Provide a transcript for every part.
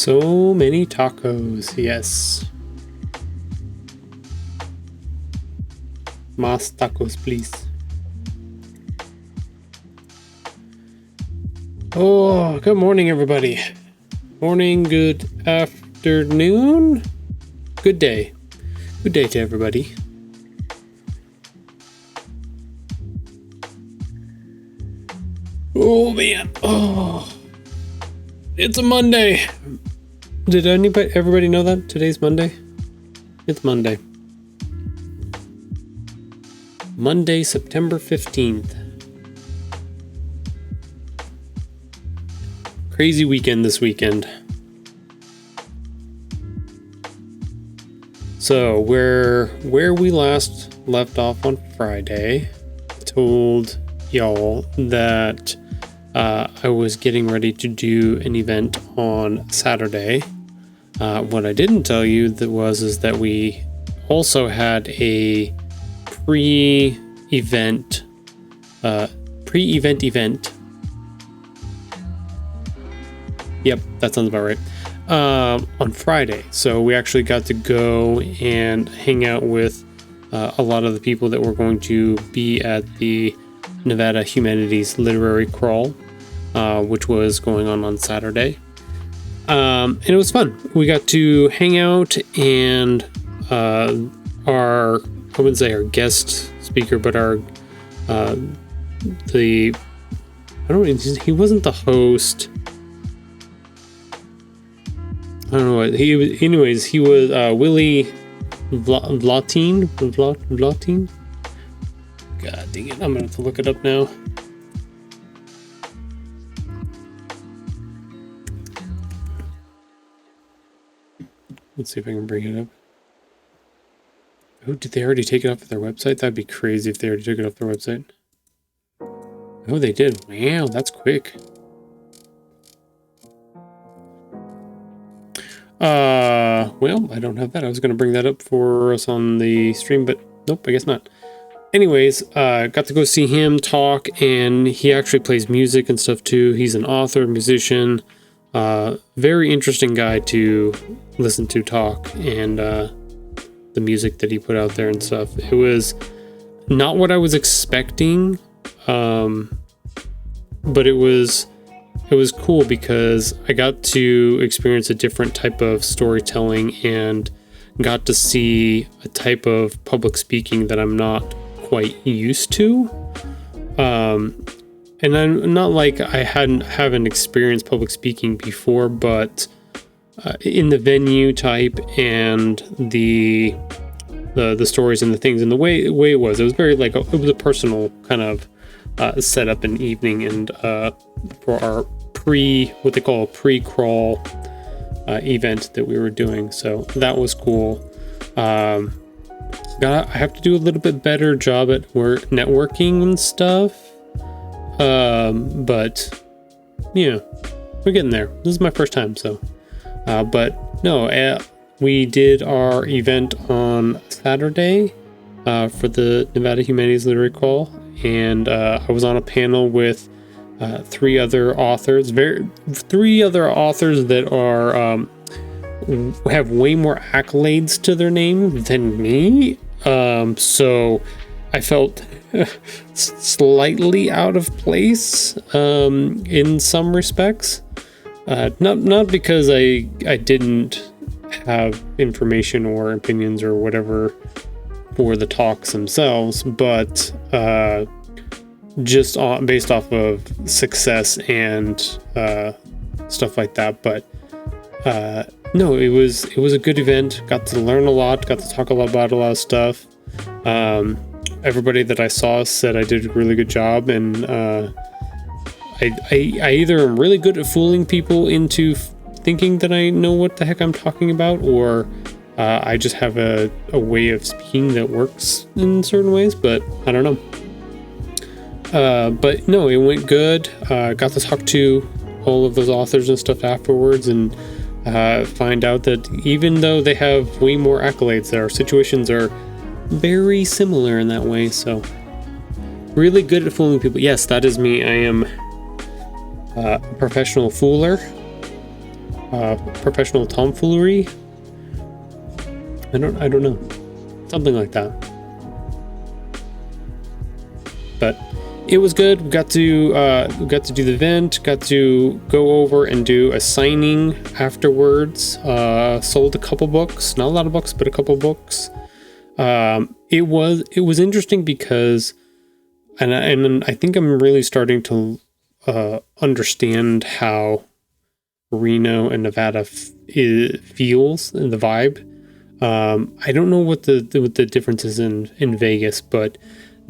So many tacos, yes. Más tacos, please. Oh, good morning, everybody. Morning, good afternoon, good day. Good day to everybody. Oh, man. Oh, it's a Monday. Did everybody know that today's Monday? It's Monday. Monday, September 15th. Crazy weekend this weekend. So where we last left off on Friday, I told y'all that I was getting ready to do an event on Saturday. What I didn't tell you is that we also had a pre-event event. Yep, that sounds about right. On Friday. So we actually got to go and hang out with a lot of the people that were going to be at the Nevada Humanities Literary Crawl, which was going on Saturday. And it was fun. We got to hang out, and I wouldn't say our guest speaker, but he wasn't the host. I don't know what he was. Anyways, he was Willie Vlautin. God dang it! I'm gonna have to look it up now. Let's see if I can bring it up. Oh, did they already take it off their website? That'd be crazy if they already took it off their website. Oh, they did. Wow, that's quick. Well, I don't have that. I was going to bring that up for us on the stream, but nope, I guess not. Anyways, got to go see him talk, and he actually plays music and stuff too. He's an author, musician, very interesting guy to listen to talk, and the music that he put out there and stuff. It was not what I was expecting, but it was cool because I got to experience a different type of storytelling and got to see a type of public speaking that I'm not quite used to. And I'm not like I haven't experienced public speaking before, but in the venue type and the stories and the things and the way it was very like it was a personal kind of setup and evening, and for our what they call a pre-crawl event that we were doing. So that was cool. I have to do a little bit better job at networking and stuff. But yeah, we're getting there. This is my first time, so. But no, we did our event on Saturday for the Nevada Humanities Literary Call, and I was on a panel with three other authors that are have way more accolades to their name than me. So I felt slightly out of place in some respects. Not because I didn't have information or opinions or whatever for the talks themselves, but just based off of success and stuff like that. But no, it was a good event. Got to learn a lot. Got to talk a lot about a lot of stuff. Everybody that I saw said I did a really good job, and I either am really good at fooling people into thinking that I know what the heck I'm talking about, or I just have a way of speaking that works in certain ways, but I don't know. But no, it went good. Got to talk to all of those authors and stuff afterwards, and find out that even though they have way more accolades, their situations are very similar in that way. So really good at fooling people. Yes, that is me. I am a professional fooler. professional tomfoolery. I don't know, something like that. But it was good. We got to do the event. Got to go over and do a signing afterwards. Sold a couple books, not a lot of books, but a couple books. It was interesting because, and I think I'm really starting to understand how Reno and Nevada feels and the vibe. I don't know what the difference is in Vegas, but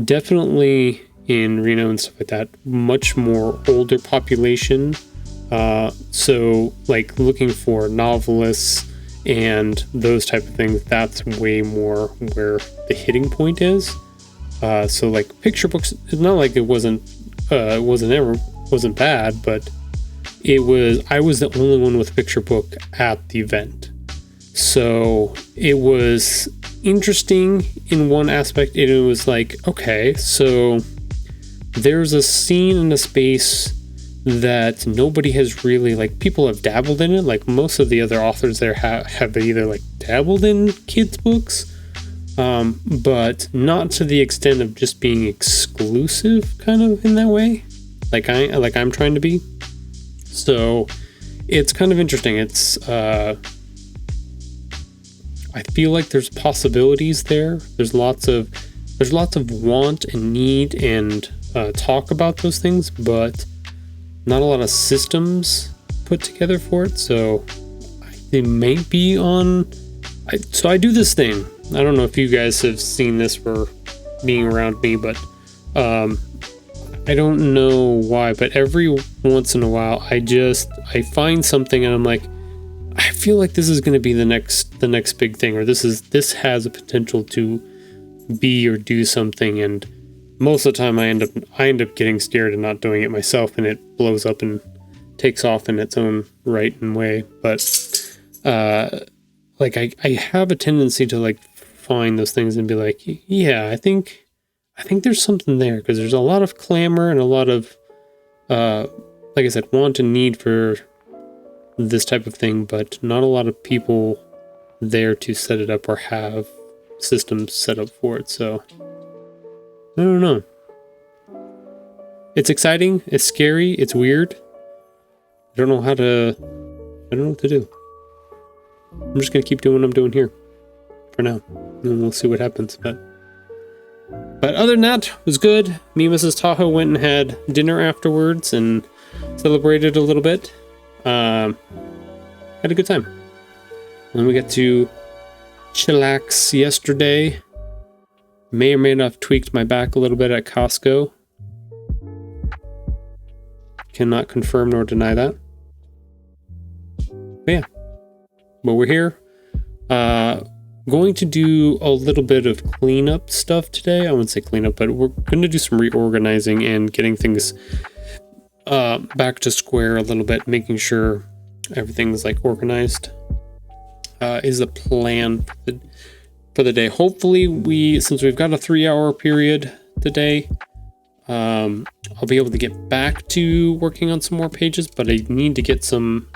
definitely in Reno and stuff like that, much more older population. So like looking for novelists and those type of things, that's way more where the hitting point is. So like picture books, it's not like it wasn't bad, but I was the only one with a picture book at the event. So it was interesting in one aspect. It was like, okay, so there's a scene in a space that nobody has really, like, people have dabbled in it. Like most of the other authors there have either like dabbled in kids books, but not to the extent of just being exclusive kind of in that way. Like I'm trying to be. So it's kind of interesting. It's, I feel like there's possibilities there. There's lots of want and need and talk about those things, but not a lot of systems put together for it. So they may be on. So I do this thing. I don't know if you guys have seen this for being around me, but I don't know why, but every once in a while I find something and I'm like, I feel like this is going to be the next big thing, or this has a potential to be or do something, and most of the time I end up getting scared and not doing it myself, and it blows up and takes off in its own right and way. But like I have a tendency to like find those things and be like, yeah, I think there's something there, because there's a lot of clamor and a lot of like I said, want and need for this type of thing, but not a lot of people there to set it up or have systems set up for it. So I don't know. It's exciting, it's scary, it's weird. I don't know what to do. I'm just gonna keep doing what I'm doing here for now, and we'll see what happens. But other than that, it was good. Me and Mrs. Tahoe went and had dinner afterwards and celebrated a little bit. Had a good time. And then we got to chillax yesterday. May or may not have tweaked my back a little bit at Costco. Cannot confirm nor deny that. But yeah. But we're here. Going to do a little bit of cleanup stuff today. I wouldn't say cleanup, but we're going to do some reorganizing and getting things back to square a little bit, making sure everything's like organized is the plan for the day. Hopefully since we've got a 3-hour period today, I'll be able to get back to working on some more pages, but I need to get some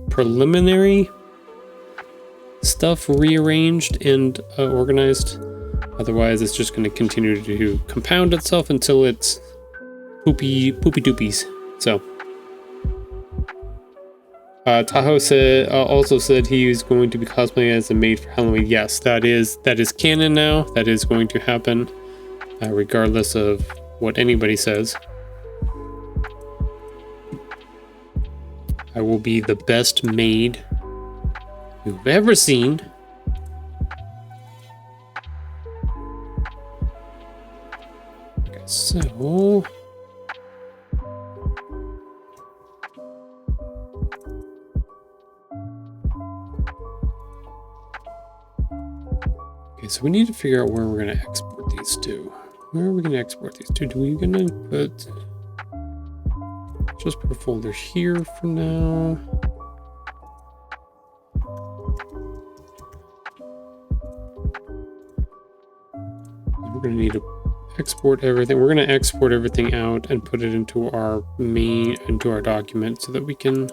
preliminary stuff rearranged and organized. Otherwise it's just going to continue to compound itself until it's poopy doopies. So Tahoe also said he was going to be cosplaying as a maid for Halloween. Yes, that is canon now. That is going to happen, regardless of what anybody says. I will be the best maid you've ever seen. Okay, so so we need to figure out where we're going to export these to. Where are we going to export these to? Do we going to just put a folder here for now? We're going to need to export everything. We're going to export everything out and put it into our document so that we can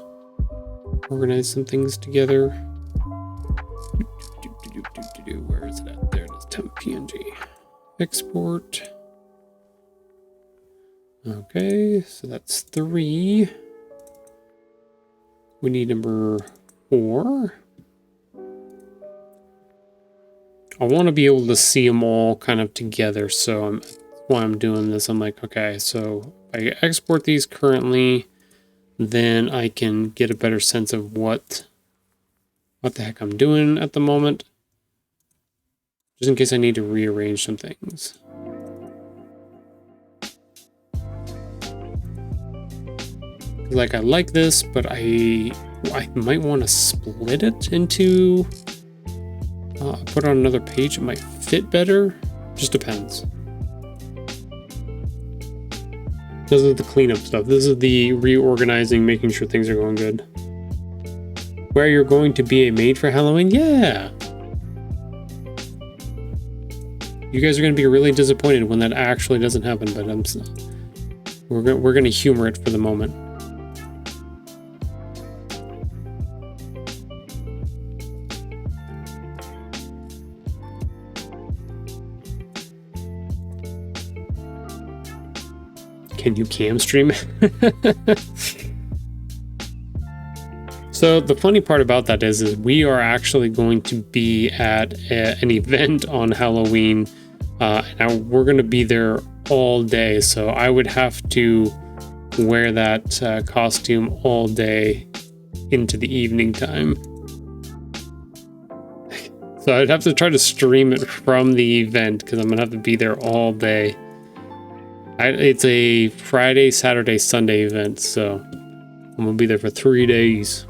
organize some things together. Where is it at? There it is. Temp PNG. Export. Okay, so that's 3. We need number 4. I want to be able to see them all kind of together, so that's why I'm doing this. I'm like, okay, so if I export these currently, then I can get a better sense of what the heck I'm doing at the moment, just in case I need to rearrange some things. Like, I like this, but I might want to split it into, put on another page. It might fit better. Just depends. This is the cleanup stuff. This is the reorganizing, making sure things are going good. Where you're going to be a maid for Halloween? Yeah. You guys are going to be really disappointed when that actually doesn't happen, but we're going to humor it for the moment. Can you cam stream? So the funny part about that is we are actually going to be at an event on Halloween. Now we're going to be there all day, so I would have to wear that costume all day into the evening time. So I'd have to try to stream it from the event because I'm going to have to be there all day. It's a Friday, Saturday, Sunday event, so I'm going to be there for 3 days.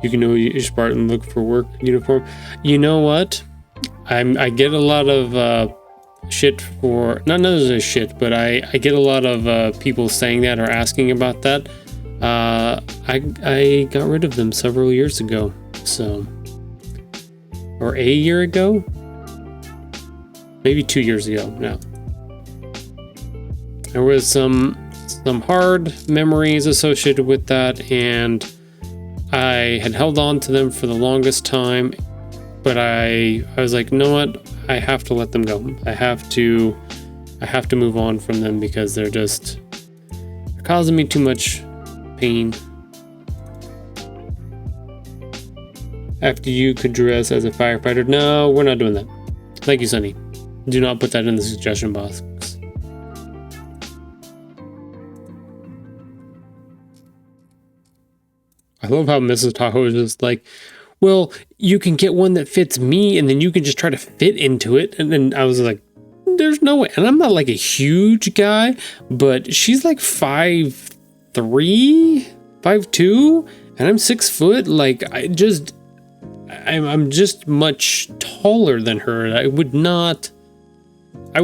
You can know your Spartan look for work uniform. You know what? I get a lot of shit for, not necessarily shit, but I get a lot of people saying that or asking about that. I got rid of them several years ago, so, or a year ago, maybe 2 years ago now. There was some hard memories associated with that, and I had held on to them for the longest time, but I was like, you know what? I have to let them go. I have to move on from them because they're causing me too much pain. After you could dress as a firefighter. No, we're not doing that. Thank you, Sunny. Do not put that in the suggestion box. I love how Mrs. Tahoe is just like, well, you can get one that fits me and then you can just try to fit into it. And then I was like, there's no way. And I'm not like a huge guy, but she's like 5'3", 5'2", and I'm 6 foot. Like, I'm just much taller than her. I would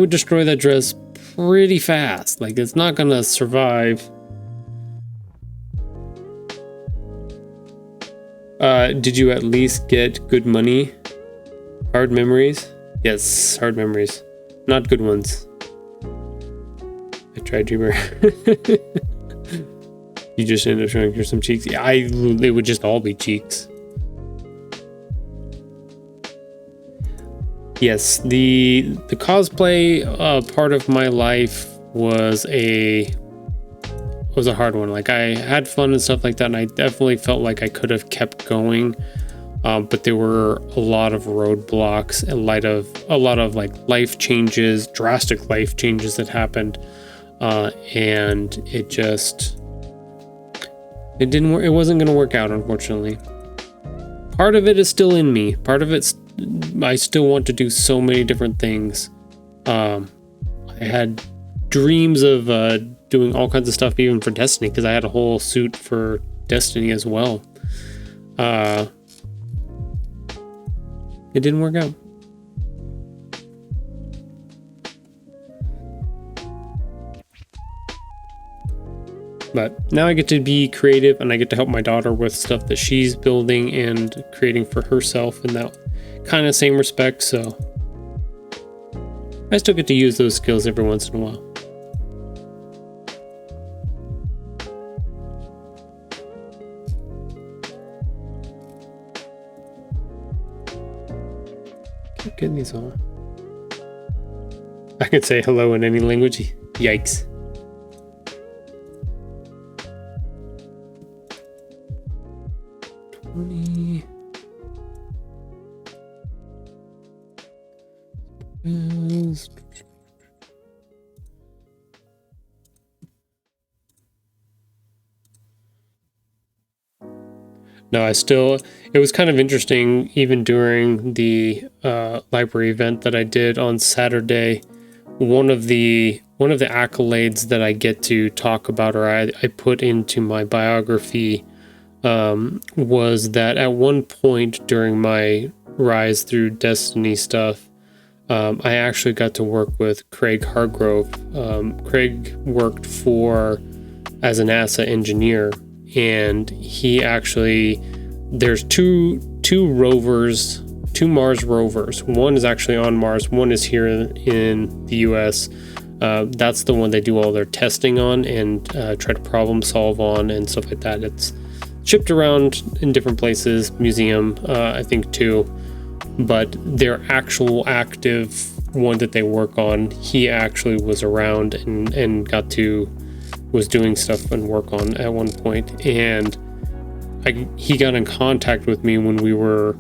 destroy that dress pretty fast. Like, it's not gonna survive. Did you at least get good money? Hard memories? Yes, hard memories. Not good ones. I tried, Dreamer. You just ended up showing her some cheeks. Yeah, they would just all be cheeks. Yes, the cosplay part of my life was a hard one. Like, I had fun and stuff like that, and I definitely felt like I could have kept going, but there were a lot of roadblocks in light of a lot of like life changes, drastic life changes that happened, and it didn't work. It wasn't going to work out, unfortunately. Part of it is still in me. Part of it's, I still want to do so many different things. I had dreams of doing all kinds of stuff, even for Destiny, because I had a whole suit for Destiny as well. It didn't work out. But now I get to be creative, and I get to help my daughter with stuff that she's building and creating for herself in that kind of same respect, so I still get to use those skills every once in a while. getting these all. I could say hello in any language. Yikes. No, it was kind of interesting, even during the library event that I did on Saturday. One of the accolades that I get to talk about, or I put into my biography, was that at one point during my rise through Destiny stuff, I actually got to work with Craig Hargrove. Craig worked as a NASA engineer, and he actually, there's two rovers, two Mars rovers. One is actually on Mars, one is here in the US. That's the one they do all their testing on and try to problem solve on and stuff like that. It's shipped around in different places, museum, I think too. But their actual active one that they work on, he actually was around and was doing stuff and work on at one point. And he got in contact with me when we were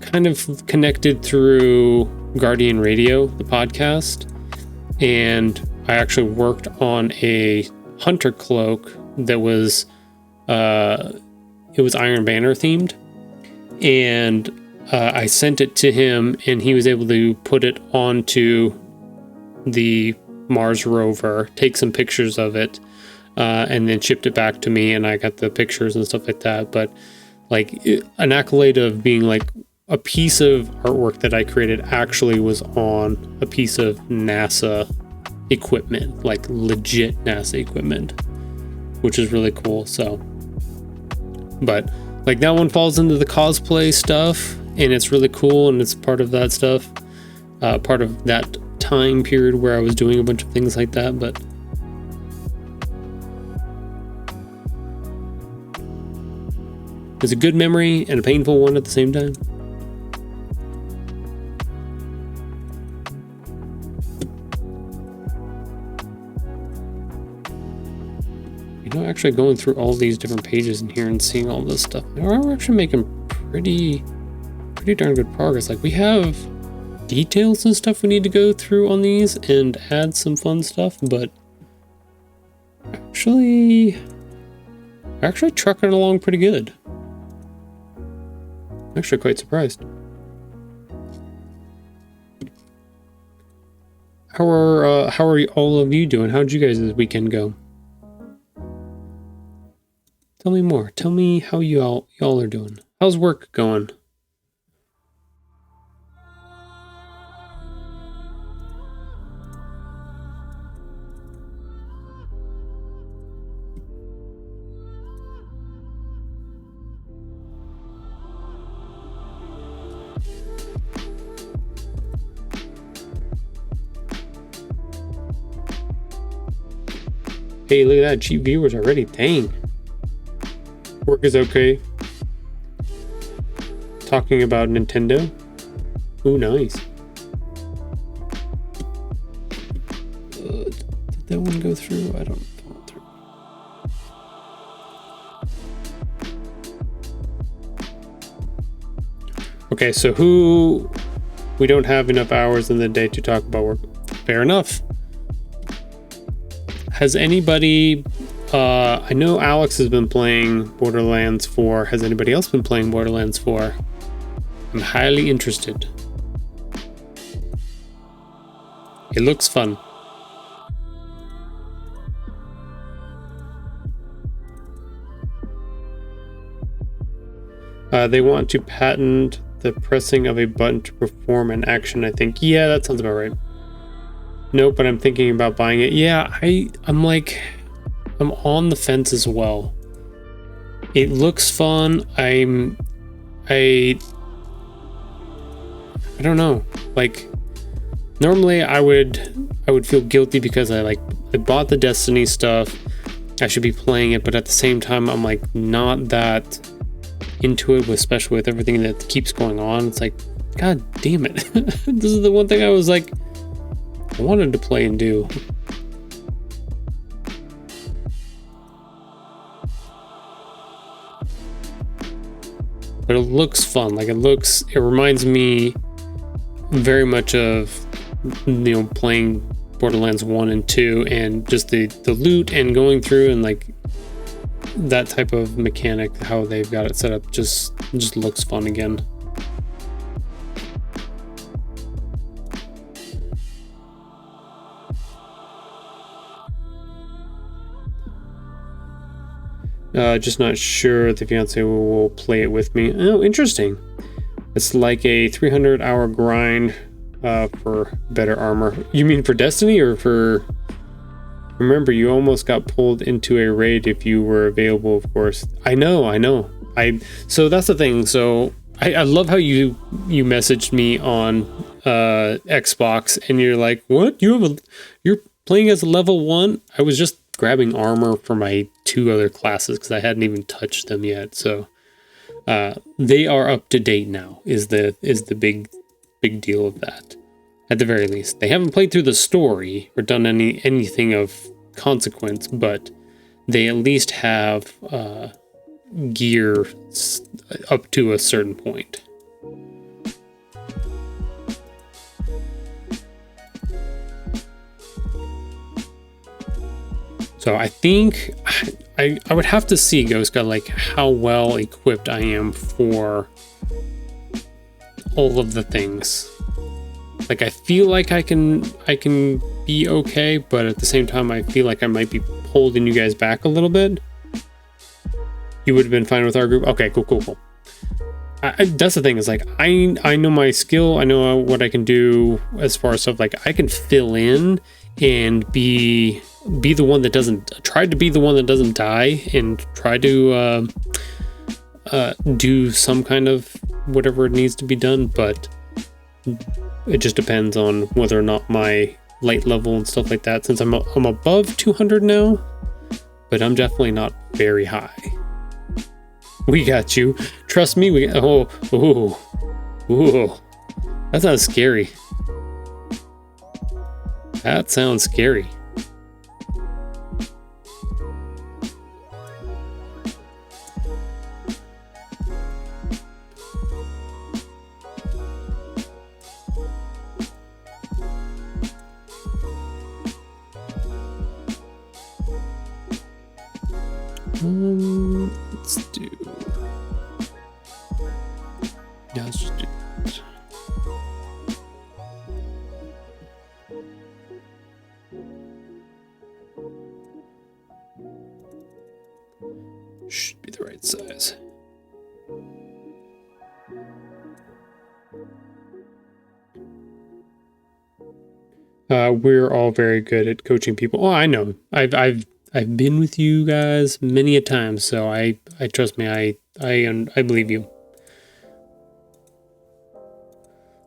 kind of connected through Guardian Radio, the podcast. And I actually worked on a hunter cloak that was, it was Iron Banner themed. And I sent it to him, and he was able to put it onto the Mars rover, take some pictures of it, and then shipped it back to me, and I got the pictures and stuff like that. But like an accolade of being like a piece of artwork that I created actually was on a piece of NASA equipment, like legit NASA equipment, which is really cool. So, but like that one falls into the cosplay stuff, and it's really cool, and it's part of that stuff, part of that time period where I was doing a bunch of things like that. But it's a good memory and a painful one at the same time. Actually going through all these different pages in here and seeing all this stuff, we're actually making pretty darn good progress. Like, we have details and stuff we need to go through on these and add some fun stuff, but actually trucking along pretty good. I'm actually quite surprised. How are all of you doing? How'd you guys this weekend go? Tell me more. Tell me how y'all are doing. How's work going? Hey, look at that. Cheap viewers already. Dang. Work is okay. Talking about Nintendo. Ooh, nice. Did that one go through? I don't follow through. Okay, so we don't have enough hours in the day to talk about work. Fair enough. Has anybody... I know Alex has been playing Borderlands 4. Has anybody else been playing Borderlands 4? I'm highly interested. It looks fun. They want to patent the pressing of a button to perform an action, I think. Yeah, that sounds about right. Nope, but I'm thinking about buying it. Yeah, I'm on the fence as well. It looks fun. I don't know. Like, normally I would feel guilty because I bought the Destiny stuff. I should be playing it, but at the same time I'm like not that into it, especially with everything that keeps going on. It's like God damn it. This is the one thing I was like, I wanted to play and do. But it looks fun. Like it reminds me very much of, playing Borderlands 1 and 2 and just the loot and going through and like that type of mechanic, how they've got it set up just looks fun again. Just not sure the fiance will play it with me. Oh, interesting. It's like a 300-hour grind for better armor. You mean for Destiny or for... Remember, you almost got pulled into a raid if you were available, of course. I know. So that's the thing. So I love how you messaged me on Xbox and you're like, what? You're playing as a level 1? I was just grabbing armor for my 2 other classes because I hadn't even touched them yet. So they are up to date now is the big deal of that. At the very least, they haven't played through the story or done anything of consequence, but they at least have gear up to a certain point. So I think I would have to see, Ghostka, like how well equipped I am for all of the things. Like I feel like I can be okay, but at the same time I feel like I might be holding you guys back a little bit. You would have been fine with our group. Okay, cool. That's the thing, is like I know my skill, I know what I can do as far as stuff, like I can fill in and be the one that doesn't die and try to do some kind of whatever it needs to be done, but it just depends on whether or not my light level and stuff like that, since I'm above 200 now, but I'm definitely not very high. We got you. Trust me, we got... Oh. That sounds scary. That sounds scary. Let's do... Yeah, let's just do that. Should be the right size. We're all very good at coaching people. Oh, I know. I've been with you guys many a time, so I trust me. I believe you.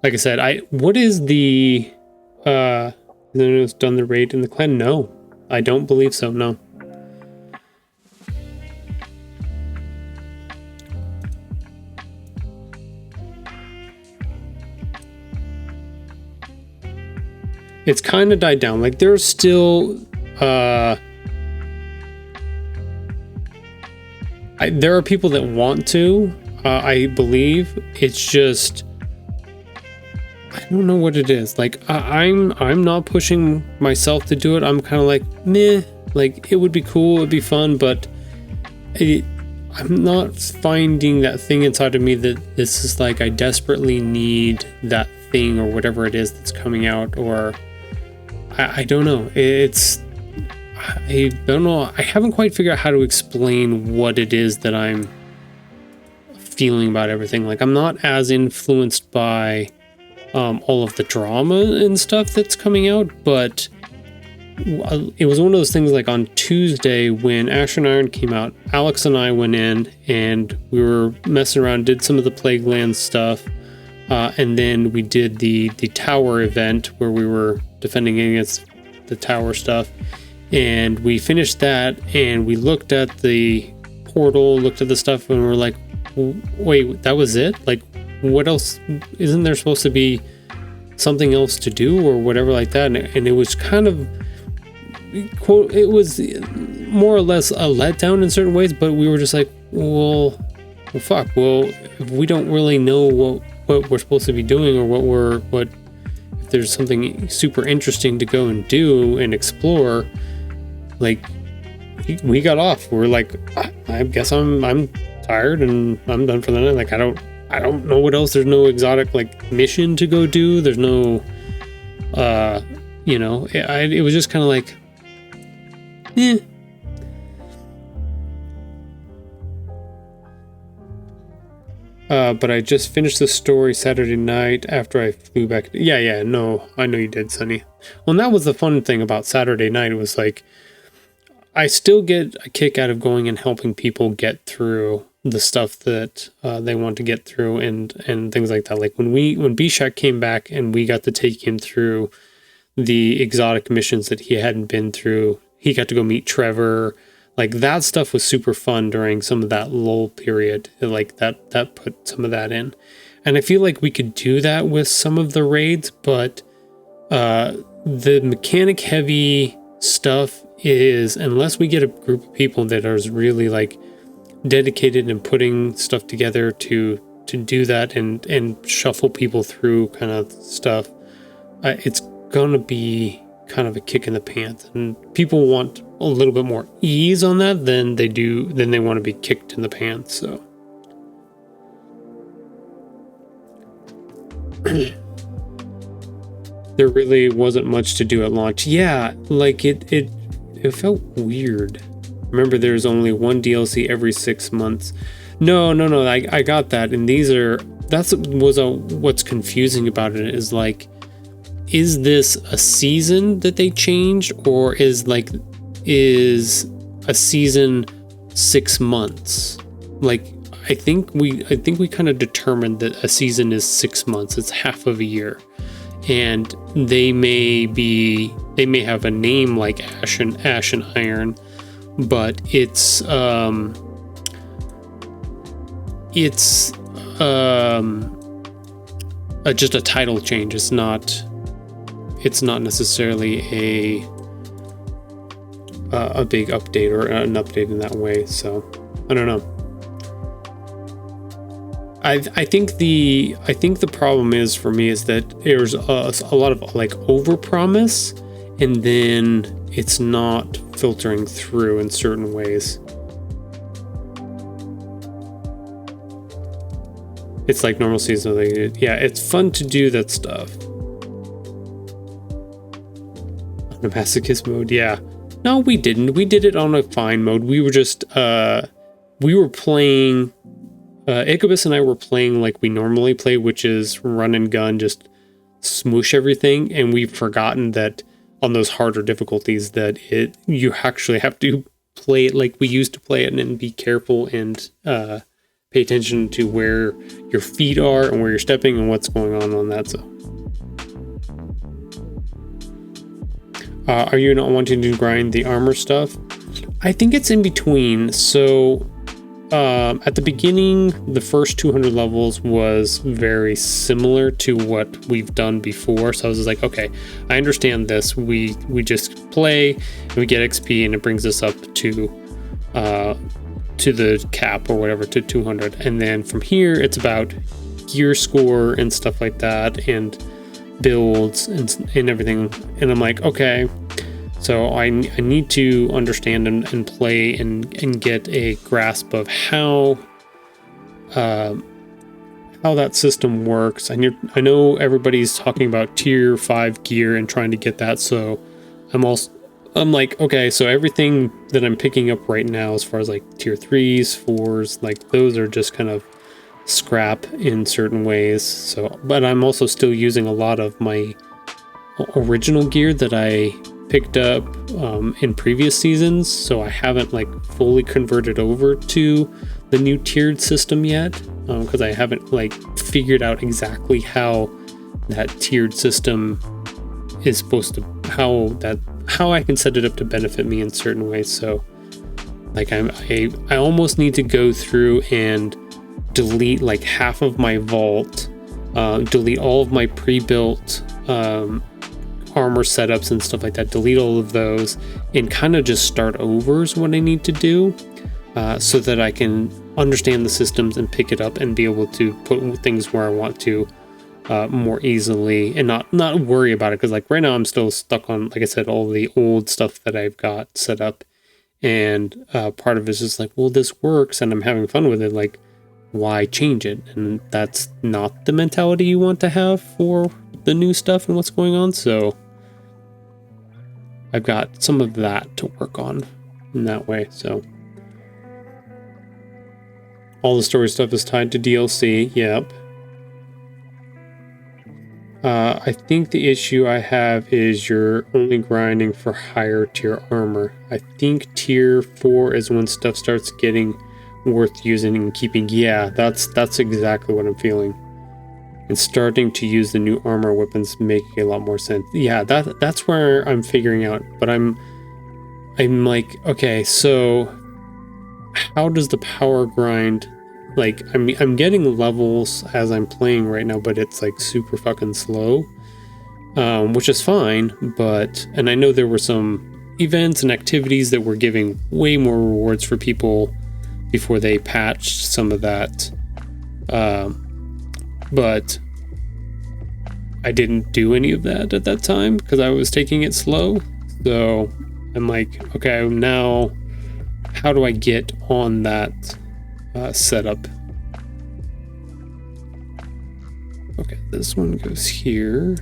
Like I said, what is the it's done the raid in the clan? No, I don't believe so. No. It's kind of died down. Like there's still there are people that want to, I believe. It's just, I don't know what it is. Like I'm not pushing myself to do it. I'm kind of like, meh, like it would be cool, it'd be fun, but I'm not finding that thing inside of me that this is like, I desperately need that thing or whatever it is that's coming out, or I don't know. I don't know. I haven't quite figured out how to explain what it is that I'm feeling about everything. Like I'm not as influenced by all of the drama and stuff that's coming out, but it was one of those things like on Tuesday when Ashen Iron came out, Alex and I went in and we were messing around, did some of the Plaguelands stuff, and then we did the tower event where we were defending against the tower stuff. And we finished that and we looked at the portal, looked at the stuff, and we're like, wait, that was it? Like, what else? Isn't there supposed to be something else to do or whatever like that? And it was kind of, quote, it was more or less a letdown in certain ways, but we were just like, well, fuck. Well, if we don't really know what we're supposed to be doing, or what if there's something super interesting to go and do and explore, like, we got off. We're like, I guess I'm tired and I'm done for the night. Like, I don't know what else. There's no exotic like mission to go do. There's no, it was just kind of like, eh. But I just finished the story Saturday night after I flew back. No, I know you did, Sonny. Well, and that was the fun thing about Saturday night. It was like, I still get a kick out of going and helping people get through the stuff that they want to get through and things like that. Like when Bishak came back and we got to take him through the exotic missions that he hadn't been through, he got to go meet Trevor. Like, that stuff was super fun during some of that lull period. Like that put some of that in. And I feel like we could do that with some of the raids, but the mechanic heavy stuff is, unless we get a group of people that are really like dedicated and putting stuff together to do that and shuffle people through kind of stuff, it's gonna be kind of a kick in the pants, and people want a little bit more ease on that than they want to be kicked in the pants. So there really wasn't much to do at launch. Yeah, like it felt weird. Remember, there's only one DLC every 6 months. No, I got that. And what's confusing about it is like, is this a season that they changed, or is a season 6 months? Like, I think we kind of determined that a season is 6 months. It's half of a year. And they may have a name like Ash and Iron, but it's just a title change. It's not necessarily a big update or an update in that way. So I don't know. I think the problem is for me is that there's a lot of like overpromise, and then it's not filtering through in certain ways. It's like normal season. Yeah, it's fun to do that stuff. On a masochist mode, yeah. No, we didn't. We did it on a fine mode. We were just we were playing. Ichabus and I were playing like we normally play, which is run and gun, just smoosh everything. And we've forgotten that on those harder difficulties that you actually have to play it like we used to play it, and be careful and pay attention to where your feet are and where you're stepping and what's going on that. So, are you not wanting to grind the armor stuff? I think it's in between. So, at the beginning, the first 200 levels was very similar to what we've done before. So I was just like, okay, I understand this. We just play and we get XP, and it brings us up to the cap or whatever, to 200. And then from here, it's about gear score and stuff like that, and builds and everything. And I'm like, okay. So I need to understand and play and get a grasp of how that system works. I know everybody's talking about tier 5 gear and trying to get that. So I'm like, okay, so everything that I'm picking up right now, as far as like tier 3s, 4s, like those are just kind of scrap in certain ways. So, but I'm also still using a lot of my original gear that I picked up in previous seasons, so I haven't like fully converted over to the new tiered system yet, because I haven't like figured out exactly how that tiered system is supposed to, how I can set it up to benefit me in certain ways. So like I almost need to go through and delete like half of my vault, delete all of my pre-built armor setups and stuff like that, delete all of those, and kind of just start over is what I need to do, so that I can understand the systems and pick it up and be able to put things where I want to more easily, and not worry about it. Because like right now I'm still stuck on, like I said, all the old stuff that I've got set up, and part of it is just like, well, this works and I'm having fun with it, like why change it? And that's not the mentality you want to have for the new stuff and what's going on. So I've got some of that to work on in that way. So all the story stuff is tied to DLC. Yep. I think the issue I have is you're only grinding for higher tier armor. I think tier 4 is when stuff starts getting worth using and keeping. Yeah, that's exactly what I'm feeling. And starting to use the new armor weapons making a lot more sense. Yeah, that's where I'm figuring out. But I'm like, okay, so how does the power grind? Like, I'm getting levels as I'm playing right now, but it's like super fucking slow, which is fine. And I know there were some events and activities that were giving way more rewards for people before they patched some of that. But I didn't do any of that at that time because I was taking it slow. So I'm like, okay, now how do I get on that setup? Okay, this one goes here.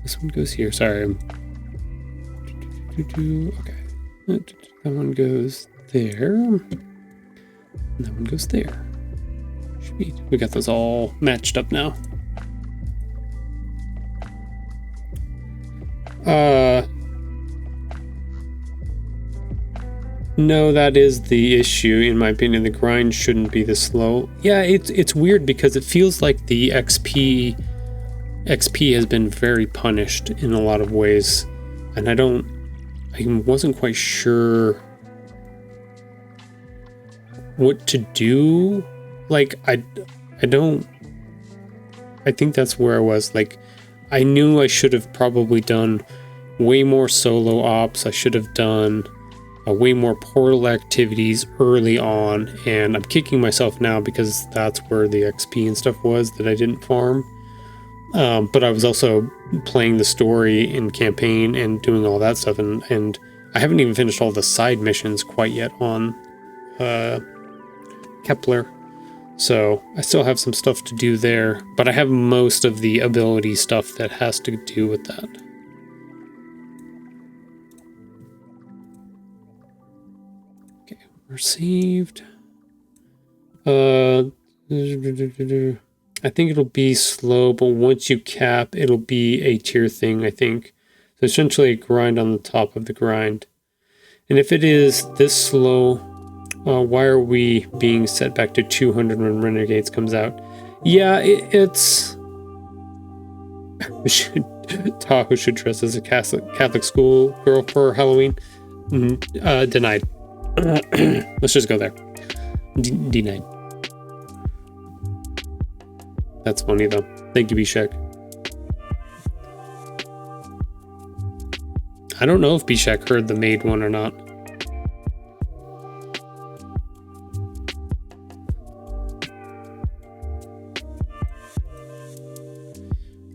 This one goes here. Sorry. Okay. That one goes there. And that one goes there. Sweet. We got those all matched up now. No, that is the issue, in my opinion. The grind shouldn't be this slow. Yeah, it's weird because it feels like the XP has been very punished in a lot of ways, and I wasn't quite sure what to do. Like, I think that's where I was. Like, I knew I should have probably done way more solo ops. I should have done way more portal activities early on, and I'm kicking myself now because that's where the XP and stuff was that I didn't farm. But I was also playing the story and campaign and doing all that stuff, and I haven't even finished all the side missions quite yet on Kepler. So I still have some stuff to do there, but I have most of the ability stuff that has to do with that. Okay, received. I think it'll be slow, but once you cap, it'll be a tier thing, I think. So essentially a grind on the top of the grind. And if it is this slow, why are we being set back to 200 when Renegades comes out? Yeah, it's... Tahoe should dress as a Catholic school girl for Halloween. Denied. Let's just go there. Denied. That's funny though. Thank you, Bishak. I don't know if Bishak heard the maid one or not.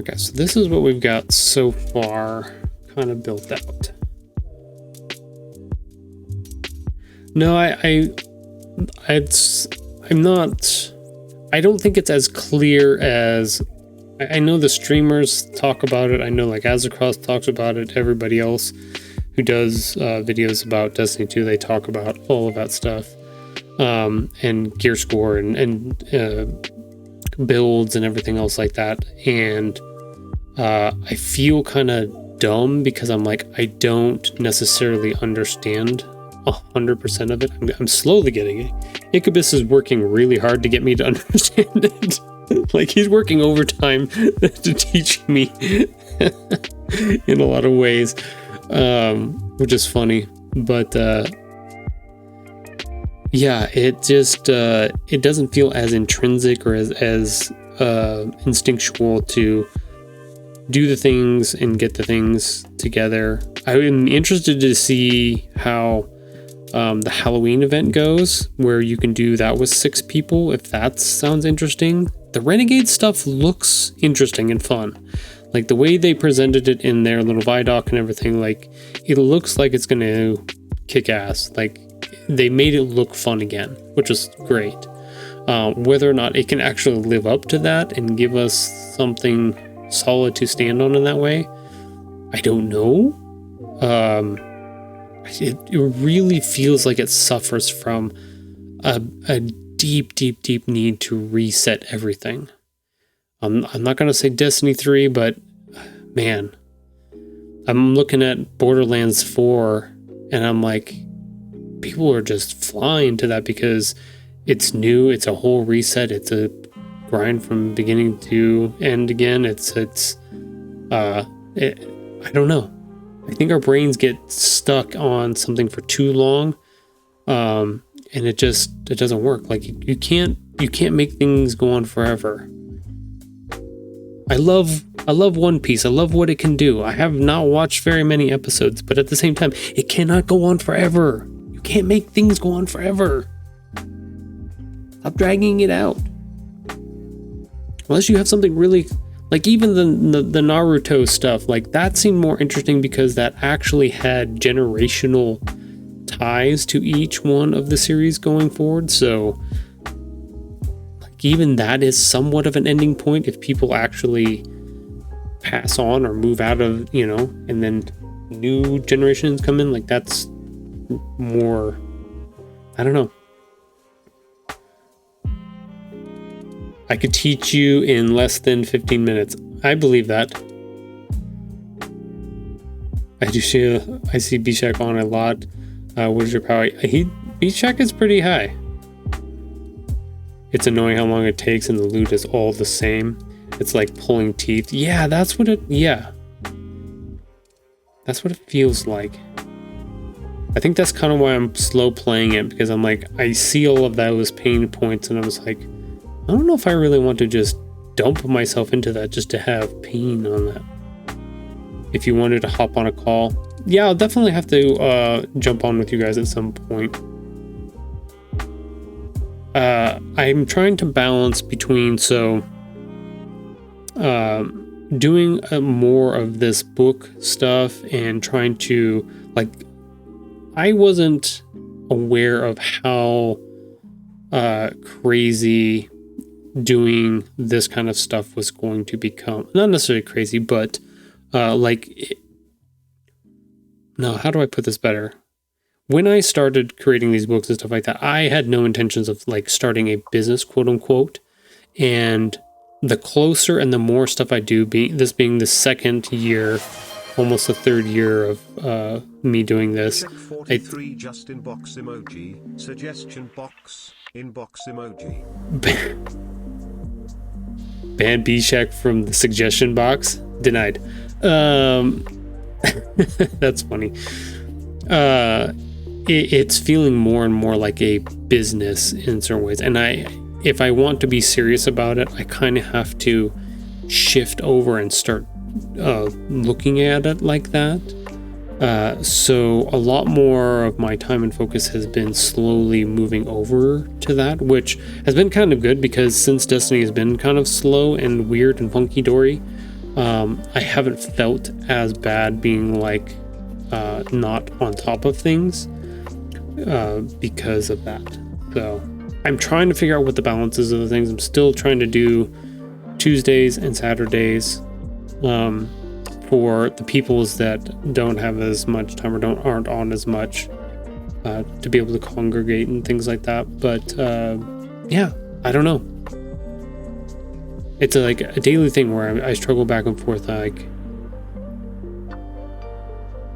Okay, so this is what we've got so far kind of built out. No, I don't think it's as clear as... I know the streamers talk about it. I know like Azercross talks about it. Everybody else who does videos about Destiny 2, they talk about all of that stuff. And gear score and builds and everything else like that. And I feel kind of dumb because I'm like, I don't necessarily understand 100% of it. I'm slowly getting it. Incubus is working really hard to get me to understand it. Like, he's working overtime to teach me in a lot of ways, which is funny. But yeah, it just it doesn't feel as intrinsic or as instinctual to do the things and get the things together. I'm interested to see how the Halloween event goes, where you can do that with 6 people, if that sounds interesting. The Renegade stuff looks interesting and fun. Like the way they presented it in their little Vidoc and everything, like it looks like it's going to kick ass. Like they made it look fun again, which is great. Whether or not it can actually live up to that and give us something solid to stand on in that way, I don't know. It really feels like it suffers from a deep need to reset everything. I'm not going to say Destiny 3, but man, I'm looking at Borderlands 4 and I'm like, people are just flying to that because it's new. It's a whole reset. It's a grind from beginning to end again. I don't know. I think our brains get stuck on something for too long. And it doesn't work. Like you can't make things go on forever. I love One Piece. I love what it can do. I have not watched very many episodes, but at the same time, it cannot go on forever. You can't make things go on forever. Stop dragging it out. Unless you have something really, like even the Naruto stuff, like that seemed more interesting because that actually had generational ties to each one of the series going forward. So like even that is somewhat of an ending point if people actually pass on or move out of, and then new generations come in. Like that's more, I don't know. I could teach you in less than 15 minutes. I believe that. I see Bishak on a lot. What is your power? Bishak is pretty high. It's annoying how long it takes and the loot is all the same. It's like pulling teeth. Yeah, that's what it feels like. I think that's kind of why I'm slow playing it, because I'm like, I see all of those pain points and I was like, I don't know if I really want to just dump myself into that just to have pain on that. If you wanted to hop on a call, yeah, I'll definitely have to jump on with you guys at some point. I'm trying to balance between doing more of this book stuff and trying to, like, I wasn't aware of how crazy doing this kind of stuff was going to become. Not necessarily crazy, but how do I put this better? When I started creating these books and stuff like that, I had no intentions of like starting a business, quote unquote. And the closer and the more stuff I do, this being the second year, almost the third year of me doing this. 43 just inbox emoji, suggestion box, inbox emoji. Ban Bishak from the suggestion box. Denied. That's funny. It's feeling more and more like a business in certain ways. And if I want to be serious about it, I kind of have to shift over and start looking at it like that. So a lot more of my time and focus has been slowly moving over to that, which has been kind of good because since Destiny has been kind of slow and weird and funky dory, I haven't felt as bad being like not on top of things because of that. So I'm trying to figure out what the balance is of the things. I'm still trying to do Tuesdays and Saturdays for the peoples that don't have as much time or aren't on as much to be able to congregate and things like that. But yeah, I don't know. It's like a daily thing where I struggle back and forth, like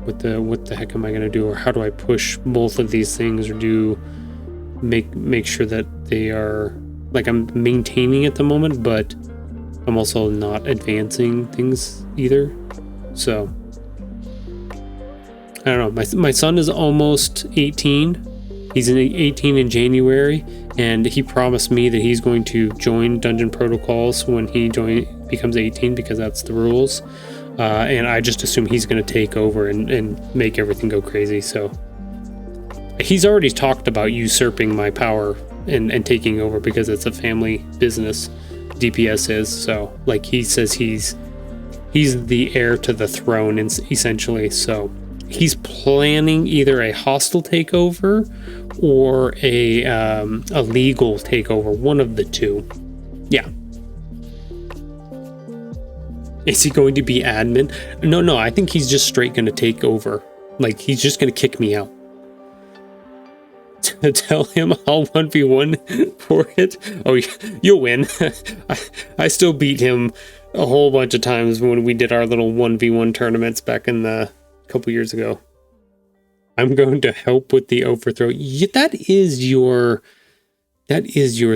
what the heck am I gonna do, or how do I push both of these things, or make sure that they are, like, I'm maintaining at the moment, but I'm also not advancing things either. So I don't know. My son is almost 18, He's in 18 in January, and he promised me that he's going to join Dungeon Protocols when he becomes 18, because that's the rules. And I just assume he's going to take over and make everything go crazy. So he's already talked about usurping my power and taking over, because it's a family business. DPS is. So like, he says he's the heir to the throne, essentially. So he's planning either a hostile takeover or a legal takeover, one of the two. Yeah. Is he going to be admin? No, I think he's just straight going to take over. Like, he's just going to kick me out. To tell him I'll 1v1 for it. Oh, you'll win. I still beat him a whole bunch of times when we did our little 1v1 tournaments back in the couple years ago. I'm going to help with the overthrow. That is your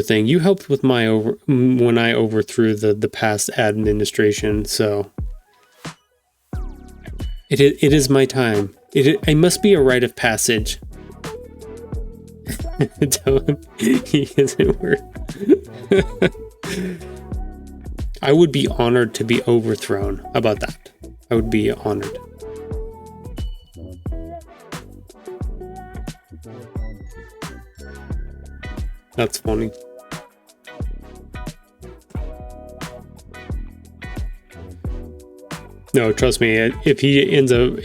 thing. You helped with when I overthrew the past administration. So it is my time. It must be a rite of passage. Tell him he isn't worth. I would be honored to be overthrown. How about that? I would be honored. That's funny. No, trust me. If he ends up,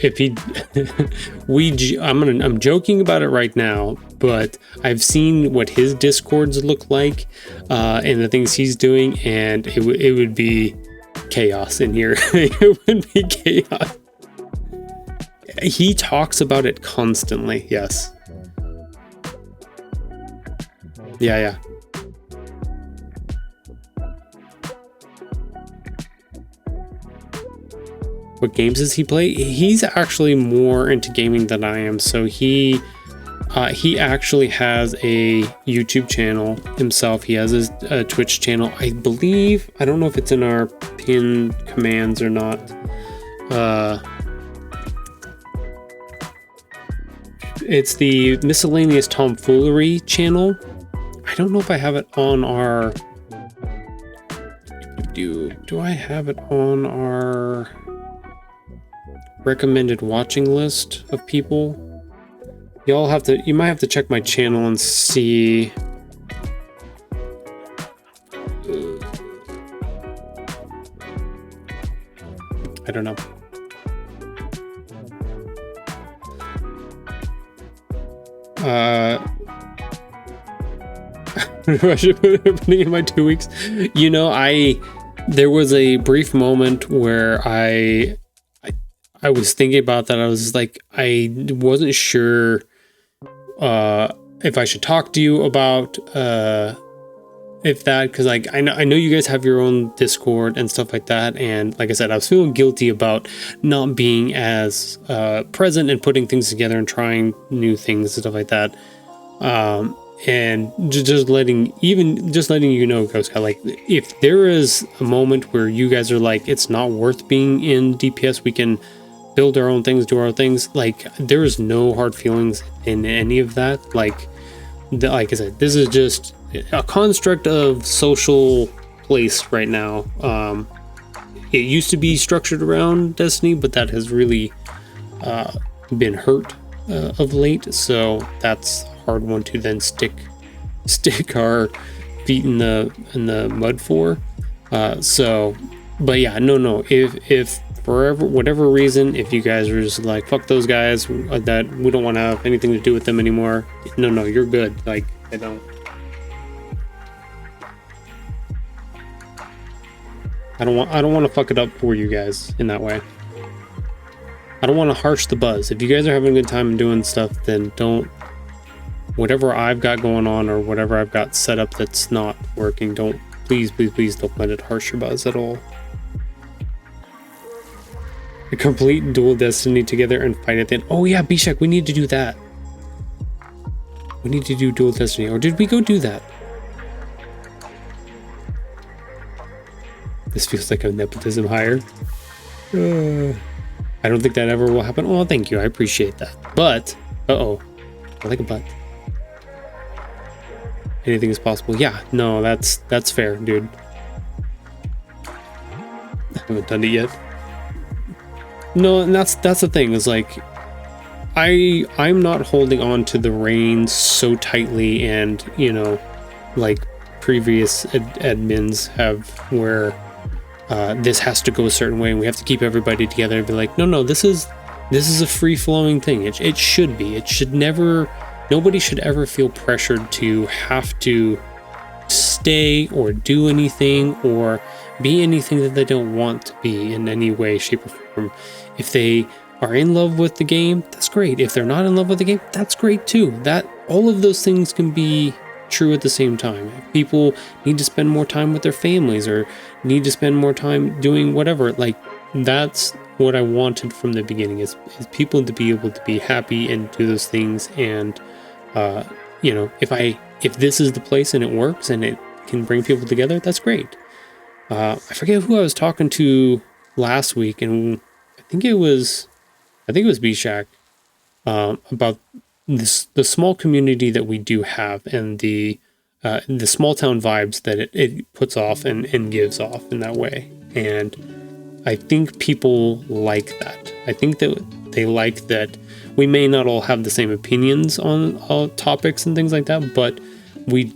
I'm joking about it right now, but I've seen what his discords look like, and the things he's doing, and it would be chaos in here. It would be chaos. He talks about it constantly. Yes. Yeah. What games does he play? He's actually more into gaming than I am. So he actually has a YouTube channel himself. He has his Twitch channel. I believe, I don't know if it's in our pinned commands or not. It's the Miscellaneous Tomfoolery channel. I don't know if I have it on our... Do I have it on our recommended watching list of people? You might have to check my channel and see. I don't know. I should put it in my 2 weeks. There was a brief moment where I was thinking about that. I was like, I wasn't sure if I should talk to you about because like I know you guys have your own Discord and stuff like that, and like I said, I was feeling guilty about not being as present and putting things together and trying new things and stuff like that. And just letting you know, Ghost Guy, like, if there is a moment where you guys are like, it's not worth being in DPS, we can build our own things, do our own things. Like, there is no hard feelings in any of that. Like I said, this is just a construct of social place right now. It used to be structured around Destiny, but that has really been hurt of late. So that's a hard one to then stick our feet in the mud for. But yeah, no. If for whatever reason, if you guys are just like, fuck those guys, that we don't want to have anything to do with them anymore, no, you're good. Like, I don't want to fuck it up for you guys in that way. I don't want to harsh the buzz. If you guys are having a good time and doing stuff, then don't, whatever I've got going on or whatever I've got set up that's not working, please don't let it harsh your buzz at all. A complete dual Destiny together and fight at the end. Oh yeah, Bishak, we need to do that. We need to do dual Destiny. Or did we go do that? This feels like a nepotism hire. I don't think that ever will happen. Oh, thank you. I appreciate that. But, I like a but. anything is possible. Yeah, no, that's fair, dude. I haven't done it yet. No, and that's the thing, is like I'm not holding on to the reins so tightly, and like previous admins have, where this has to go a certain way and we have to keep everybody together and be like, no, this is a free-flowing thing. It should be. It should never, nobody should ever feel pressured to have to stay or do anything or be anything that they don't want to be in any way, shape, or form. If they are in love with the game, that's great. If they're not in love with the game, that's great too. That all of those things can be true at the same time. If people need to spend more time with their families or need to spend more time doing whatever, like, that's what I wanted from the beginning, is people to be able to be happy and do those things. And if this is the place and it works and it can bring people together, that's great. I forget who I was talking to last week, and I think it was B-Shack, about the small community that we do have, and the small town vibes that it puts off and gives off in that way. And I think people like that. I think that they like that we may not all have the same opinions on topics and things like that, but we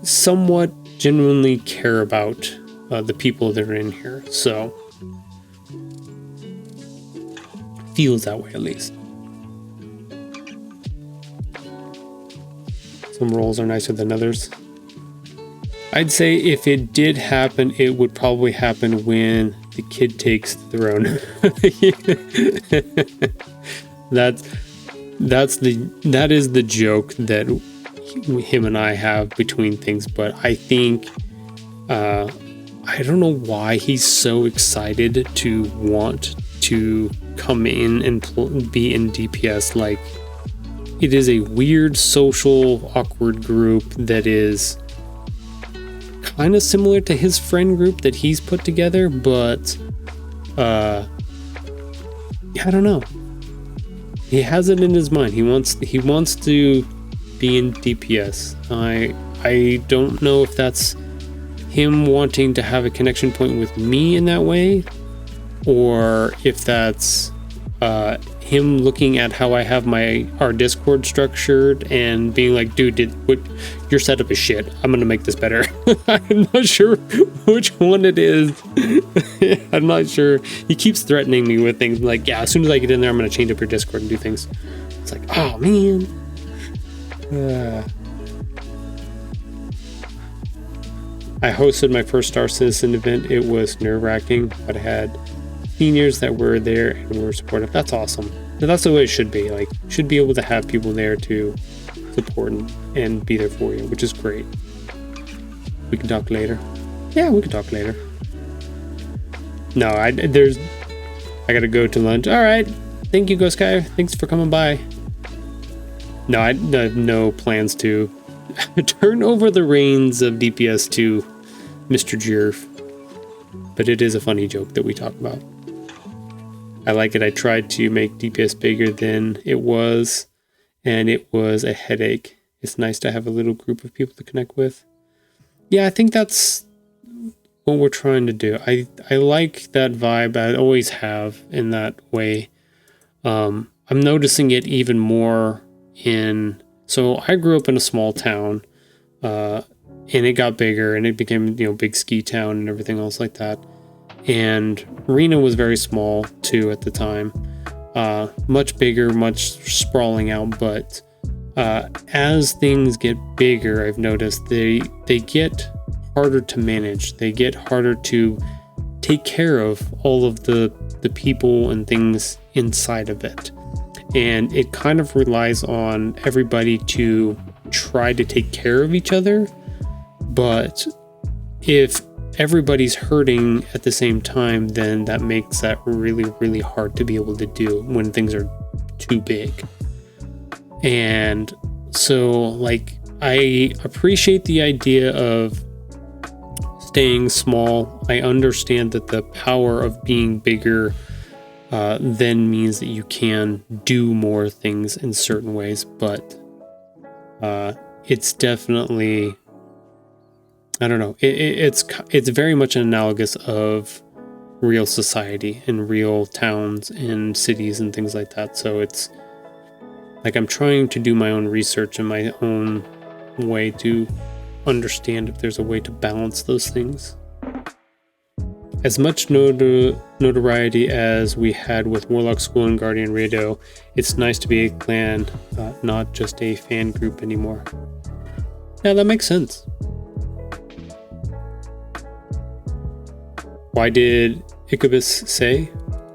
somewhat genuinely care about the people that are in here. So feels that way, at least. Some roles are nicer than others. I'd say if it did happen, it would probably happen when the kid takes the throne. That is the joke that him and I have between things. But I think I don't know why he's so excited to want to come in and be in DPS. Like, it is a weird, social, awkward group that is kind of similar to his friend group that he's put together, but I don't know. He has it in his mind. He wants to be in DPS. I don't know if that's him wanting to have a connection point with me in that way, or if that's him looking at how I have our Discord structured and being like, dude, your setup is shit. I'm gonna make this better. I'm not sure which one it is. I'm not sure. He keeps threatening me with things like, yeah, as soon as I get in there, I'm gonna change up your Discord and do things. It's like, oh man. I hosted my first Star Citizen event. It was nerve-wracking, but I had seniors that were there and were supportive. That's awesome. That's the way it should be. Like, should be able to have people there to support and be there for you, which is great. We can talk later. Yeah, we can talk later. No, I gotta go to lunch. All right. Thank you, Ghost Guy. Thanks for coming by. No, I have no plans to turn over the reins of DPS to Mr. Jerf. But it is a funny joke that we talk about. I like it. I tried to make DPS bigger than it was, and it was a headache. It's nice to have a little group of people to connect with. Yeah, I think that's what we're trying to do. I like that vibe. I always have in that way. I'm noticing it even more so I grew up in a small town, and it got bigger, and it became, big ski town and everything else like that. And Reno was very small too at the time, much bigger, much sprawling out. But as things get bigger, I've noticed they get harder to manage. They get harder to take care of all of the people and things inside of it. And it kind of relies on everybody to try to take care of each other. But if everybody's hurting at the same time, then that makes that really, really hard to be able to do when things are too big. And so, like, I appreciate the idea of staying small. I understand that the power of being bigger then means that you can do more things in certain ways, but it's definitely I don't know. It's very much an analogous of real society and real towns and cities and things like that. So it's like I'm trying to do my own research in my own way to understand if there's a way to balance those things. As much notoriety as we had with Warlock School and Guardian Radio, it's nice to be a clan, not just a fan group anymore. Yeah, that makes sense. Why did Ichabus say?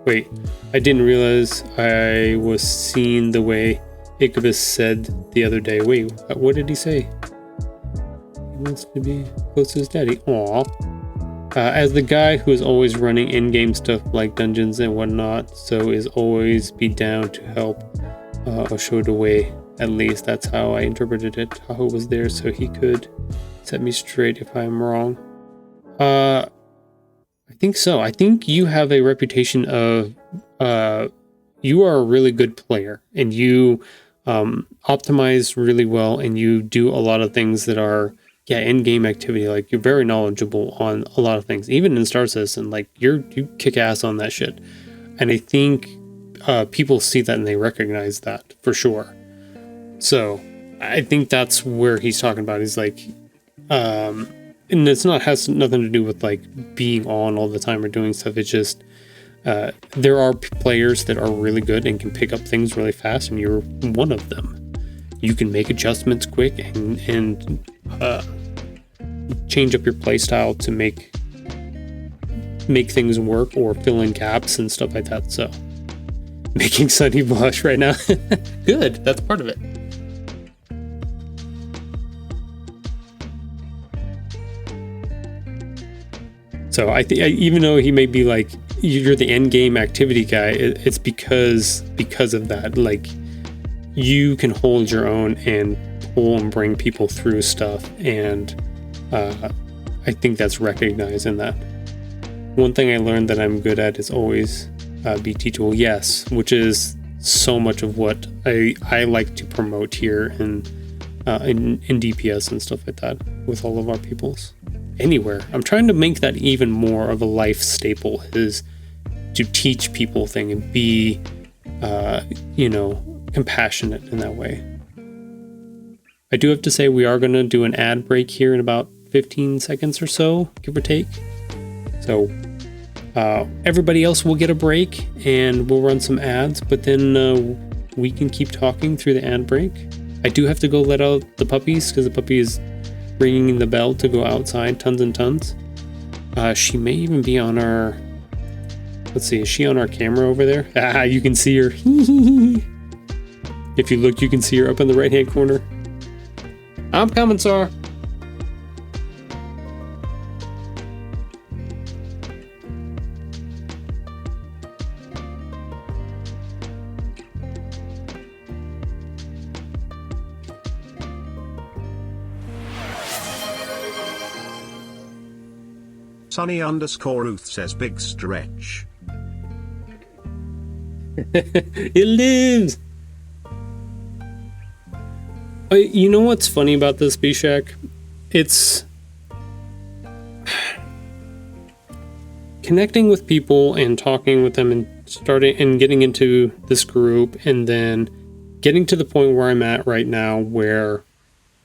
Wait, I didn't realize I was seeing the way Ichabus said the other day. Wait, what did he say? He wants to be close to his daddy. Aww. As the guy who is always running in-game stuff like dungeons and whatnot, so is always be down to help or show the way. At least that's how I interpreted it. Tahoe was there so he could set me straight if I'm wrong. I think so. I think you have a reputation of you are a really good player and you optimize really well and you do a lot of things that are in-game activity. Like you're very knowledgeable on a lot of things, even in Star Citizen. Like you kick ass on that shit, and I think people see that and they recognize that for sure. So I think that's where he's talking about. He's like, and it's has nothing to do with like being on all the time or doing stuff. It's just there are players that are really good and can pick up things really fast, and you're one of them. You can make adjustments quick and change up your playstyle to make things work or fill in gaps and stuff like that. So making Sunny blush right now. Good, that's part of it. So I think even though he may be like you're the end game activity guy, it's because of that. Like you can hold your own and pull and bring people through stuff, and I think that's recognized in that. One thing I learned that I'm good at is always be teachable. Yes, which is so much of what I like to promote here in DPS and stuff like that with all of our peoples. Anywhere. I'm trying to make that even more of a life staple, is to teach people things and be, compassionate in that way. I do have to say we are going to do an ad break here in about 15 seconds or so, give or take. So everybody else will get a break and we'll run some ads, but then we can keep talking through the ad break. I do have to go let out the puppies because the puppy is ringing the bell to go outside tons and tons. She may even be on our... Let's see, is she on our camera over there? Ah, you can see her. If you look, you can see her up in the right-hand corner. I'm coming, sir. Sunny_Ruth says big stretch. It lives. You know what's funny about this, Bishak? It's connecting with people and talking with them and starting and getting into this group, and then getting to the point where I'm at right now, where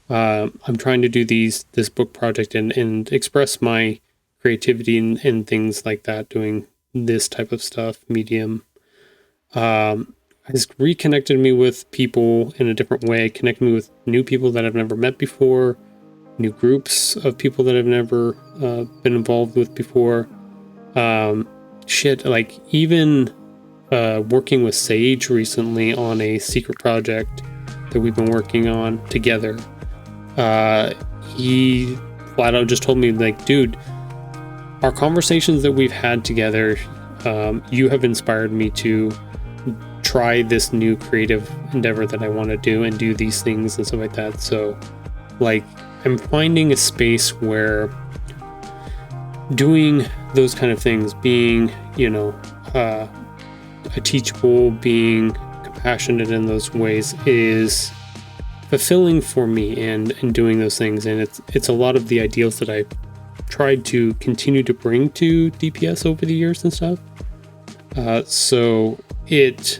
I'm trying to do this book project and express my creativity and things like that, doing this type of stuff, medium. Has reconnected me with people in a different way, connected me with new people that I've never met before, new groups of people that I've never been involved with before. Like even working with Sage recently on a secret project that we've been working on together. He flat out just told me, like, dude, our conversations that we've had together, you have inspired me to try this new creative endeavor that I want to do and do these things and stuff like that. So, like, I'm finding a space where doing those kind of things, being, a teachable, being compassionate in those ways, is fulfilling for me and doing those things. And it's a lot of the ideals that I tried to continue to bring to DPS over the years and stuff. So it's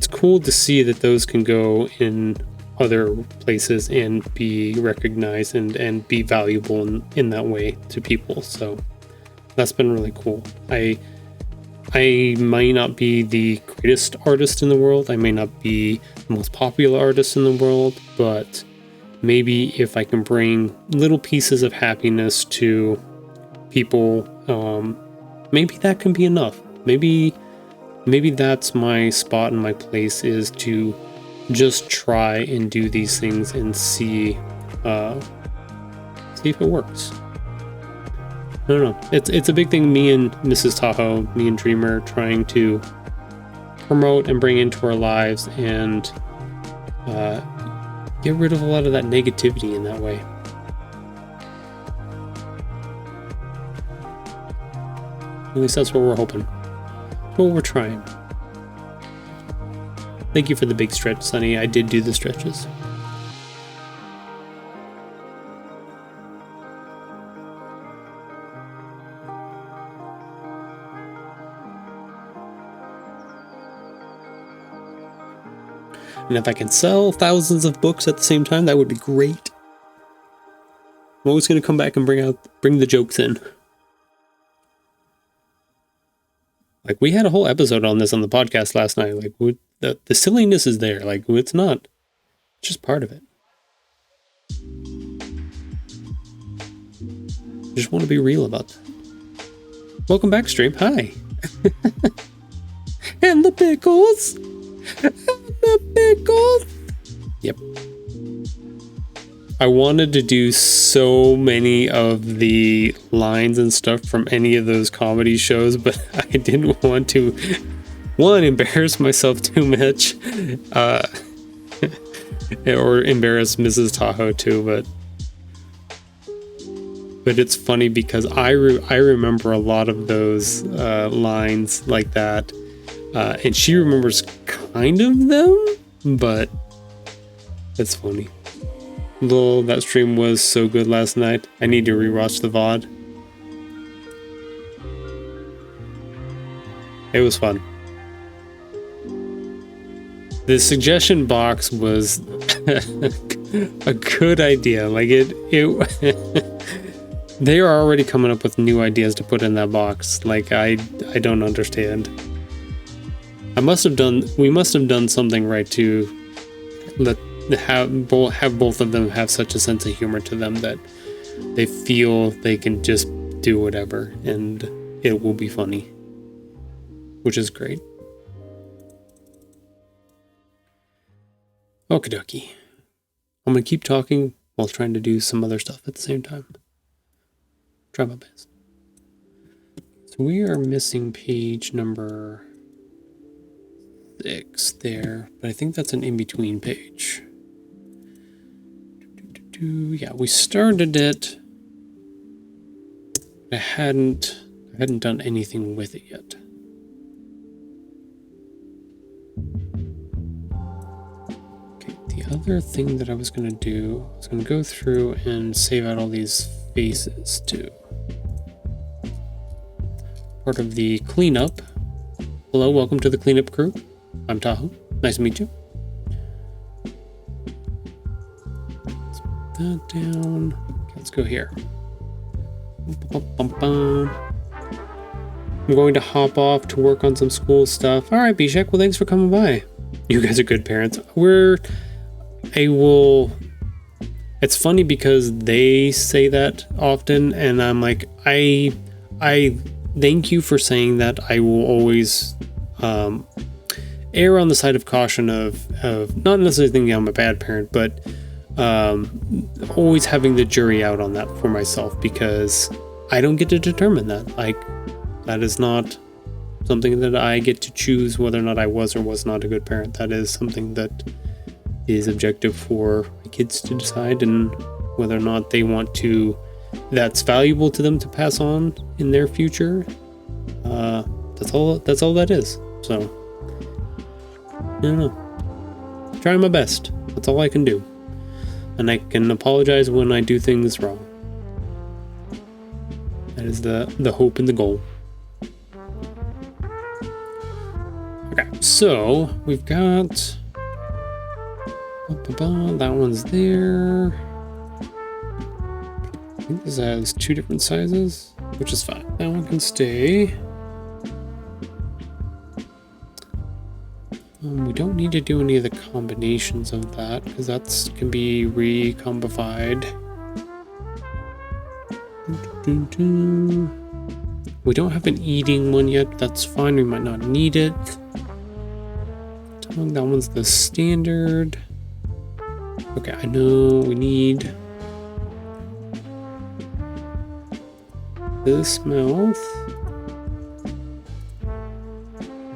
cool to see that those can go in other places and be recognized and be valuable in that way to people. So that's been really cool. I might not be the greatest artist in the world. I may not be the most popular artist in the world, but maybe if I can bring little pieces of happiness to people, maybe that can be enough. Maybe that's my spot and my place, is to just try and do these things and see if it works. I don't know. It's a big thing me and Mrs. Tahoe, me and Dreamer, trying to promote and bring into our lives and get rid of a lot of that negativity in that way. At least that's what we're hoping. That's what we're trying. Thank you for the big stretch, Sunny. I did do the stretches. And if I can sell thousands of books at the same time, that would be great. I'm always going to come back and bring the jokes in. Like, we had a whole episode on this on the podcast last night. Like, the silliness is there. Like, it's not. It's just part of it. I just want to be real about that. Welcome back, stream. Hi. And the pickles. And the pickles. Yep. I wanted to do so many of the lines and stuff from any of those comedy shows, but I didn't want to, one, embarrass myself too much, or embarrass Mrs. Tahoe too, but it's funny because I remember a lot of those lines like that, and she remembers kind of them, but it's funny. Lol, that stream was so good last night. I need to rewatch the VOD. It was fun. The suggestion box was a good idea. Like it they are already coming up with new ideas to put in that box. Like I don't understand. We must have done something right to have both of them have such a sense of humor to them that they feel they can just do whatever and it will be funny, which is great. Okie dokie. I'm gonna keep talking while trying to do some other stuff at the same time. Try my best. So we are missing page number 6 there, but I think that's an in-between page. Yeah, we started it. I hadn't done anything with it yet. Okay, the other thing that I was gonna do, I was gonna go through and save out all these faces too. Part of the cleanup. Hello, welcome to the cleanup crew. I'm Tahoe. Nice to meet you. That down. Let's go here. I'm going to hop off to work on some school stuff. All right, Bishek. Well, thanks for coming by. You guys are good parents. It's funny because they say that often, and I'm like, I thank you for saying that. I will always err on the side of caution of not necessarily thinking I'm a bad parent, but always having the jury out on that for myself, because I don't get to determine that. Like, that is not something that I get to choose whether or not I was or was not a good parent. That is something that is objective for my kids to decide, and whether or not they want to, that's valuable to them to pass on in their future. That's all that is. So I don't know. Trying my best. That's all I can do. and I can apologize when I do things wrong. That is the hope and the goal. Okay, so we've got that one's there. I think this has 2 different sizes, which is fine. That one can stay. We don't need to do any of the combinations of that because that can be recombified. We don't have an eating one yet. That's fine. We might not need it. That one's the standard. Okay, I know we need this mouth.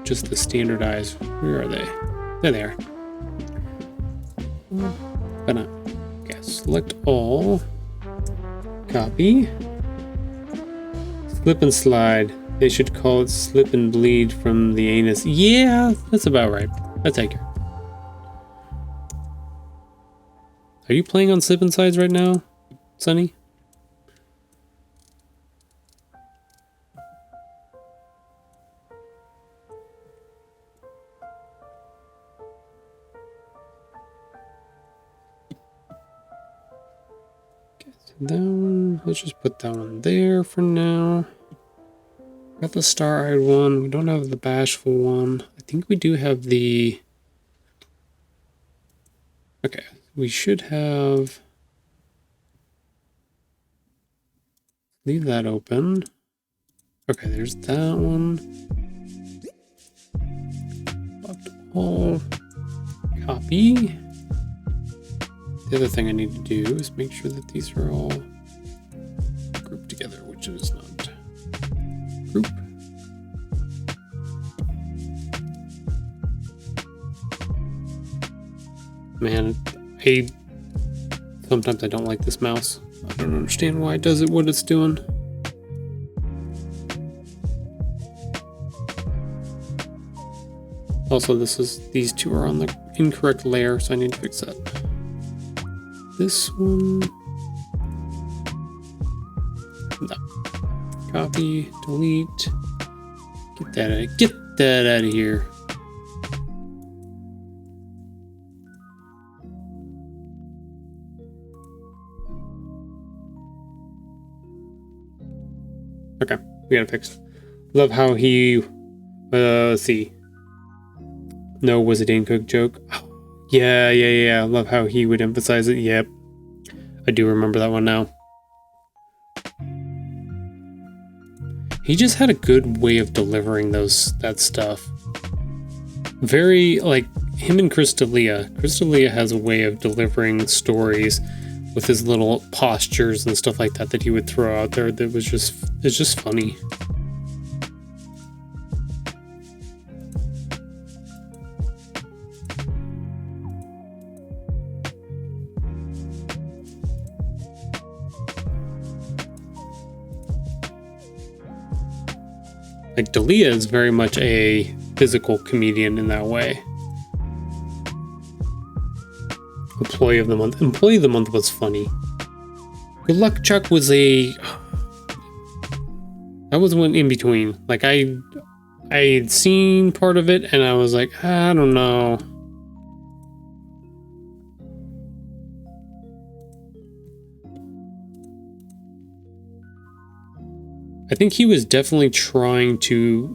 Just the standardized. Where are they? There they are. Gonna select all. Copy. Slip and slide. They should call it slip and bleed from the anus. Yeah, that's about right. I'll take it. Are you playing on slip and slides right now, Sonny? Down. Let's just put that one there for now. Got the star-eyed one. We don't have the bashful one. I think we do have the... Okay, we should have... Leave that open. Okay, there's that one. Select all. Copy. The other thing I need to do is make sure that these are all grouped together, which is not group. Man, sometimes I don't like this mouse. I don't understand why it does it what it's doing. Also, these 2 are on the incorrect layer, so I need to fix that. This one. No. Copy, delete. Get that out of here. Okay, we gotta fix it. Love how he let's see. No, was it Dane Cook joke? Oh, yeah. Love how he would emphasize it. Yep. I do remember that one now. He just had a good way of delivering that stuff. Very, like, him and Chris D'Elia. Chris D'Elia has a way of delivering stories with his little postures and stuff like that he would throw out there that was it's just funny. Like, D'Elia is very much a physical comedian in that way. Employee of the month. Employee of the month was funny. Good Luck Chuck was that was one in between. Like, I had seen part of it and I was like, I don't know. I think he was definitely trying to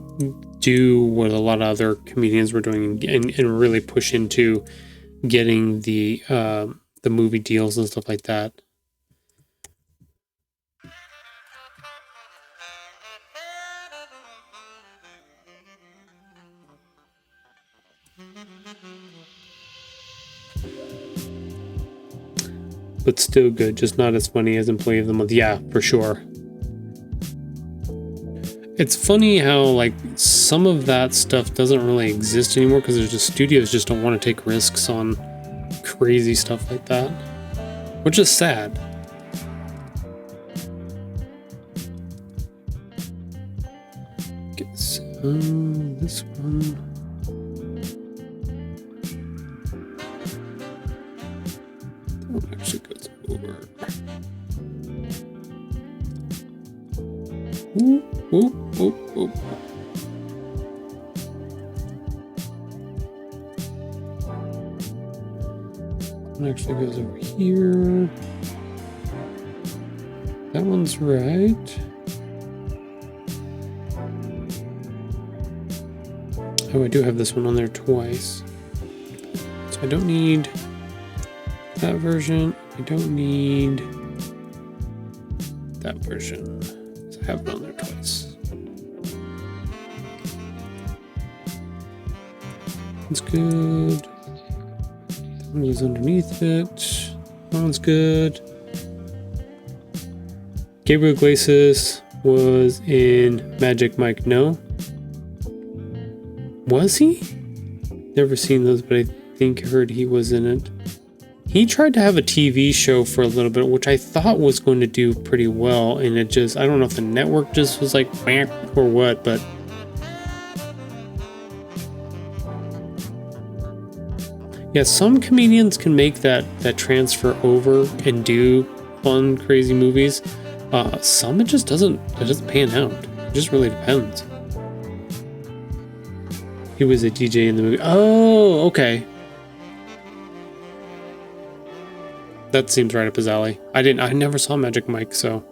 do what a lot of other comedians were doing and really push into getting the movie deals and stuff like that. But still good, just not as funny as Employee of the Month. Yeah, for sure. It's funny how, like, some of that stuff doesn't really exist anymore because there's just studios just don't want to take risks on crazy stuff like that, which is sad. Okay, so this one. That one actually goes over. Ooh, ooh, ooh, ooh. One actually goes over here. That one's right. Oh, I do have this one on there twice. So I don't need that version. I don't need that version. So I have it on there twice. That's good. That one goes underneath it. That one's good. Gabriel Iglesias was in Magic Mike No. Was he? Never seen those, but I think I heard he was in it. He tried to have a TV show for a little bit, which I thought was going to do pretty well, and it just, I don't know if the network just was like, or what, but yeah, some comedians can make that transfer over and do fun, crazy movies. Some it just doesn't pan out. It just really depends. He was a DJ in the movie. Oh, okay. That seems right up his alley. I never saw Magic Mike, so.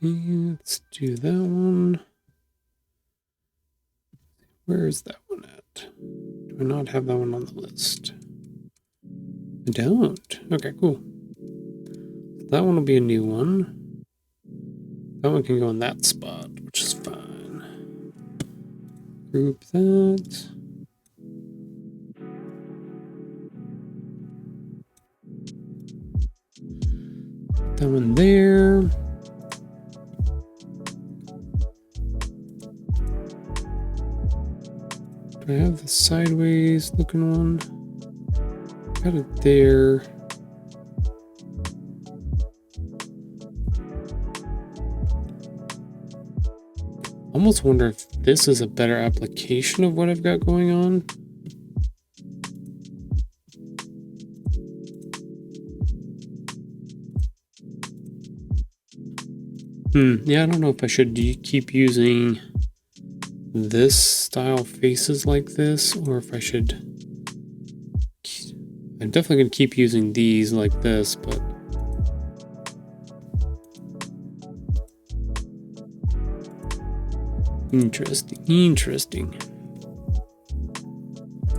Okay, let's do that one. Where is that one at? Do I not have that one on the list? I don't. Okay, cool. That one will be a new one. That one can go in that spot, which is fine. Group that. That one there. Do I have the sideways looking one? Got it there. Almost wonder if this is a better application of what I've got going on. Yeah, I don't know if I should keep using this style faces like this, or if I should. I'm definitely going to keep using these like this, but interesting.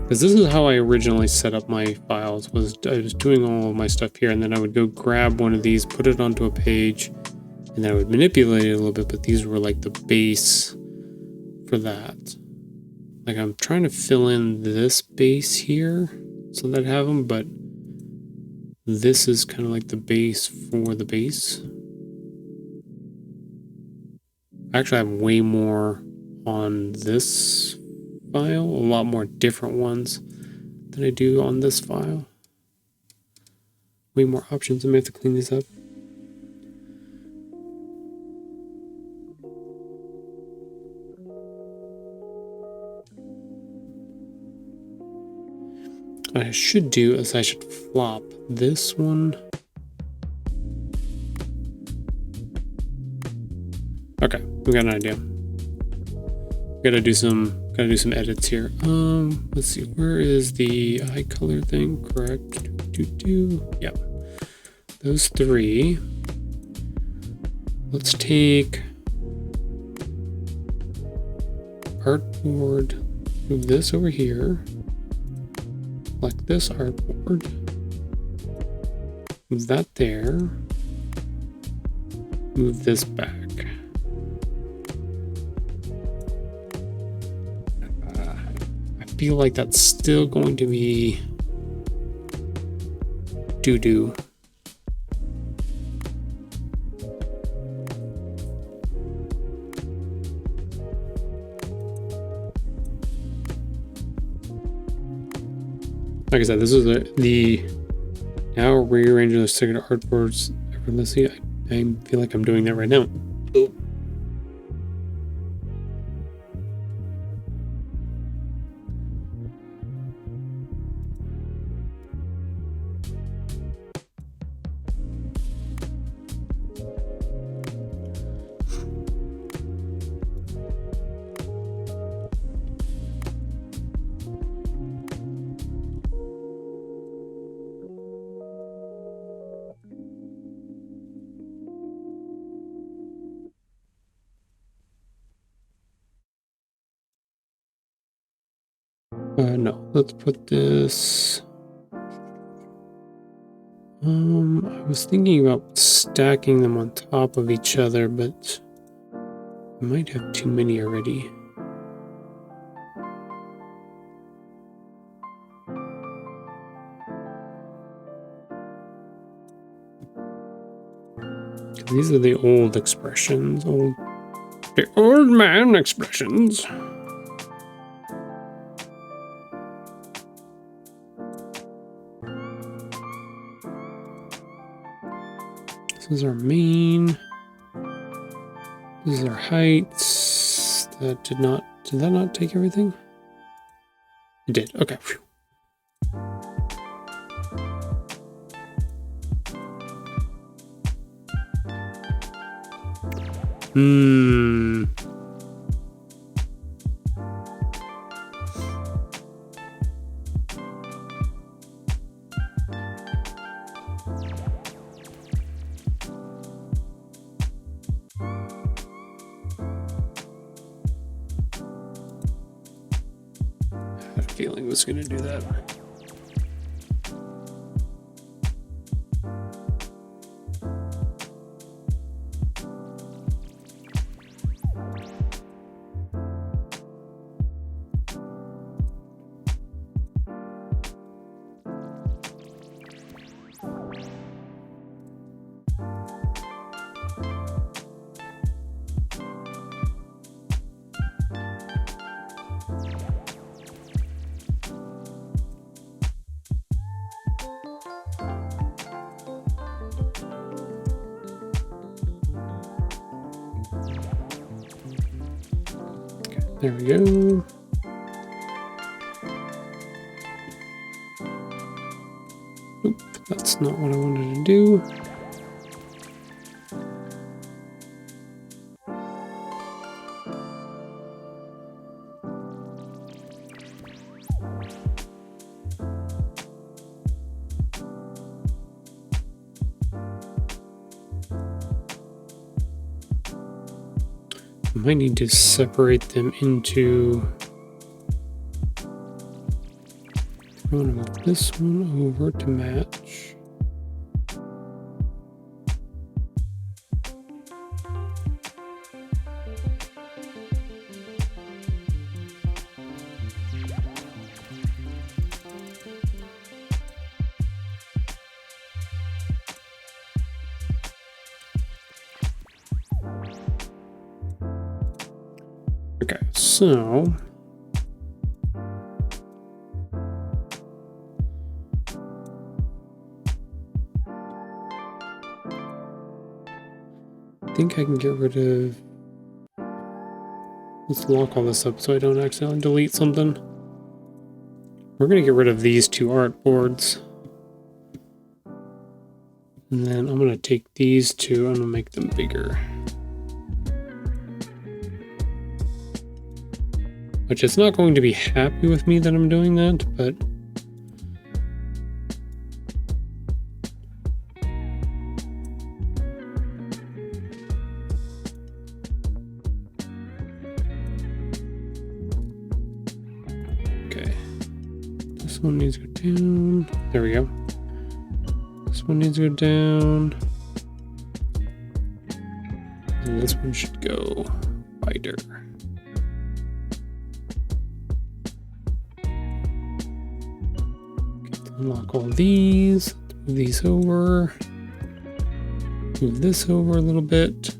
Because this is how I originally set up my files, I was doing all of my stuff here, and then I would go grab one of these, put it onto a page, and then I would manipulate it a little bit, but these were like the base for that. Like I'm trying to fill in this base here so that I have them, but this is kind of like the base for the base. I actually have way more on this file, a lot more different ones than I do on this file. Way more options. I may have to clean these up. What I should do is I should flop this one. Okay, we got an idea. Gotta do some edits here. Let's see, where is the eye color thing? Correct. Yeah. Those three. Let's take artboard, move this over here. Select this artboard. Move that there. Move this back. I feel like that's still going to be doo-doo. Like I said, this is the Now rearrange the second artboards effortlessly. I feel like I'm doing that right now. Oh. No, let's put this. I was thinking about stacking them on top of each other, but I might have too many already. These are the old expressions, the old man expressions. This is our main. This is our heights. That did that not take everything? It did, okay. Whew. I had a feeling it was going to do that. There we go. Oop, that's not what I wanted to do. I might need to separate them into. I want to move this one over to match. Okay, so I think I can get rid of. Let's lock all this up so I don't accidentally delete something. We're gonna get rid of these two artboards. And then I'm gonna take these two, I'm gonna make them bigger. Which it's not going to be happy with me that I'm doing that, but okay. This one needs to go down. There we go. This one needs to go down. And this one should go wider. Unlock all these, move these over, move this over a little bit.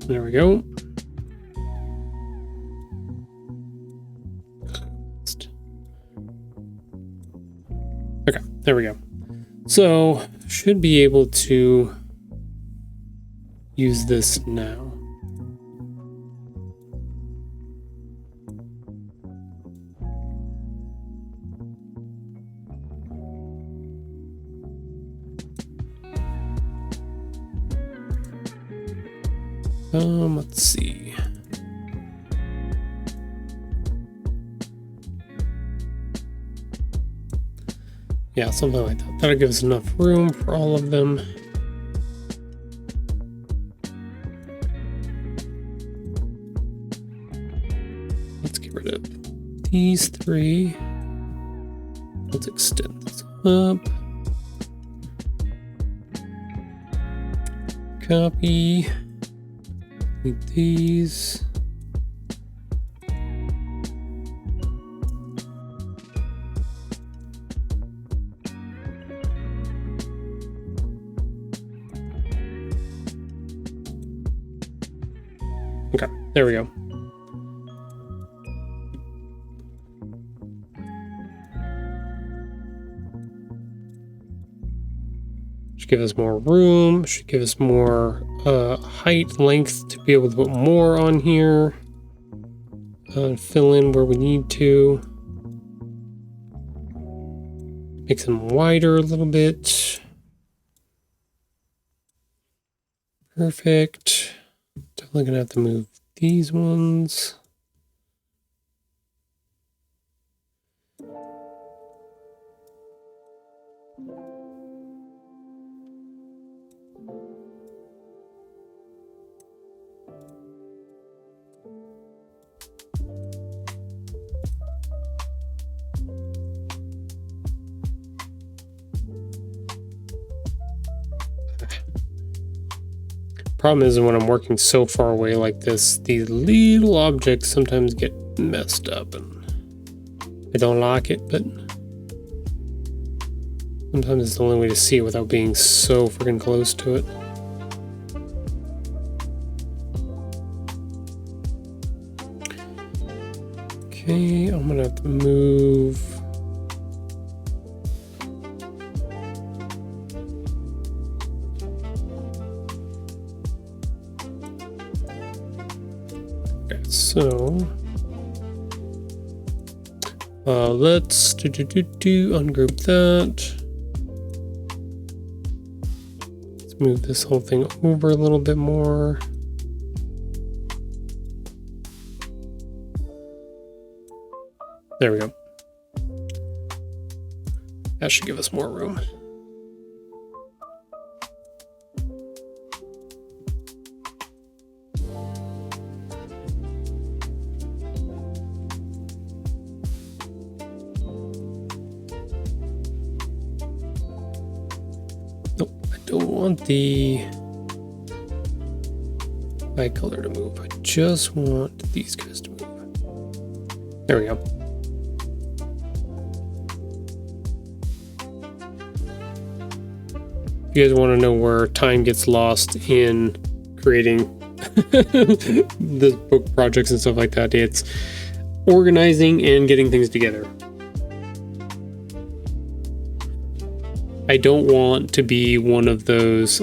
There we go. Okay, there we go. So, should be able to use this now. Let's see. Yeah, something like that. That'll give us enough room for all of them. Let's get rid of these three. Let's extend this up. Copy. Need these. Okay, there we go. Should give us more room, should give us more height, length to be able to put more on here. Fill in where we need to. Make them wider a little bit. Perfect. Definitely gonna have to move these ones. Problem is when I'm working so far away like this, these little objects sometimes get messed up and I don't like it, but sometimes it's the only way to see it without being so freaking close to it. Okay, I'm gonna have to move. So let's ungroup that. Let's move this whole thing over a little bit more. There we go. That should give us more room. Don't want the eye color to move. I just want these guys to move. There we go. If you guys want to know where time gets lost in creating the book projects and stuff like that, it's organizing and getting things together. I don't want to be one of those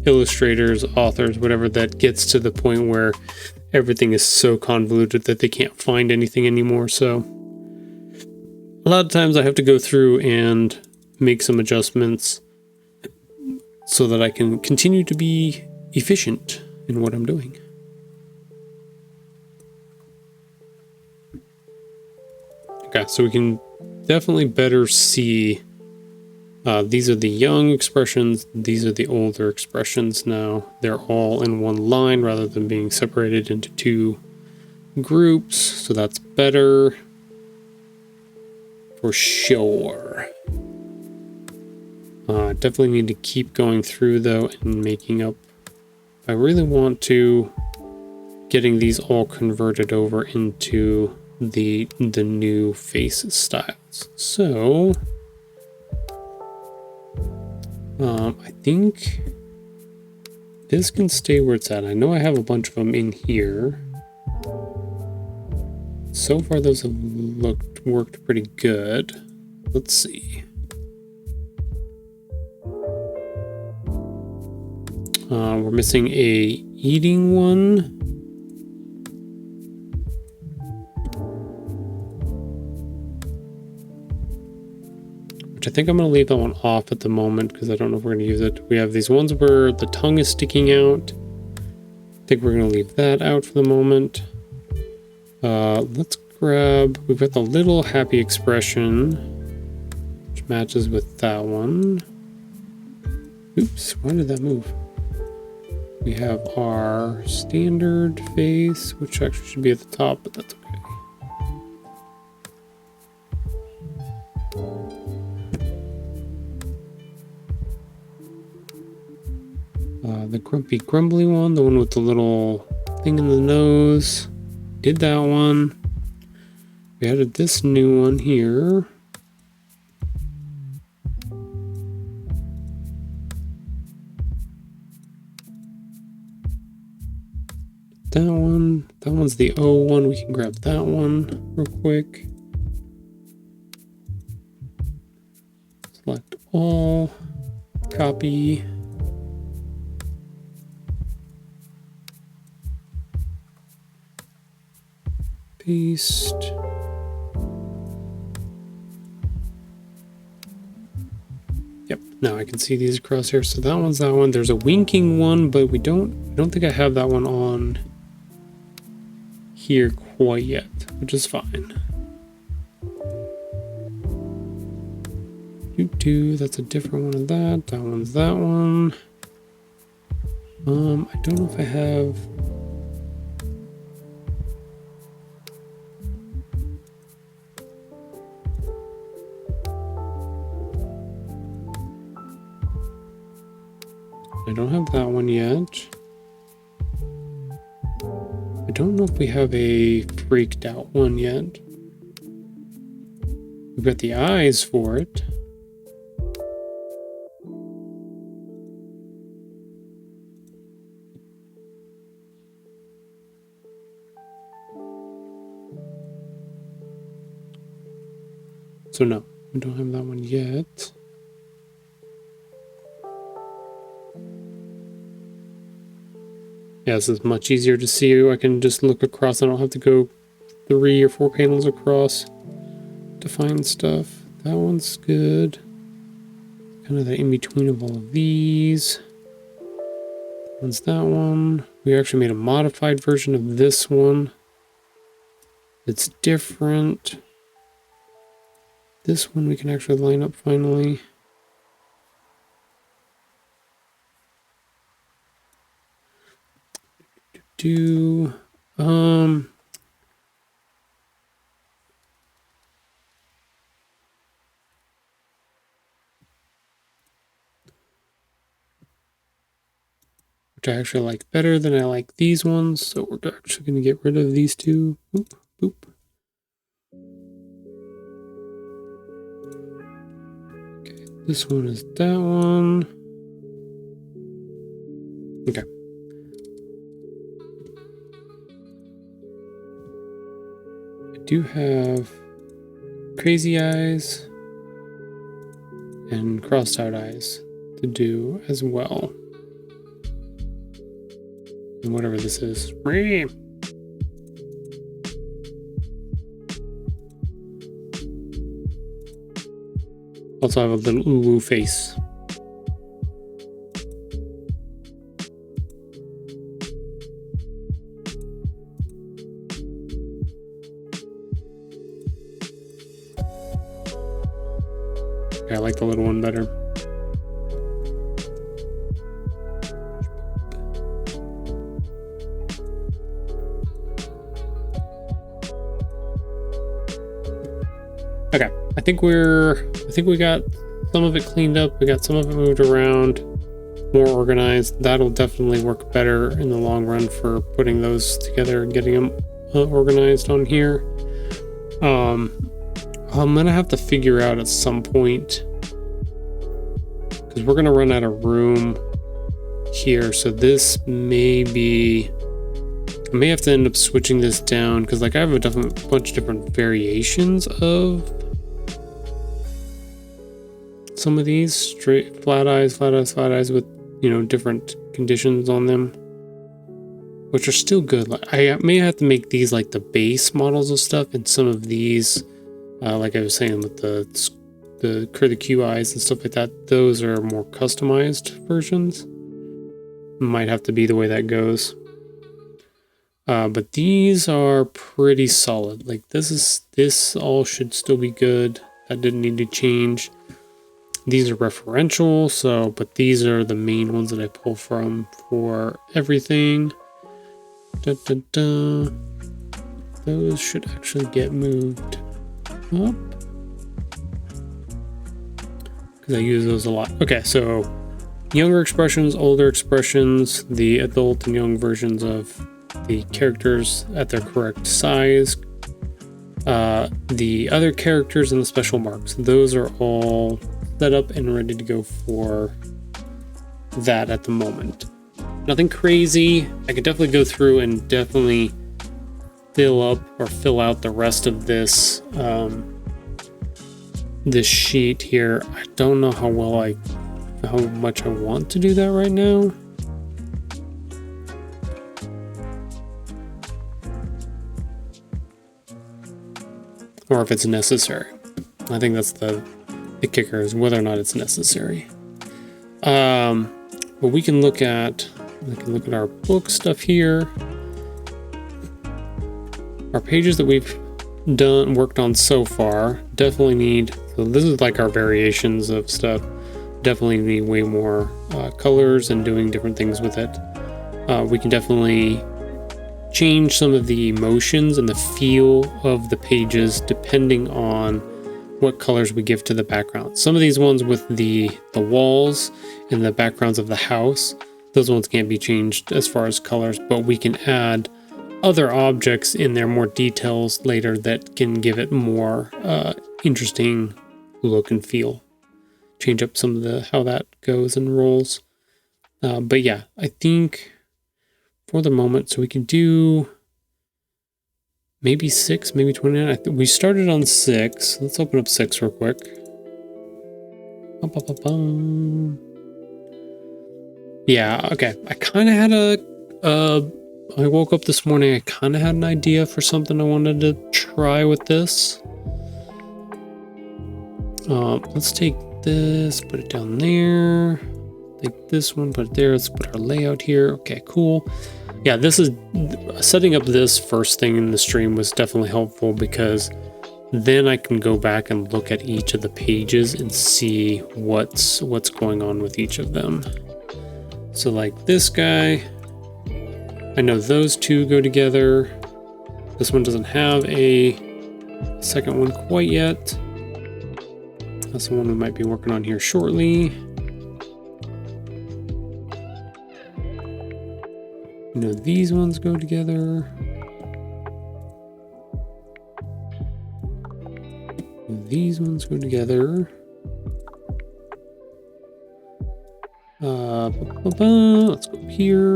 illustrators, authors, whatever, that gets to the point where everything is so convoluted that they can't find anything anymore. So a lot of times I have to go through and make some adjustments so that I can continue to be efficient in what I'm doing. Okay, so we can definitely better see these are the young expressions, these are the older expressions now. They're all in one line rather than being separated into two groups, so that's better for sure. Definitely need to keep going through though and making up. I really want to getting these all converted over into the new face styles. So I think this can stay where it's at. I know I have a bunch of them in here. So far those have worked pretty good. let's see. We're missing a eating one. Which I think I'm going to leave that one off at the moment because I don't know if we're going to use it. We have these ones where the tongue is sticking out. I think we're going to leave that out for the moment. Let's grab, we've got the little happy expression, which matches with that one. Oops, why did that move? We have our standard face, which actually should be at the top, but that's okay. The grumpy grumbly one, the one with the little thing in the nose. Did that one. We added this new one here. That one. That one's the O one. We can grab that one real quick. Select all. Copy. Paste. Yep, now I can see these across here. So that one's that one. There's a winking one, but I don't think I have that one on here quite yet, which is fine. That's a different one of that. That one's that one. I don't know if I have. I don't have that one yet. I don't know if we have a freaked out one yet. We've got the eyes for it. So no, we don't have that one yet. Yeah, this is much easier to see. I can just look across. I don't have to go 3 or 4 panels across to find stuff. That one's good. Kind of the in-between of all of these. That one's that one. We actually made a modified version of this one. It's different. This one we can actually line up finally. Which I actually like better than I like these ones, so we're actually going to get rid of these two. Boop, boop. Okay, this one is that one. Okay. I do have crazy eyes and crossed out eyes to do as well. And whatever this is. Also have a little uwu face. I like the little one better. Okay, I think we got some of it cleaned up. We got some of it moved around, more organized. That'll definitely work better in the long run for putting those together and getting them organized on here. I'm gonna have to figure out at some point, because we're gonna run out of room here. So this may be, I may have to end up switching this down, because like I have a bunch of different variations of some of these straight flat eyes with, you know, different conditions on them, which are still good. Like, I may have to make these like the base models of stuff, and some of these, like I was saying with the curly Q eyes and stuff like that, those are more customized versions. Might have to be the way that goes. But these are pretty solid. Like this all should still be good. That didn't need to change. These are referential, so, but these are the main ones that I pull from for everything. Dun, dun, dun. Those should actually get moved up, because I use those a lot. Okay, so younger expressions, older expressions, the adult and young versions of the characters at their correct size, the other characters and the special marks. Those are all set up and ready to go for that at the moment. Nothing crazy. I could definitely go through and definitely fill out the rest of this this sheet here. I don't know how much I want to do that right now. Or if it's necessary. I think that's the kicker, is whether or not it's necessary. But we can look at our book stuff here. Our pages that we've worked on so far definitely need, so this is like our variations of stuff, definitely need way more colors and doing different things with it. We can definitely change some of the emotions and the feel of the pages depending on what colors we give to the background. Some of these ones with the walls and the backgrounds of the house, those ones can't be changed as far as colors, but we can add other objects in there, more details later that can give it more interesting look and feel. Change up some of how that goes and rolls. But yeah, I think for the moment, so we can do maybe 6, maybe 29. We started on 6. Let's open up 6 real quick. Yeah, okay. I kind of had I woke up this morning, I kind of had an idea for something I wanted to try with this. Let's take this, put it down there. Take this one, put it there. Let's put our layout here. Okay, cool. Yeah, this is setting up this first thing in the stream was definitely helpful, because then I can go back and look at each of the pages and see what's going on with each of them. So like this guy, I know those two go together. This one doesn't have a second one quite yet. That's the one we might be working on here shortly. You know, these ones go together. These ones go together. Let's go here.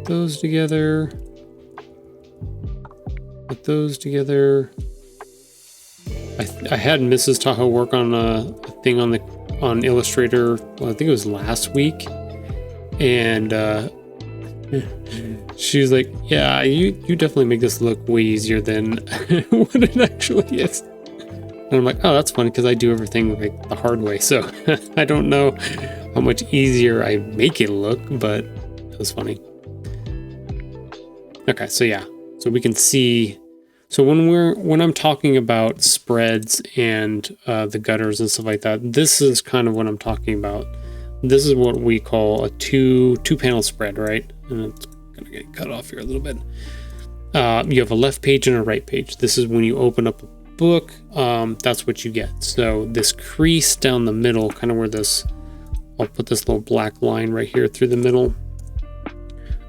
Those together. Put those together. I had Mrs. Tahoe work on a thing on Illustrator, well, I think it was last week, and she was like, yeah, you definitely make this look way easier than what it actually is. And I'm like, oh, that's funny, because I do everything like the hard way, so I don't know how much easier I make it look, but it was funny. Okay, so yeah, so we can see. So when I'm talking about spreads and the gutters and stuff like that, this is kind of what I'm talking about. This is what we call a two panel spread, right? And it's gonna get cut off here a little bit. You have a left page and a right page. This is when you open up a book, that's what you get. So this crease down the middle, kind of where this, I'll put this little black line right here through the middle.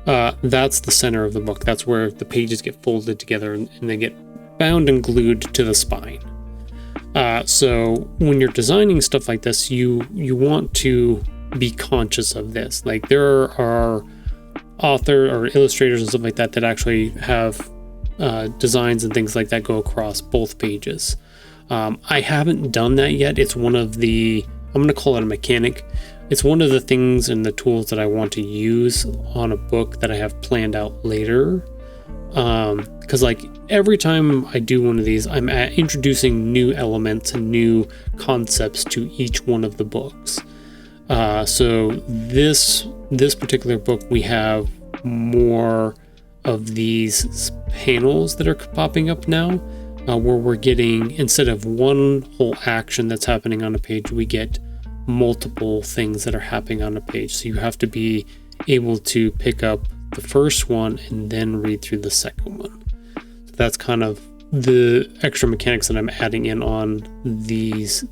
That's the center of the book. That's where the pages get folded together and they get bound and glued to the spine. So when you're designing stuff like this, you want to be conscious of this. Like there are authors or illustrators and stuff like that that actually have designs and things like that go across both pages. I haven't done that yet. It's one of the, I'm going to call it a mechanic. It's one of the things and the tools that I want to use on a book that I have planned out later. Because like every time I do one of these, I'm introducing new elements and new concepts to each one of the books. So this particular book, we have more of these panels that are popping up now, where we're getting, instead of one whole action that's happening on a page, we get multiple things that are happening on a page. So you have to be able to pick up the first one and then read through the second one. So that's kind of the extra mechanics that I'm adding in on this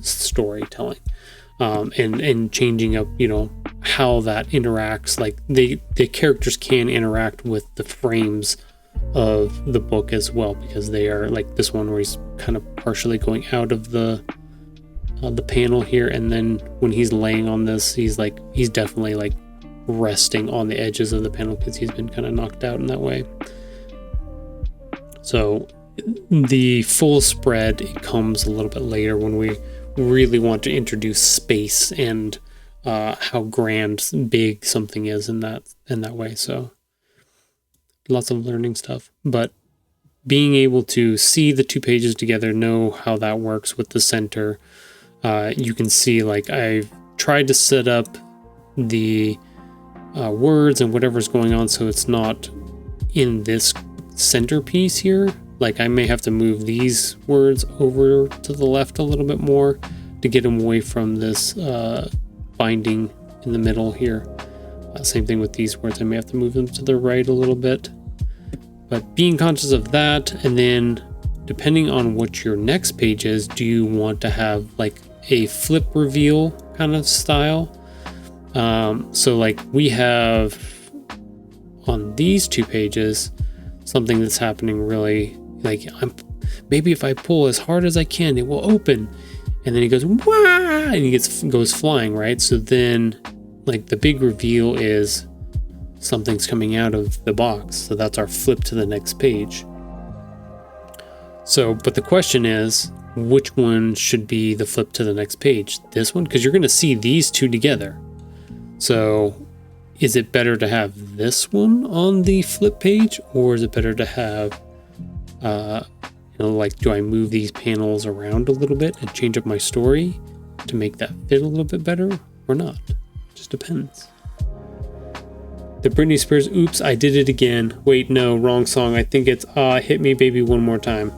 storytelling, and changing up, how that interacts. Like the characters can interact with the frames of the book as well, because they are like this one where he's kind of partially going out of the panel here, and then when he's laying on this, he's definitely like resting on the edges of the panel because he's been kind of knocked out in that way. So the full spread, it comes a little bit later when we really want to introduce space and how big something is in that way. So lots of learning stuff, but being able to see the two pages together, know how that works with the center. You can see, like, I've tried to set up the words and whatever's going on so it's not in this centerpiece here. Like, I may have to move these words over to the left a little bit more to get them away from this binding in the middle here. Same thing with these words. I may have to move them to the right a little bit. But being conscious of that, and then depending on what your next page is, do you want to have like a flip reveal kind of style? So like we have on these two pages something that's happening really, like, maybe if I pull as hard as I can, it will open, and then he goes wah, and he goes flying, right? So then like the big reveal is something's coming out of the box. So that's our flip to the next page. So, but the question is, which one should be the flip to the next page? This one? Because you're going to see these two together. So is it better to have this one on the flip page, or is it better to have, like, do I move these panels around a little bit and change up my story to make that fit a little bit better or not? Just depends. The Britney Spears, oops, I did it again. Wait, no, wrong song. I think it's Hit Me Baby One More Time.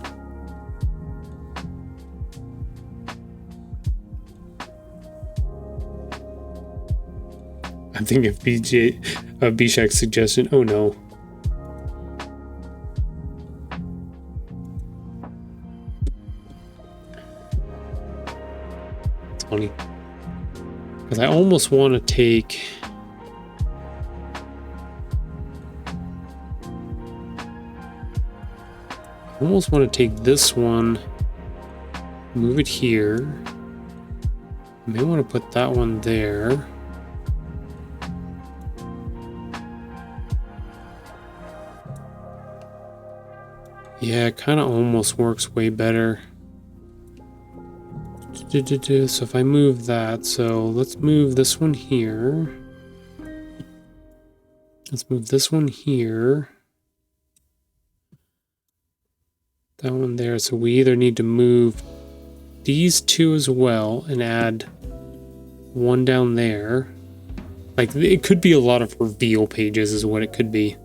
I'm thinking of Bishak's suggestion. Oh no. It's funny. Because I almost want to take... this one, move it here. I may want to put that one there. Yeah, it kind of almost works way better. So if I move that, so let's move this one here. Let's move this one here. That one there. So we either need to move these two as well and add one down there. Like, it could be a lot of reveal pages is what it could be.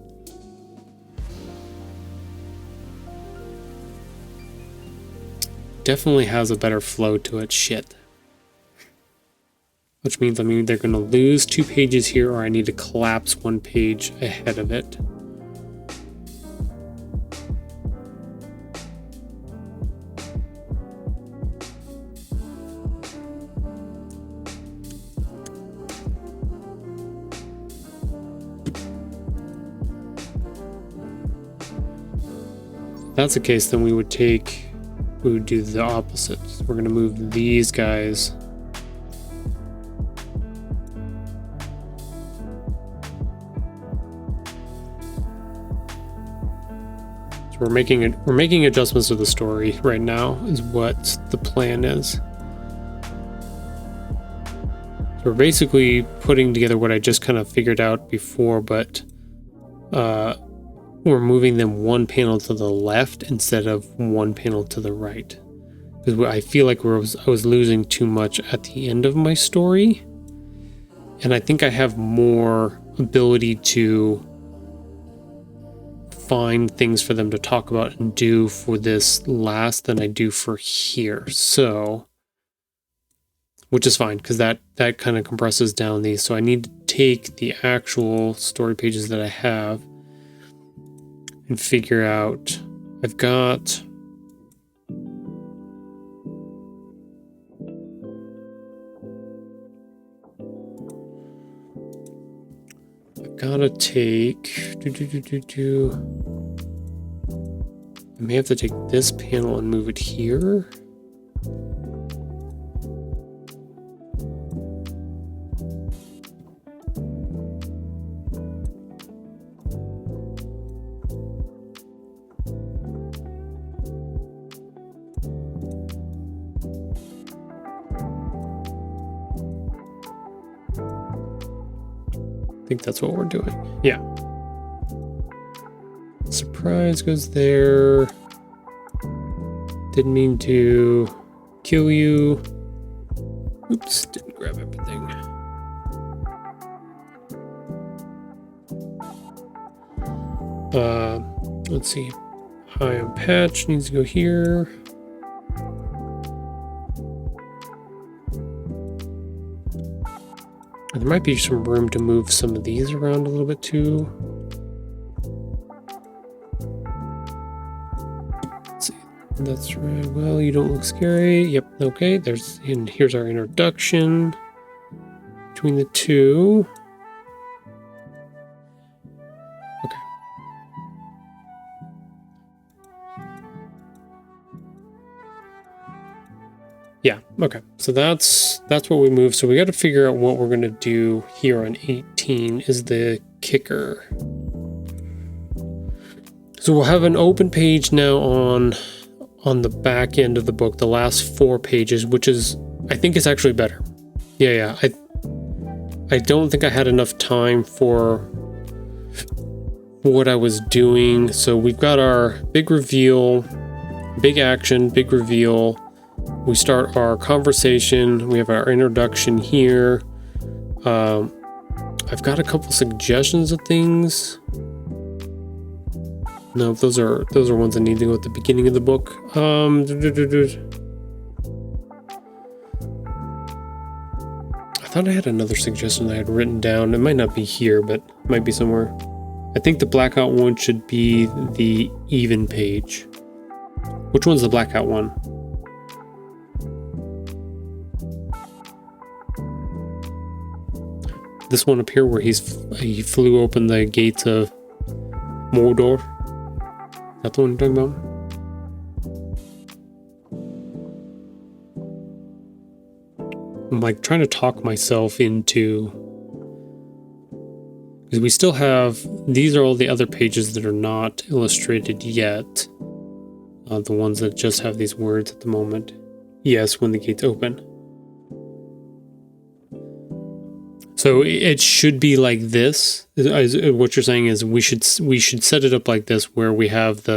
Definitely has a better flow to it. Shit. Which means I'm either going to lose 2 pages here, or I need to collapse 1 page ahead of it. If that's the case, then we would do the opposite. We're going to move these guys So we're making adjustments to the story right now is what the plan is. So we're basically putting together what I just kind of figured out before, but we're moving them one panel to the left instead of one panel to the right. Because I feel like I was losing too much at the end of my story. And I think I have more ability to find things for them to talk about and do for this last than I do for here. So, which is fine because that kind of compresses down these. So I need to take the actual story pages that I have and figure out, I've got gotta take I may have to take this panel and move it here. I think that's what we're doing. Yeah. Surprise goes there. Didn't mean to kill you. Oops, didn't grab everything. Let's see. Hi, I'm Patch needs to go here. There might be some room to move some of these around a little bit too. Let's see. That's right. Well, you don't look scary. Yep. Okay. And here's our introduction between the two. Okay. Yeah, okay. So that's what we moved. So we got to figure out what we're going to do here on 18 is the kicker. So we'll have an open page now on the back end of the book, the last 4 pages, which is, I think is actually better. Yeah. I don't think I had enough time for what I was doing. So we've got our big reveal, big action, big reveal. We start our conversation. We have our introduction here. I've got a couple suggestions of things. No, those are ones that need to go at the beginning of the book. I thought I had another suggestion that I had written down. It might not be here, but it might be somewhere. I think the blackout one should be the even page. Which one's the blackout one? This one up here where he flew open the gates of Mordor. That's the one you're talking about? I'm like trying to talk myself into, because we still have, these are all the other pages that are not illustrated yet. The ones that just have these words at the moment. Yes, when the gates open. So it should be like this. What you're saying is we should set it up like this, where we have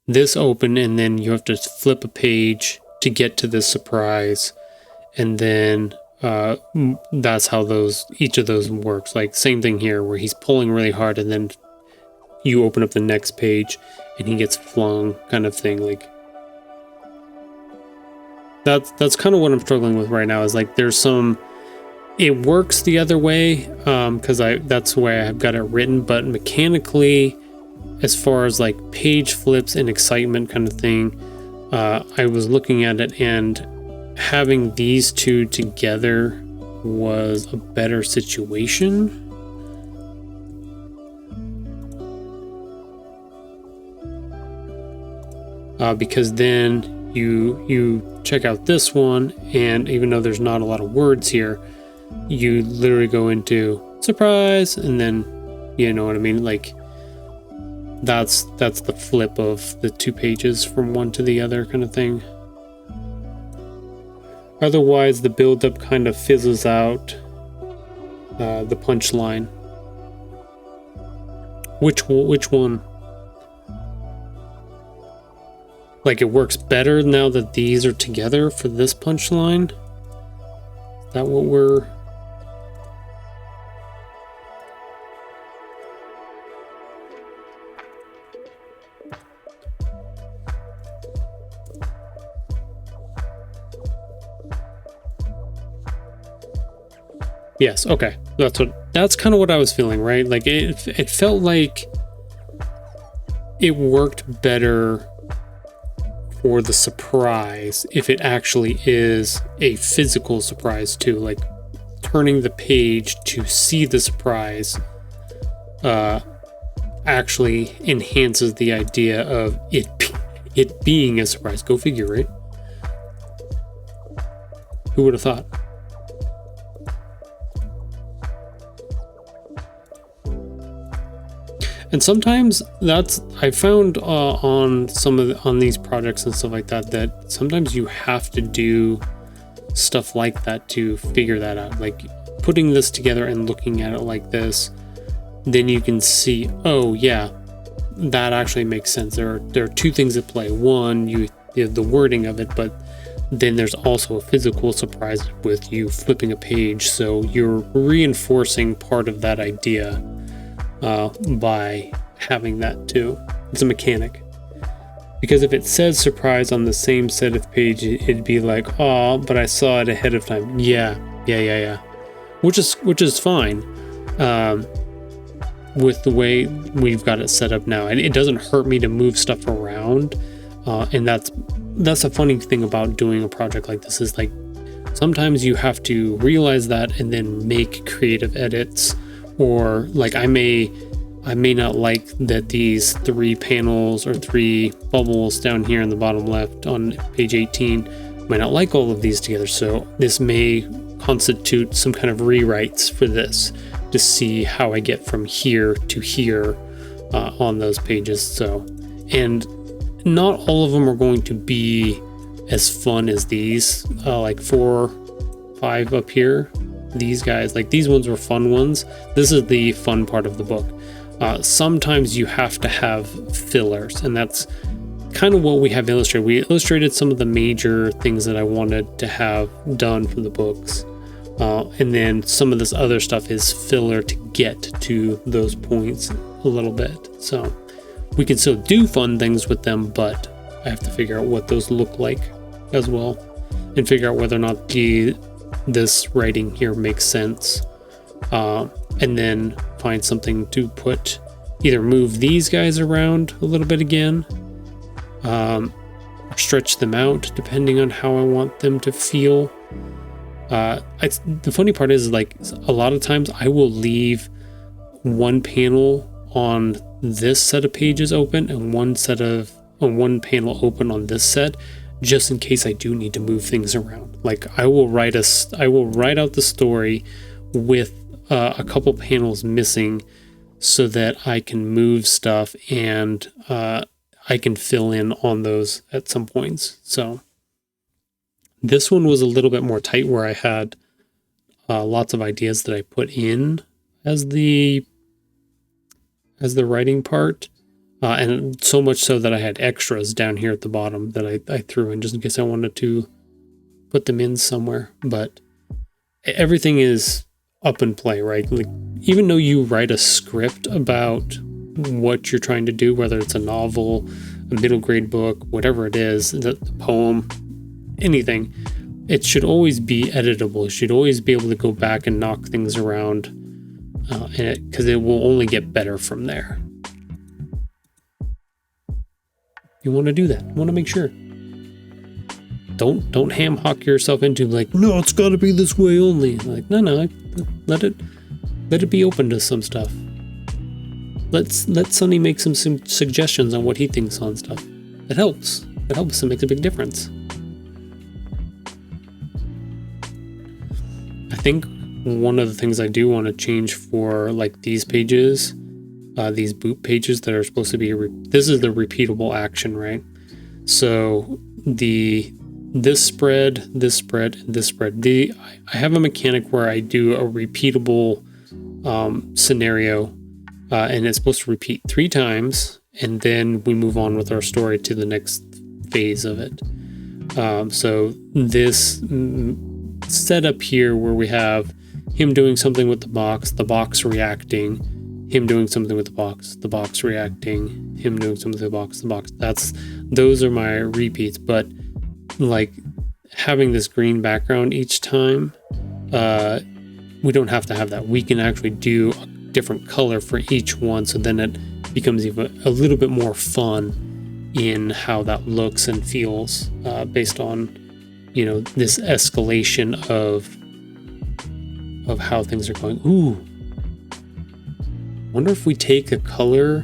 this open, and then you have to flip a page to get to this surprise, and then that's how each of those works. Like same thing here, where he's pulling really hard, and then you open up the next page, and he gets flung, kind of thing. Like that's kind of what I'm struggling with right now. Is like there's some. It works the other way, because that's the way I've got it written, but mechanically, as far as like page flips and excitement kind of thing, I was looking at it, and having these two together was a better situation. Because then you check out this one, and even though there's not a lot of words here, you literally go into surprise, and then, you know what I mean? Like, that's the flip of the 2 pages from one to the other kind of thing. Otherwise, the build-up kind of fizzles out the punchline. Which one? Like, it works better now that these are together for this punchline? Is that what we're... Yes, okay. That's kind of what I was feeling, right? Like, it felt like it worked better for the surprise if it actually is a physical surprise too. Like, turning the page to see the surprise actually enhances the idea of it being a surprise. Go figure, right? Who would have thought? And sometimes I found on these projects and stuff like that sometimes you have to do stuff like that to figure that out. Like, putting this together and looking at it like this, then you can see, oh yeah, that actually makes sense. There are 2 things at play. One, you have the wording of it, but then there's also a physical surprise with you flipping a page, so you're reinforcing part of that idea by having that too. It's a mechanic. Because if it says surprise on the same set of page, it'd be like, oh, but I saw it ahead of time. Yeah. Which is fine with the way we've got it set up now. And it doesn't hurt me to move stuff around. And that's a funny thing about doing a project like this, is like, sometimes you have to realize that and then make creative edits. Or like, I may not like that these 3 panels or 3 bubbles down here in the bottom left on page 18, I might not like all of these together. So this may constitute some kind of rewrites for this to see how I get from here to here on those pages. So, and not all of them are going to be as fun as these, like 4, 5 up here. These guys, like, these ones were fun ones. This is the fun part of the book. Sometimes you have to have fillers, and that's kind of what we have illustrated. We illustrated some of the major things that I wanted to have done for the books, and then some of this other stuff is filler to get to those points a little bit. So we can still do fun things with them, but I have to figure out what those look like as well, and figure out whether or not this writing here makes sense, and then find something to put, either move these guys around a little bit again, or stretch them out depending on how I want them to feel. The funny part is, like, a lot of times I will leave one panel on this set of pages open and one panel open on this set, just in case I do need to move things around. Like, I will write out the story with a couple panels missing so that I can move stuff and I can fill in on those at some points. So this one was a little bit more tight, where I had lots of ideas that I put in as the writing part. And so much so that I had extras down here at the bottom that I threw in just in case I wanted to put them in somewhere. But everything is up in play, right? Like, even though you write a script about what you're trying to do, whether it's a novel, a middle grade book, whatever it is, the poem, anything, it should always be editable. You should always be able to go back and knock things around, because it will only get better from there. You want to do that. You want to make sure. Don't ham hock yourself into, like, no, it's got to be this way only. Like, no, let it be open to some stuff. Let Sonny make some suggestions on what he thinks on stuff. It helps. It helps. It makes a big difference. I think one of the things I do want to change for, like, these pages these boot pages that are supposed to be, this is the repeatable action, right? So this spread, this spread, and this spread. I have a mechanic where I do a repeatable scenario, and it's supposed to repeat 3 times, and then we move on with our story to the next phase of it. So this setup here where we have him doing something with the box reacting, him doing something with the box reacting, him doing something with the box. Those are my repeats, but like having this green background each time, we don't have to have that. We can actually do a different color for each one, so then it becomes even a little bit more fun in how that looks and feels, based on, you know, this escalation of how things are going. Ooh, wonder if we take a color,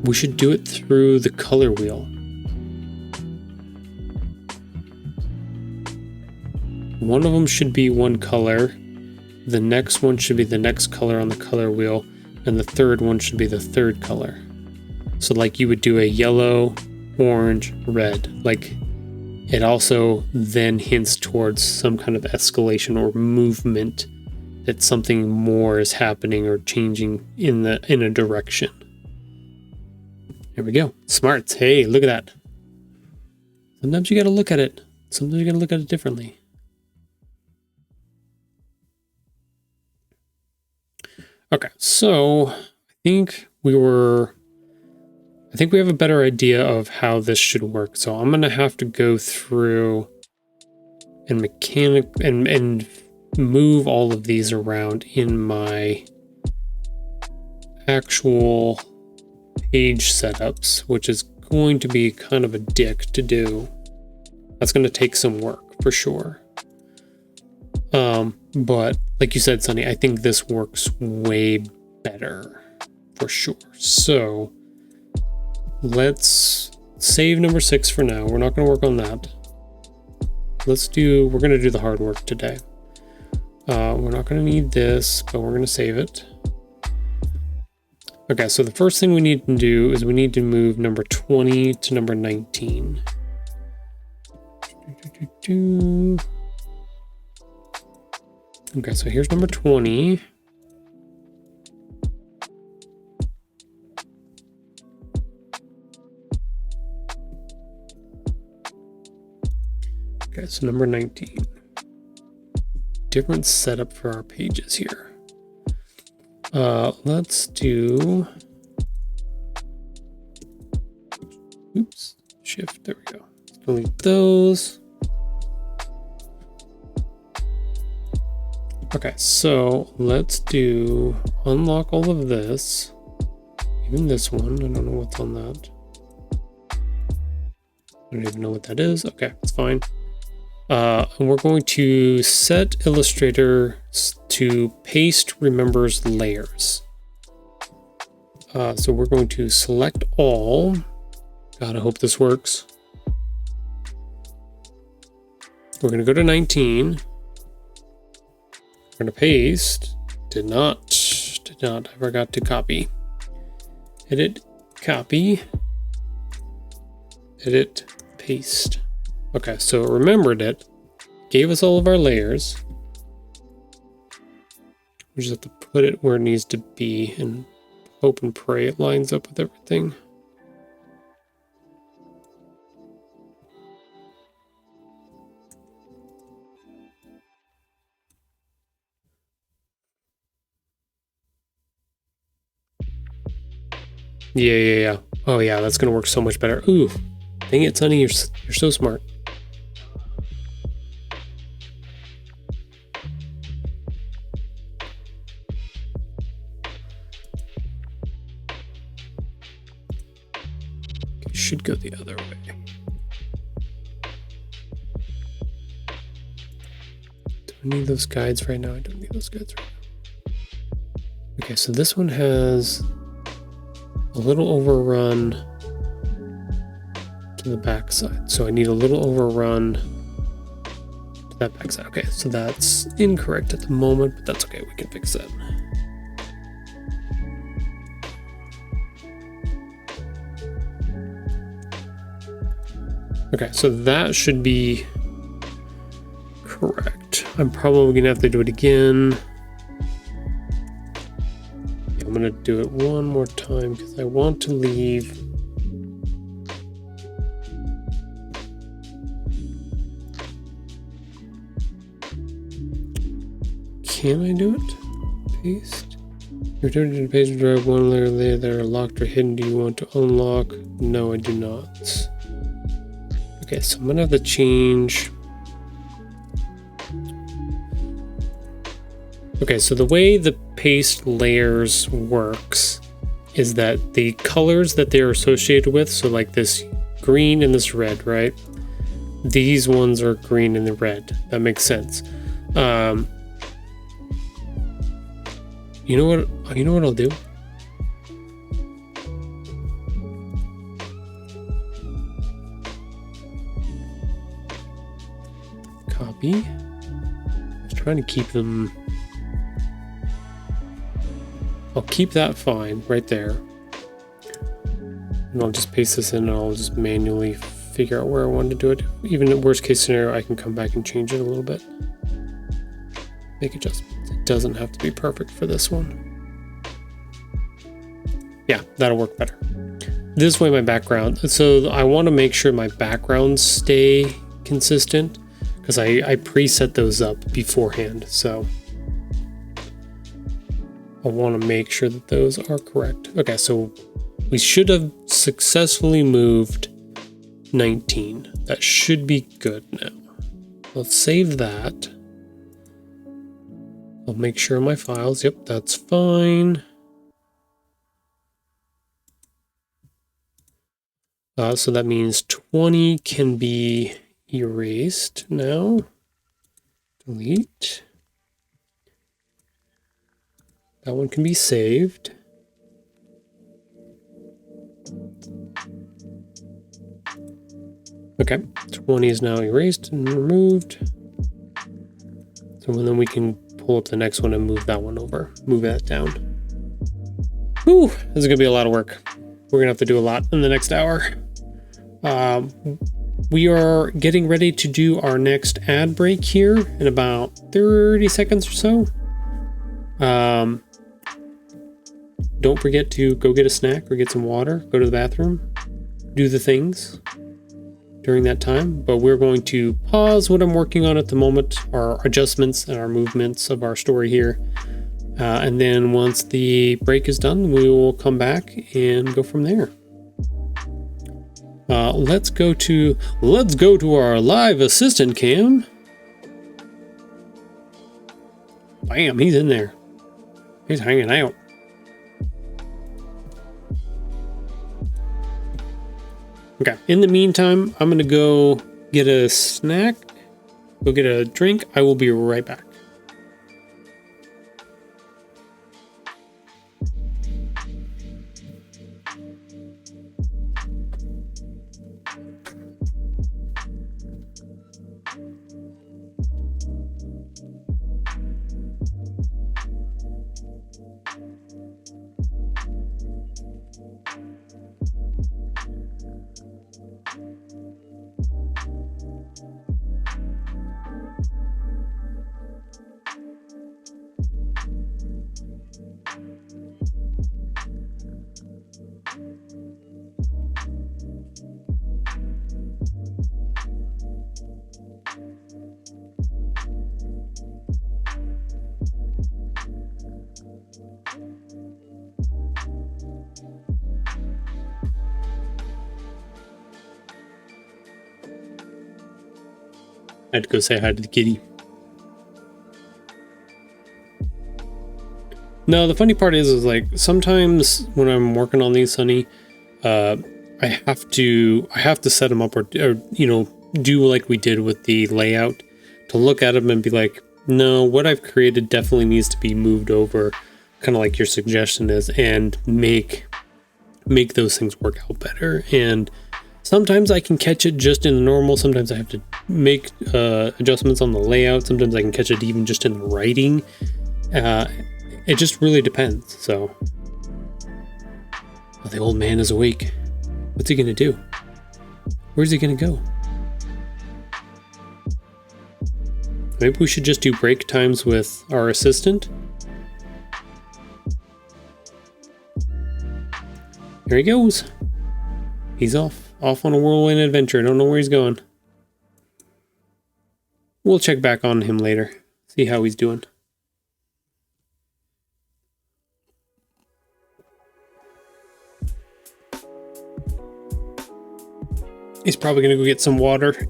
we should do it through the color wheel. One of them should be one color, the next one should be the next color on the color wheel, and the third one should be the third color. So like you would do a yellow, orange, red. Like it also then hints towards some kind of escalation or movement, that something more is happening or changing in a direction. There we go. Smarts. Hey, look at that. Sometimes you got to look at it. Sometimes you got to look at it differently. Okay, so I think we have a better idea of how this should work. So I'm gonna have to go through and and move all of these around in my actual page setups, which is going to be kind of a dick to do. That's going to take some work for sure. But like you said, Sunny, I think this works way better for sure. So let's save number 6 for now. We're not going to work on that. We're going to do the hard work today. We're not going to need this, but we're going to save it. Okay, so the first thing we need to do is we need to move number 20 to number 19. Okay, so here's number 20. Okay, so number 19. Different setup for our pages here. Let's do, oops, shift, there we go. Delete those. Okay, so let's do unlock all of this, even this one. I don't know what's on that. I don't even know what that is. Okay, it's fine. And we're going to set Illustrator to paste remembers layers. So we're going to select all. God, I hope this works. We're going to go to 19. We're going to paste. Did not. I forgot to copy. Edit, copy. Edit, paste. Okay, so it remembered it, gave us all of our layers. We just have to put it where it needs to be and hope and pray it lines up with everything. Yeah. Oh yeah, that's gonna work so much better. Ooh, dang it, Sunny, you're so smart. Should go the other way. Do I need those guides right now? I don't need those guides right now. Okay, so this one has a little overrun to the back side. So I need a little overrun to that back side. Okay, so that's incorrect at the moment, but that's okay. We can fix that. Okay, so that should be correct. I'm probably gonna have to do it again. Yeah, I'm gonna do it one more time because I want to leave. Can I do it? Paste. Return to the page drive one layer there that are locked or hidden. Do you want to unlock? No, I do not. Okay, so I'm gonna have to change. Okay, so the way the paste layers works is that the colors that they're associated with, so like this green and this red, right? These ones are green and the red. That makes sense. You know what I'll do? Copy. I was trying to keep them. I'll keep that fine right there. And I'll just paste this in and I'll just manually figure out where I want to do it. Even in worst case scenario, I can come back and change it a little bit. Make adjustments. It doesn't have to be perfect for this one. Yeah, that'll work better. This way my background, so I want to make sure my backgrounds stay consistent because I preset those up beforehand. So I want to make sure that those are correct. Okay, so we should have successfully moved 19. That should be good now. Let's save that. I'll make sure my files, yep, that's fine. So that means 20 can be erased now. Delete. That one can be saved. Okay, 20 is now erased and removed. So then we can pull up the next one and move that one over. Move that down. Whew, this is gonna be a lot of work. We're gonna have to do a lot in the next hour. We are getting ready to do our next ad break here in about 30 seconds or so. Don't forget to go get a snack or get some water, go to the bathroom, do the things during that time. But we're going to pause what I'm working on at the moment, our adjustments and our movements of our story here. And then once the break is done, we will come back and go from there. Let's go to our live assistant cam. Bam, he's in there. He's hanging out. Okay, in the meantime, I'm gonna go get a snack, go get a drink. I will be right back. I had to go say hi to the kitty. No, the funny part is like sometimes when I'm working on these, Sonny, I have to set them up or do like we did with the layout to look at them and be like, no, what I've created definitely needs to be moved over, kind of like your suggestion is, and make those things work out better. And sometimes I can catch it just in the normal. Sometimes I have to make adjustments on the layout. Sometimes I can catch it even just in the writing. It just really depends. So, the old man is awake. What's he gonna do? Where's he gonna go? Maybe we should just do break times with our assistant. Here he goes. He's off on a whirlwind adventure. I don't know where he's going. We'll check back on him later. See how he's doing. He's probably gonna go get some water.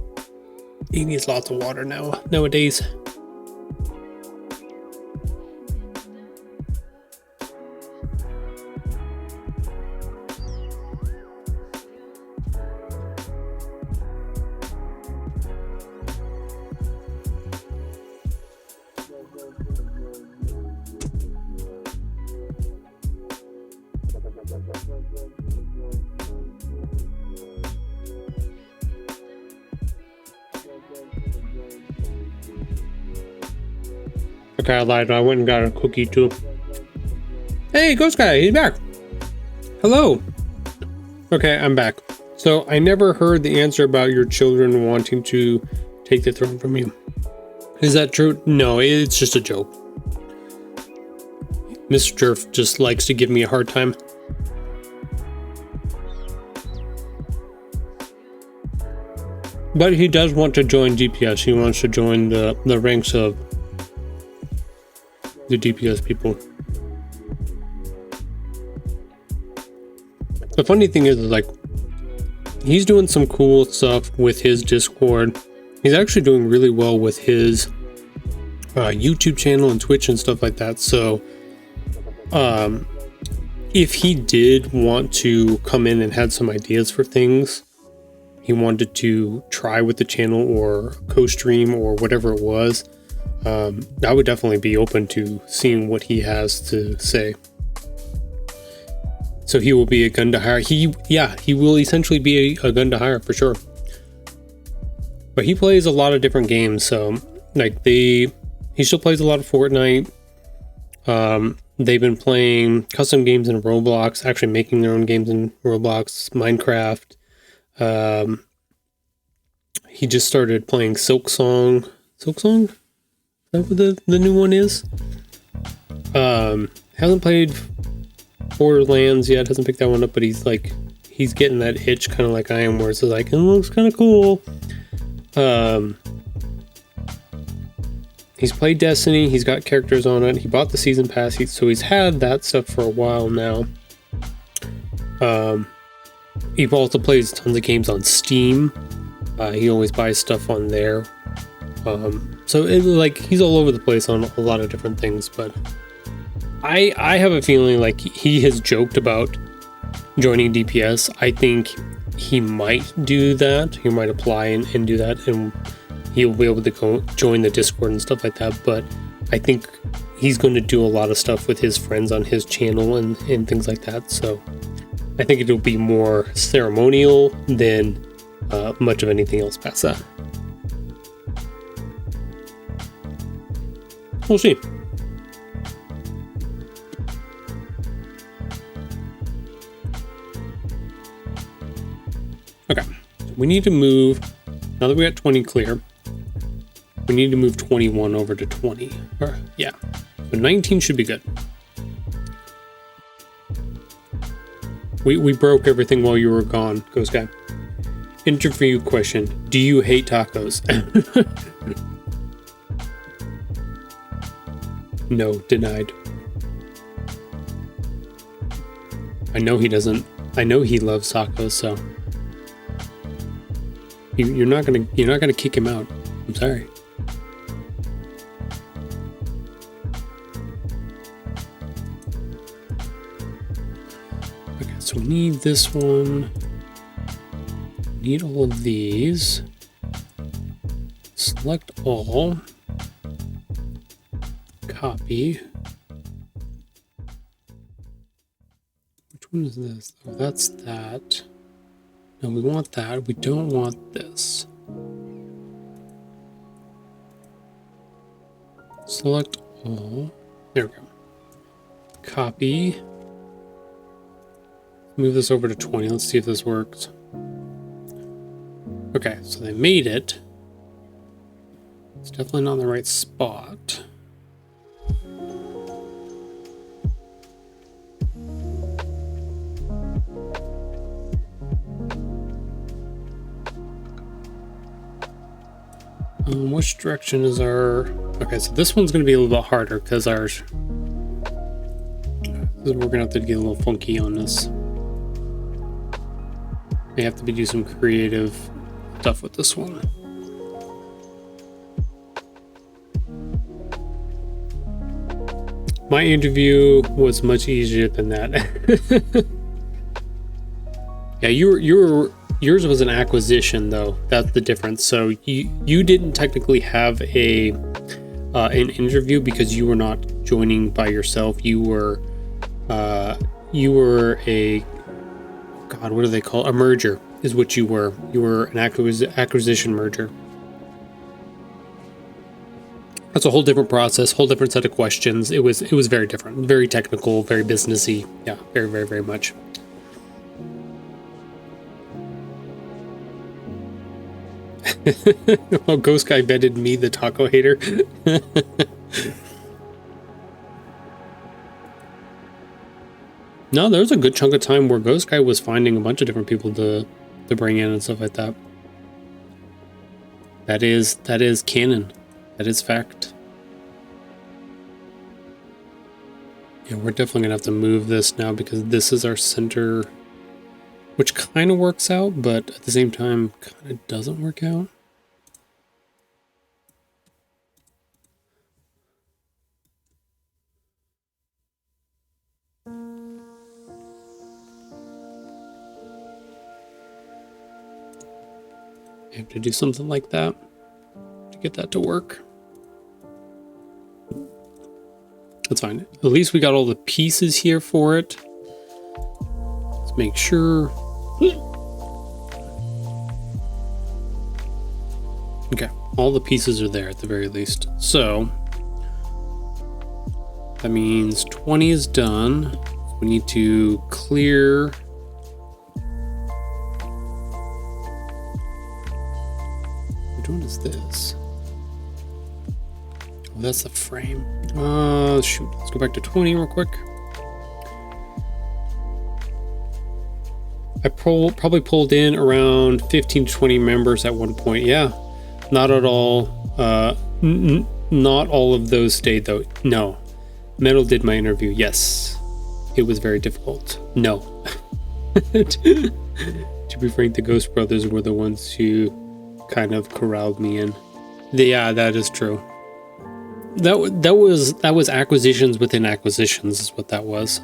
He needs lots of water nowadays. Okay, I lied. I went and got a cookie too. Hey, Ghost Guy, he's back. Hello. Okay, I'm back. So I never heard the answer about your children wanting to take the throne from you. Is that true? No, it's just a joke. Mr. Jerf just likes to give me a hard time. But he does want to join DPS. He wants to join the ranks of the DPS people. The funny thing is like, he's doing some cool stuff with his Discord. He's actually doing really well with his YouTube channel and Twitch and stuff like that. So if he did want to come in and had some ideas for things he wanted to try with the channel or co-stream or whatever it was, I would definitely be open to seeing what he has to say. So he will be a gun to hire. He will essentially be a gun to hire for sure. But he plays a lot of different games, so like he still plays a lot of Fortnite. They've been playing custom games in Roblox, actually making their own games in Roblox, Minecraft. He just started playing Silksong. Silksong? Is that what the new one is? Hasn't played Borderlands yet, hasn't picked that one up, but he's getting that itch kind of like I am, where it's like, it looks kind of cool. He's played Destiny, he's got characters on it, he bought the season pass, so he's had that stuff for a while now. He also plays tons of games on Steam. He always buys stuff on there. So he's all over the place on a lot of different things, but I have a feeling like he has joked about joining DPS. I think he might do that. He might apply and do that, and he'll be able to go join the Discord and stuff like that. But I think he's going to do a lot of stuff with his friends on his channel and things like that. So I think it'll be more ceremonial than much of anything else past that. We'll see. Okay, we need to move, now that we got 20 clear, we need to move 21 over to 20. Yeah, so 19 should be good. We broke everything while you were gone, Ghost Guy. Interview question, do you hate tacos? No, denied. I know he doesn't. I know he loves tacos, so you're not gonna kick him out. I'm sorry. Okay, so we need this one. Need all of these. Select all. Copy. Which one is this? Oh, that's that. No, we want that. We don't want this. Select all. There we go. Copy. Move this over to 20. Let's see if this works. Okay, so they made it. It's definitely not in the right spot. Which direction is our... Okay, so this one's going to be a little bit harder because ours... We're going to have to get a little funky on this. May have to do some creative stuff with this one. My interview was much easier than that. Yeah, yours was an acquisition though. That's the difference. So you didn't technically have an interview because you were not joining by yourself. You were a, God, what do they call it? A merger is what you were. You were an acquisition merger. That's a whole different process, whole different set of questions. It was very different, very technical, very businessy. Yeah, very, very, very much. Oh, Ghost Guy betted me, the taco hater. No, there was a good chunk of time where Ghost Guy was finding a bunch of different people to bring in and stuff like that. That is canon. That is fact. Yeah, we're definitely gonna have to move this now because this is our center, which kind of works out, but at the same time, kind of doesn't work out. I have to do something like that to get that to work. That's fine. At least we got all the pieces here for it. Let's make sure. Okay, all the pieces are there at the very least. So that means 20 is done. We need to clear. Which one is this? Oh, that's the frame. Shoot. Let's go back to 20 real quick. I probably pulled in around 15 to 20 members at one point. Yeah, not at all. Not all of those stayed though. No. Metal did my interview. Yes. It was very difficult. No. To be frank, the Ghost Brothers were the ones who kind of corralled me in. Yeah, that is true. That was acquisitions within acquisitions is what that was.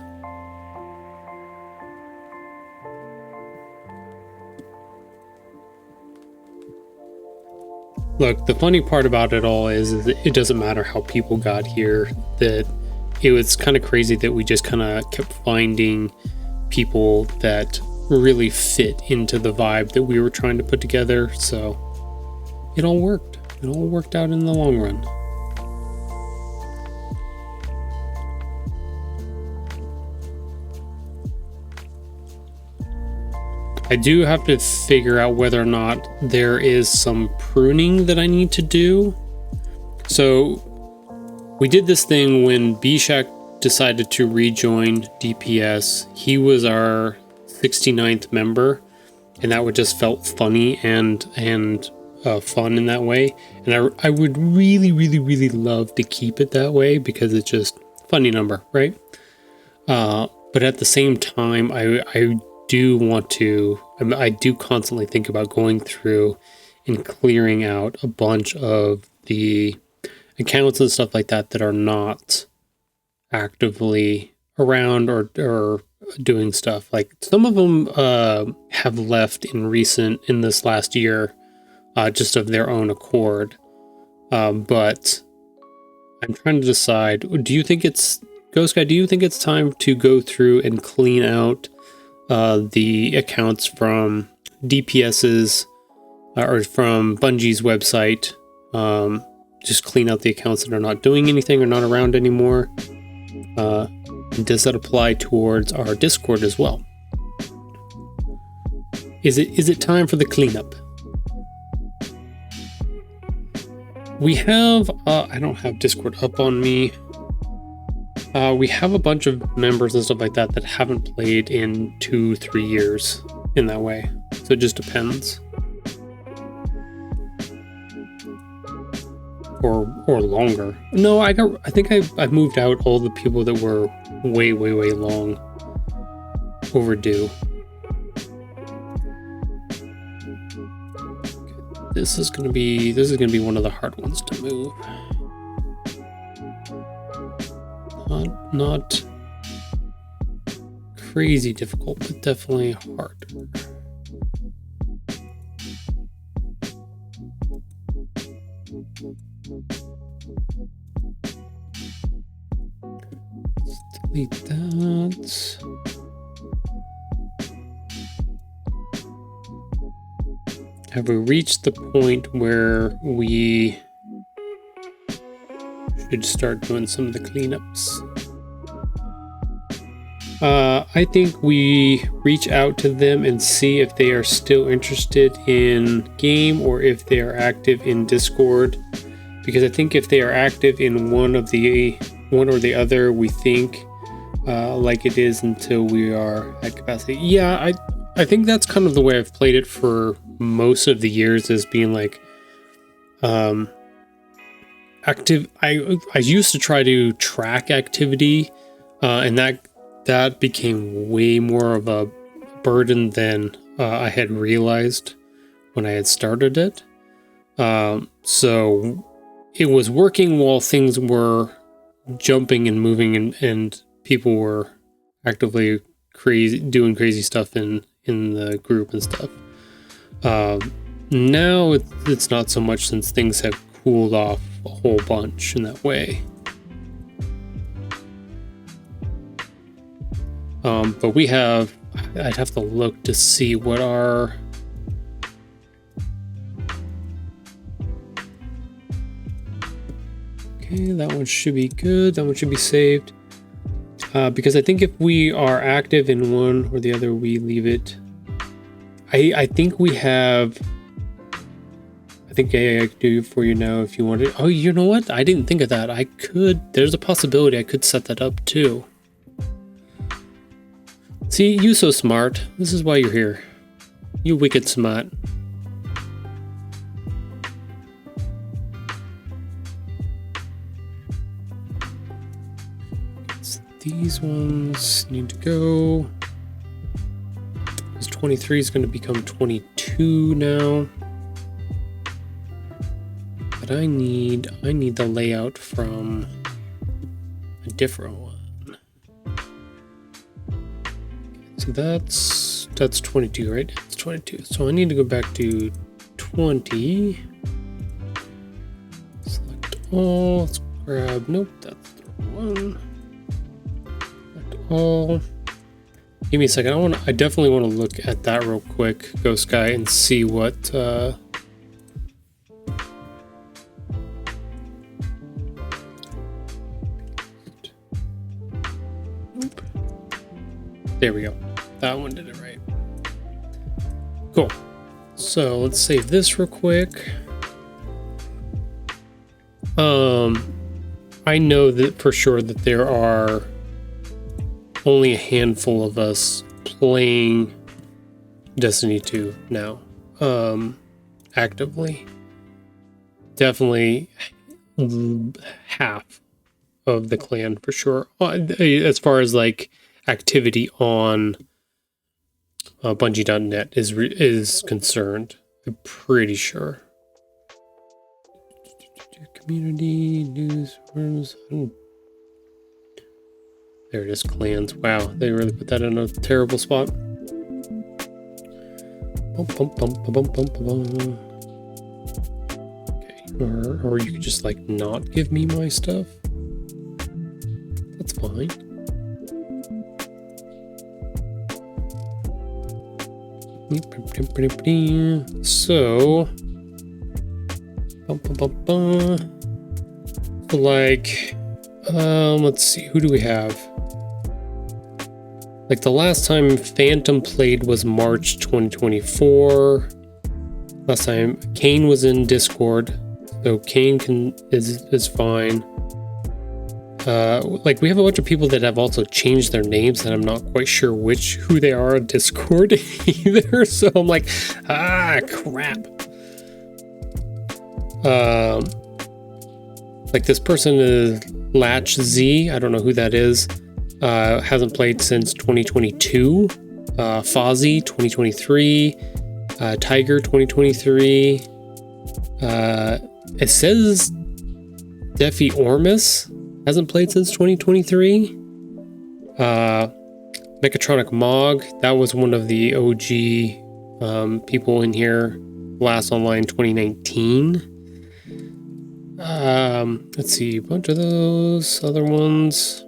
Look, the funny part about it all is that it doesn't matter how people got here. That it was kind of crazy that we just kind of kept finding people that really fit into the vibe that we were trying to put together. So it all worked. It all worked out in the long run. I do have to figure out whether or not there is some pruning that I need to do. So we did this thing when Bishak decided to rejoin DPS. He was our 69th member, and that would just felt funny and fun in that way. And I would really, really, really love to keep it that way because it's just a funny number, right? But at the same time, I do constantly think about going through and clearing out a bunch of the accounts and stuff like that that are not actively around or doing stuff. Like some of them have left in this last year, just of their own accord. But I'm trying to decide, do you think it's time to go through and clean out the accounts from DPS's or from Bungie's website? Just clean out the accounts that are not doing anything or not around anymore. Does that apply towards our Discord as well? Is it time for the cleanup? We have, I don't have Discord up on me. We have a bunch of members and stuff like that that haven't played in 2-3 years in that way. So it just depends. Or longer. No, I think I moved out all the people that were way long overdue. This is gonna be one of the hard ones to move. Not crazy difficult, but definitely hard. Let's delete that. Have we reached the point where we should start doing some of the cleanups? I think we reach out to them and see if they are still interested in game or if they are active in Discord. Because I think if they are active in one or the other, we think like it is until we are at capacity. Yeah, I think that's kind of the way I've played it for most of the years, as being like active. I used to try to track activity, and that became way more of a burden than I had realized when I had started it. So it was working while things were jumping and moving, and people were actively doing crazy stuff in the group and stuff. Now it's not so much, since things have cooled off a whole bunch in that way. But I'd have to look to see what our okay, that one should be good. That one should be saved. Because I think if we are active in one or the other, we leave it. I think we have. I think I could do it for you now if you wanted. Oh, you know what? I didn't think of that. There's a possibility I could set that up too. See, you so smart. This is why you're here. You wicked smart. So these ones need to go. This 23 is going to become 22 now. But I need the layout from a different one. So that's 22, right? It's 22. So I need to go back to 20. Select all. Let's grab. Nope, that's the wrong one. Select all. Give me a second. I definitely want to look at that real quick, Ghost Guy, and see what. Nope. There we go. That one did it right. Cool. So let's save this real quick. I know that for sure that there are only a handful of us playing Destiny 2 now, actively. Definitely half of the clan for sure. As far as like activity on Bungie.net is concerned, I'm pretty sure. Community news forums. There it is, clans. Wow, they really put that in a terrible spot. Okay, or you could just like not give me my stuff. That's fine. So, like, let's see, who do we have? Like the last time Phantom played was March 2024. Last time Kane was in Discord, So Kane is fine. Like we have a bunch of people that have also changed their names that I'm not quite sure who they are on Discord either. So I'm like, crap. Like this person is Latch Z. I don't know who that is. Hasn't played since 2022. Fozzie 2023. Tiger 2023. It says Defi Ormus hasn't played since 2023. Mechatronic Mog, that was one of the OG people in here. Last online 2019. Let's see, a bunch of those other ones.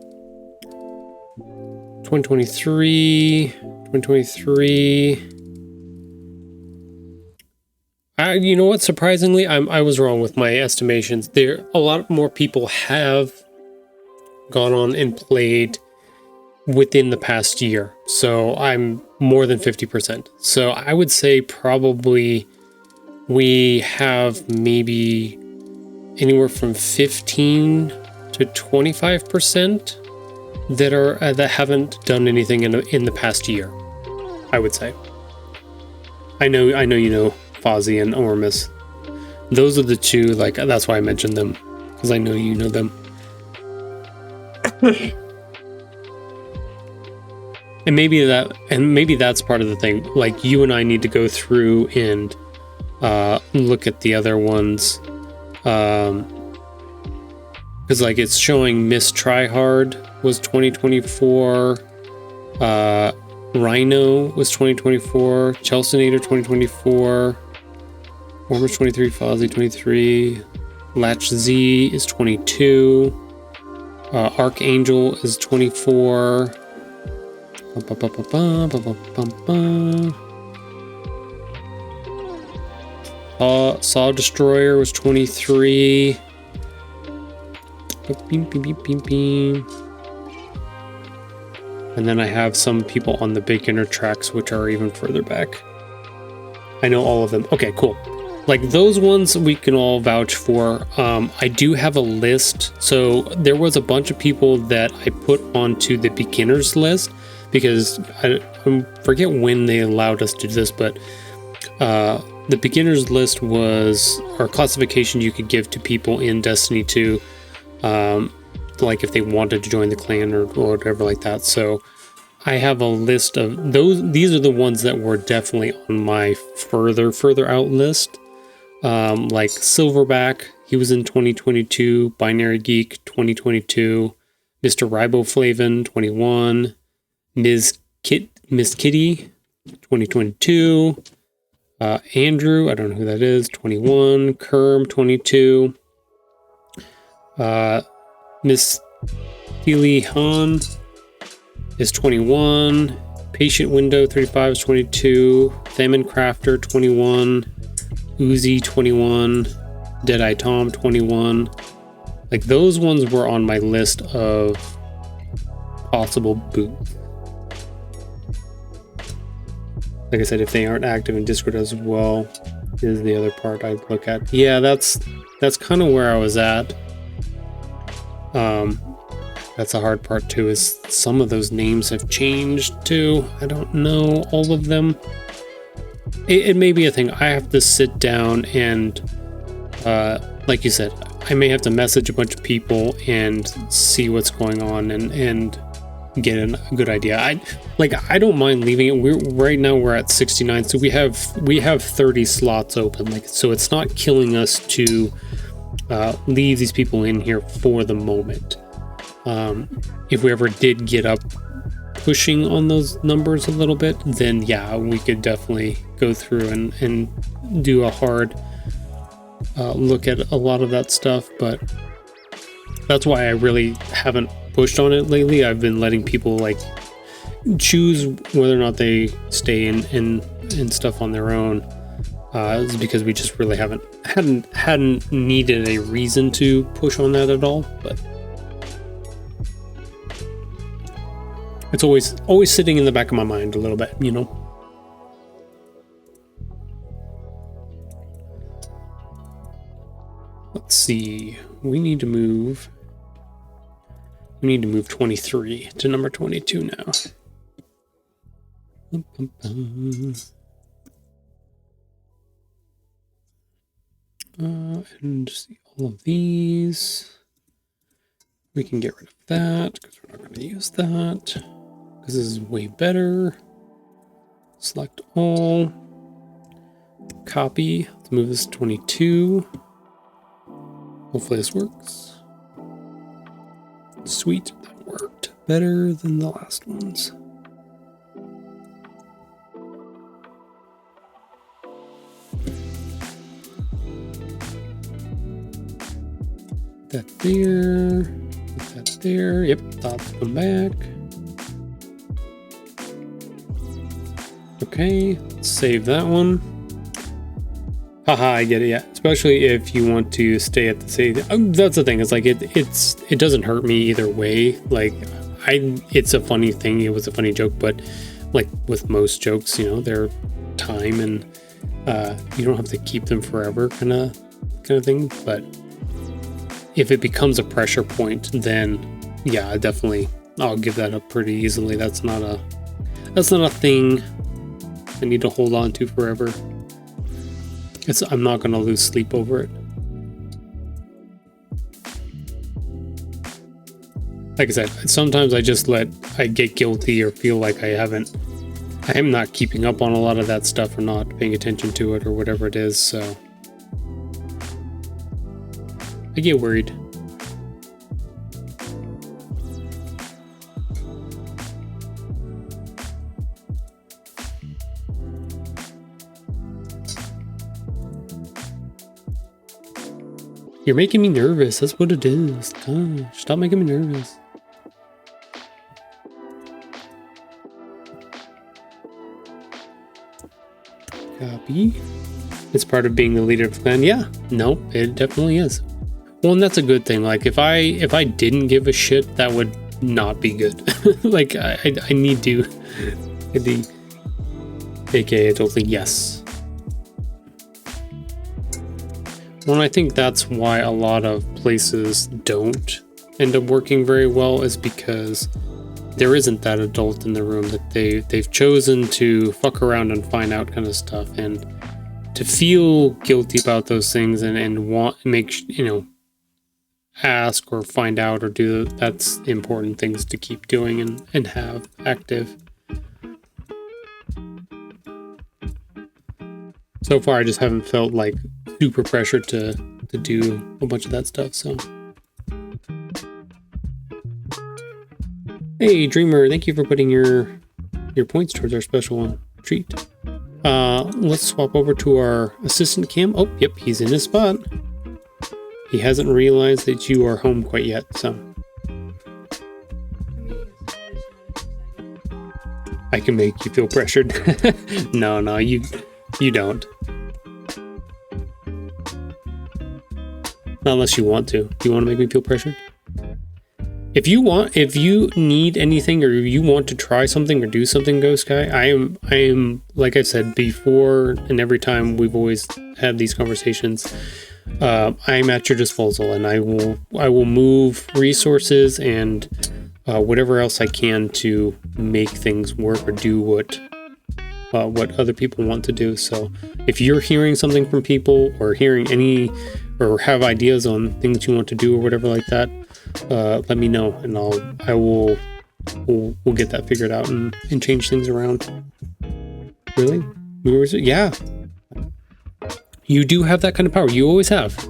2023. You know what? Surprisingly, I was wrong with my estimations. There, a lot more people have gone on and played within the past year. So I'm more than 50%. So I would say probably we have maybe anywhere from 15 to 25% that haven't done anything in the past year. I would say. I know you know Fozzie and Ormus. Those are the two, like, that's why I mentioned them, because I know you know them. and maybe that's part of the thing. Like, you and I need to go through and look at the other ones. Because, like, it's showing Miss Tryhard was 2024. Rhino was 2024. Chelseanator 2024. Warmers 23, Fozzie 23, Latch Z is 22, Archangel is 24, Saw Destroyer was 23, and then I have some people on the beginner tracks which are even further back. I know all of them. Okay, cool. Like those ones we can all vouch for. I do have a list. So there was a bunch of people that I put onto the beginners list because I forget when they allowed us to do this, but the beginners list was our classification you could give to people in Destiny 2, like if they wanted to join the clan or whatever like that. So I have a list of those. These are the ones that were definitely on my further out list. Like Silverback, he was in 2022, Binary Geek 2022, Mr. Riboflavin 21, Miss Kitty 2022, Andrew, I don't know who that is, 21, Kerm 22, Miss Keely Han is 21, Patient Window 35 is 22, Famine Crafter 21, Uzi 21, Deadeye Tom 21. Like those ones were on my list of possible boots. Like I said, if they aren't active in Discord as well, is the other part I'd look at. Yeah, that's kind of where I was at. That's the hard part too, is some of those names have changed too. I don't know all of them. It may be a thing. I have to sit down and, like you said, I may have to message a bunch of people and see what's going on and get a good idea. I don't mind leaving it. Right now we're at 69, so we have 30 slots open. Like, so it's not killing us to leave these people in here for the moment. If we ever did get up pushing on those numbers a little bit, then yeah, we could definitely go through and do a hard look at a lot of that stuff. But that's why I really haven't pushed on it lately. I've been letting people like choose whether or not they stay in stuff on their own. It's because we just really hadn't needed a reason to push on that at all. But it's always sitting in the back of my mind a little bit, you know. let's see. We need to move 23 to number 22 now. And see all of these. We can get rid of that because we're not going to use that because this is way better. Select all. Copy. Let's move this to 22. Hopefully this works. Sweet. That worked better than the last ones. That there. Put that there. Yep. Dots come back. Okay. Let's save that one. Haha, I get it, yeah. Especially if you want to stay at the same. That's the thing. It's like it doesn't hurt me either way. Like it's a funny thing. It was a funny joke, but like with most jokes, you know, they're time and you don't have to keep them forever, kind of thing. But if it becomes a pressure point, then yeah, definitely I'll give that up pretty easily. That's not a thing I need to hold on to forever. I'm not going to lose sleep over it. Like I said, sometimes I get guilty or feel like I am not keeping up on a lot of that stuff or not paying attention to it or whatever it is, so I get worried. You're making me nervous. That's what it is. Gosh, stop making me nervous. Copy. It's part of being the leader of the clan. Yeah, no, it definitely is. Well, and that's a good thing. Like if I didn't give a shit, that would not be good. Like I need to. AKA totally yes. Well, I think that's why a lot of places don't end up working very well, is because there isn't that adult in the room that they've chosen to fuck around and find out kind of stuff, and to feel guilty about those things and ask or find out or do, that's important things to keep doing and have active. So far, I just haven't felt like super pressured to do a bunch of that stuff, so. Hey, Dreamer, thank you for putting your points towards our special treat. Let's swap over to our assistant cam. Oh, yep, he's in his spot. He hasn't realized that you are home quite yet, so. I can make you feel pressured. No, you don't. Not unless you want to. Do you want to make me feel pressured? If you need anything or you want to try something or do something, Ghost Guy, I am like I said before, and every time we've always had these conversations, I'm at your disposal, and I will move resources and whatever else I can to make things work or do what other people want to do. So if you're hearing something from people or hearing any or have ideas on things you want to do or whatever like that, let me know, and we'll get that figured out and change things around. Really? Yeah. You do have that kind of power. You always have.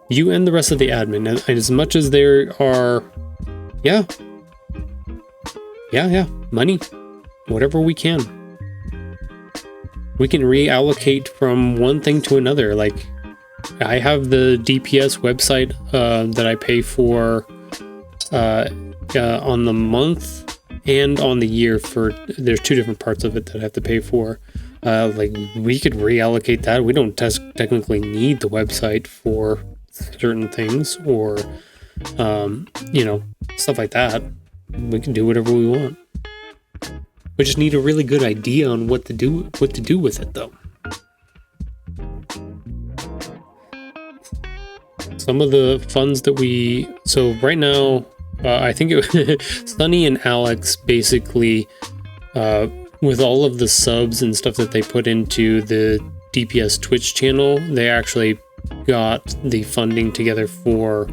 You and the rest of the admin. And as much as there are, yeah, money, whatever we can. We can reallocate from one thing to another. Like, I have the DPS website that I pay for on the month and on the year for. There's two different parts of it that I have to pay for. Like, we could reallocate that. We don't technically need the website for certain things or stuff like that. We can do whatever we want. We just need a really good idea on what to do with it, though. some of the funds that so right now, I think Sunny and Alex basically, with all of the subs and stuff that they put into the DPS Twitch channel, they actually got the funding together for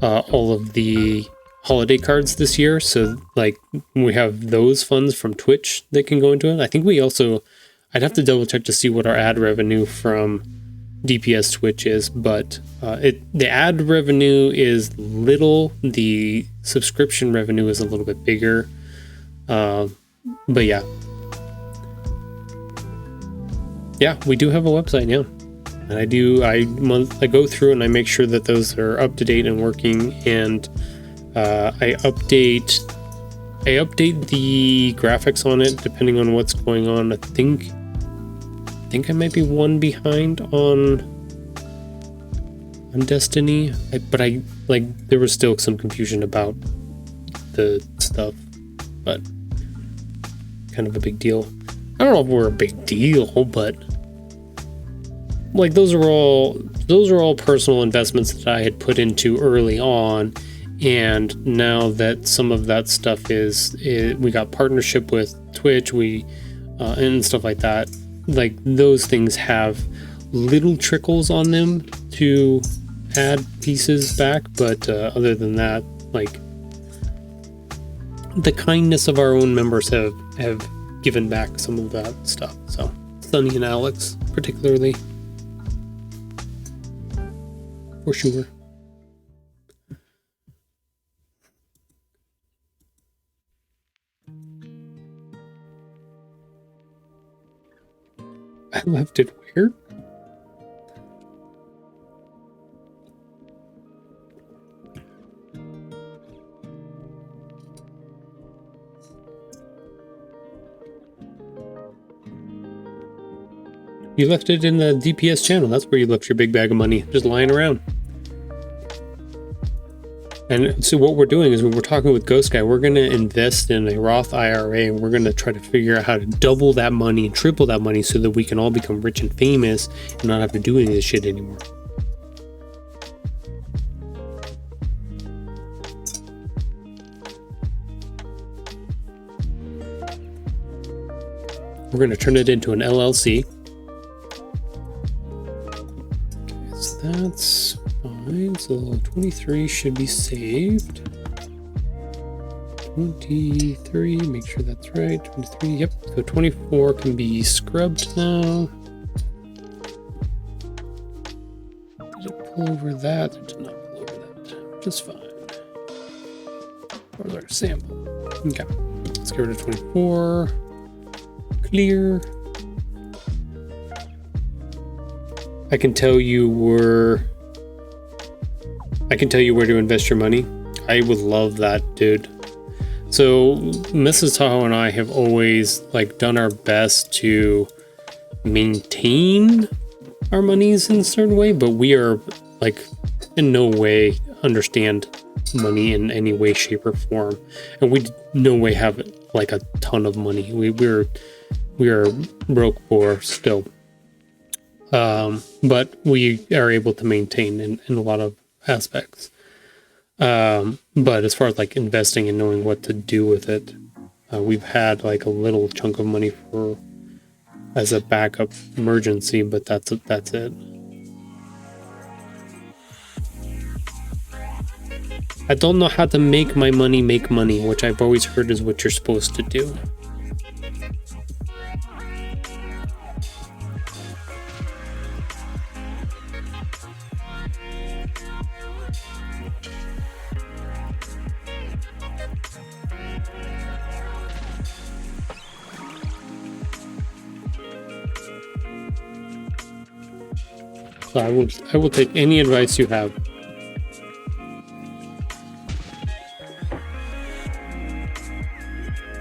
all of the holiday cards this year. So like we have those funds from Twitch that can go into it. I think we also, I'd have to double check to see what our ad revenue from DPS Twitch is, but the ad revenue is little, the subscription revenue is a little bit bigger, but yeah, we do have a website now, and I go through and I make sure that those are up to date and working, and I update the graphics on it depending on what's going on. I think I might be one behind on Destiny, but there was still some confusion about the stuff, but kind of a big deal. I don't know if we're a big deal, but like those are all personal investments that I had put into early on, and now that some of that stuff we got partnership with Twitch, and stuff like that. Like those things have little trickles on them to add pieces back, but other than that, like the kindness of our own members have given back some of that stuff. So Sunny and Alex particularly, for sure. I left it where? You left it in the DPS channel. That's where you left your big bag of money, just lying around. And so what we're doing is, when we're talking with Ghost Guy, we're going to invest in a Roth IRA, and we're going to try to figure out how to double that money and triple that money so that we can all become rich and famous and not have to do any of this shit anymore. We're going to turn it into an LLC. Okay, so that's fine. So 23 should be saved. 23, make sure that's right. 23, yep. So 24 can be scrubbed now. Did it pull over that? It did not pull over that, which is fine. Where's our sample? Okay, let's get rid of 24. Clear. I can tell you where to invest your money. I would love that, dude. So Mrs. Tahoe and I have always done our best to maintain our monies in a certain way, but we are in no way understand money in any way, shape, or form, and we no way have a ton of money. We are broke poor still, but we are able to maintain in a lot of aspects. But as far as investing and knowing what to do with it, we've had a little chunk of money as a backup emergency, but that's it. I don't know how to make my money make money, which I've always heard is what you're supposed to do. So I will take any advice you have.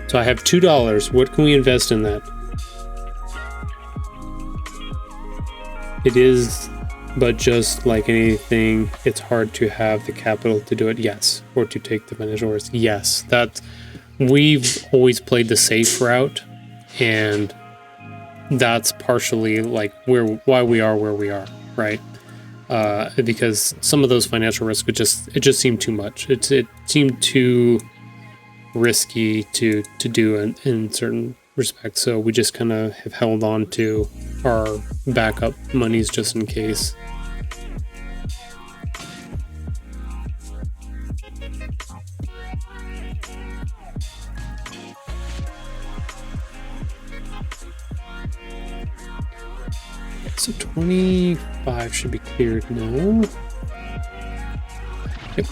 So I have $2. What can we invest in that? It is, but just like anything, it's hard to have the capital to do it. Yes. Or to take the financial risk. Yes. We've always played the safe route, and that's partially why we are where we are, right? because some of those financial risks it just seemed too much. It seemed too risky to do in certain respects. So we just kind of have held on to our backup monies just in case. So 25 should be cleared now. Yep.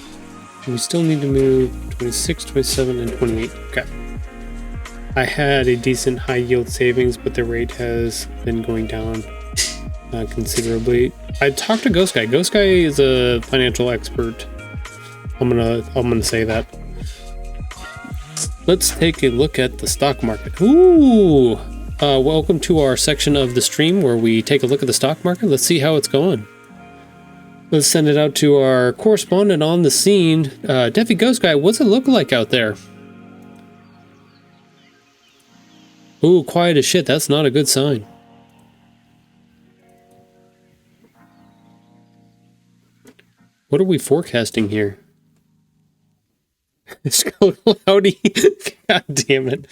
We still need to move 26, 27, and 28. Okay. I had a decent high yield savings, but the rate has been going down considerably. I talked to Ghost Guy. Ghost Guy is a financial expert. I'm gonna say that. Let's take a look at the stock market. Ooh. Welcome to our section of the stream where we take a look at the stock market. Let's see how it's going. Let's send it out to our correspondent on the scene. Deafy Ghost Guy, what's it look like out there? Ooh, quiet as shit. That's not a good sign. What are we forecasting here? It's cloudy. God damn it.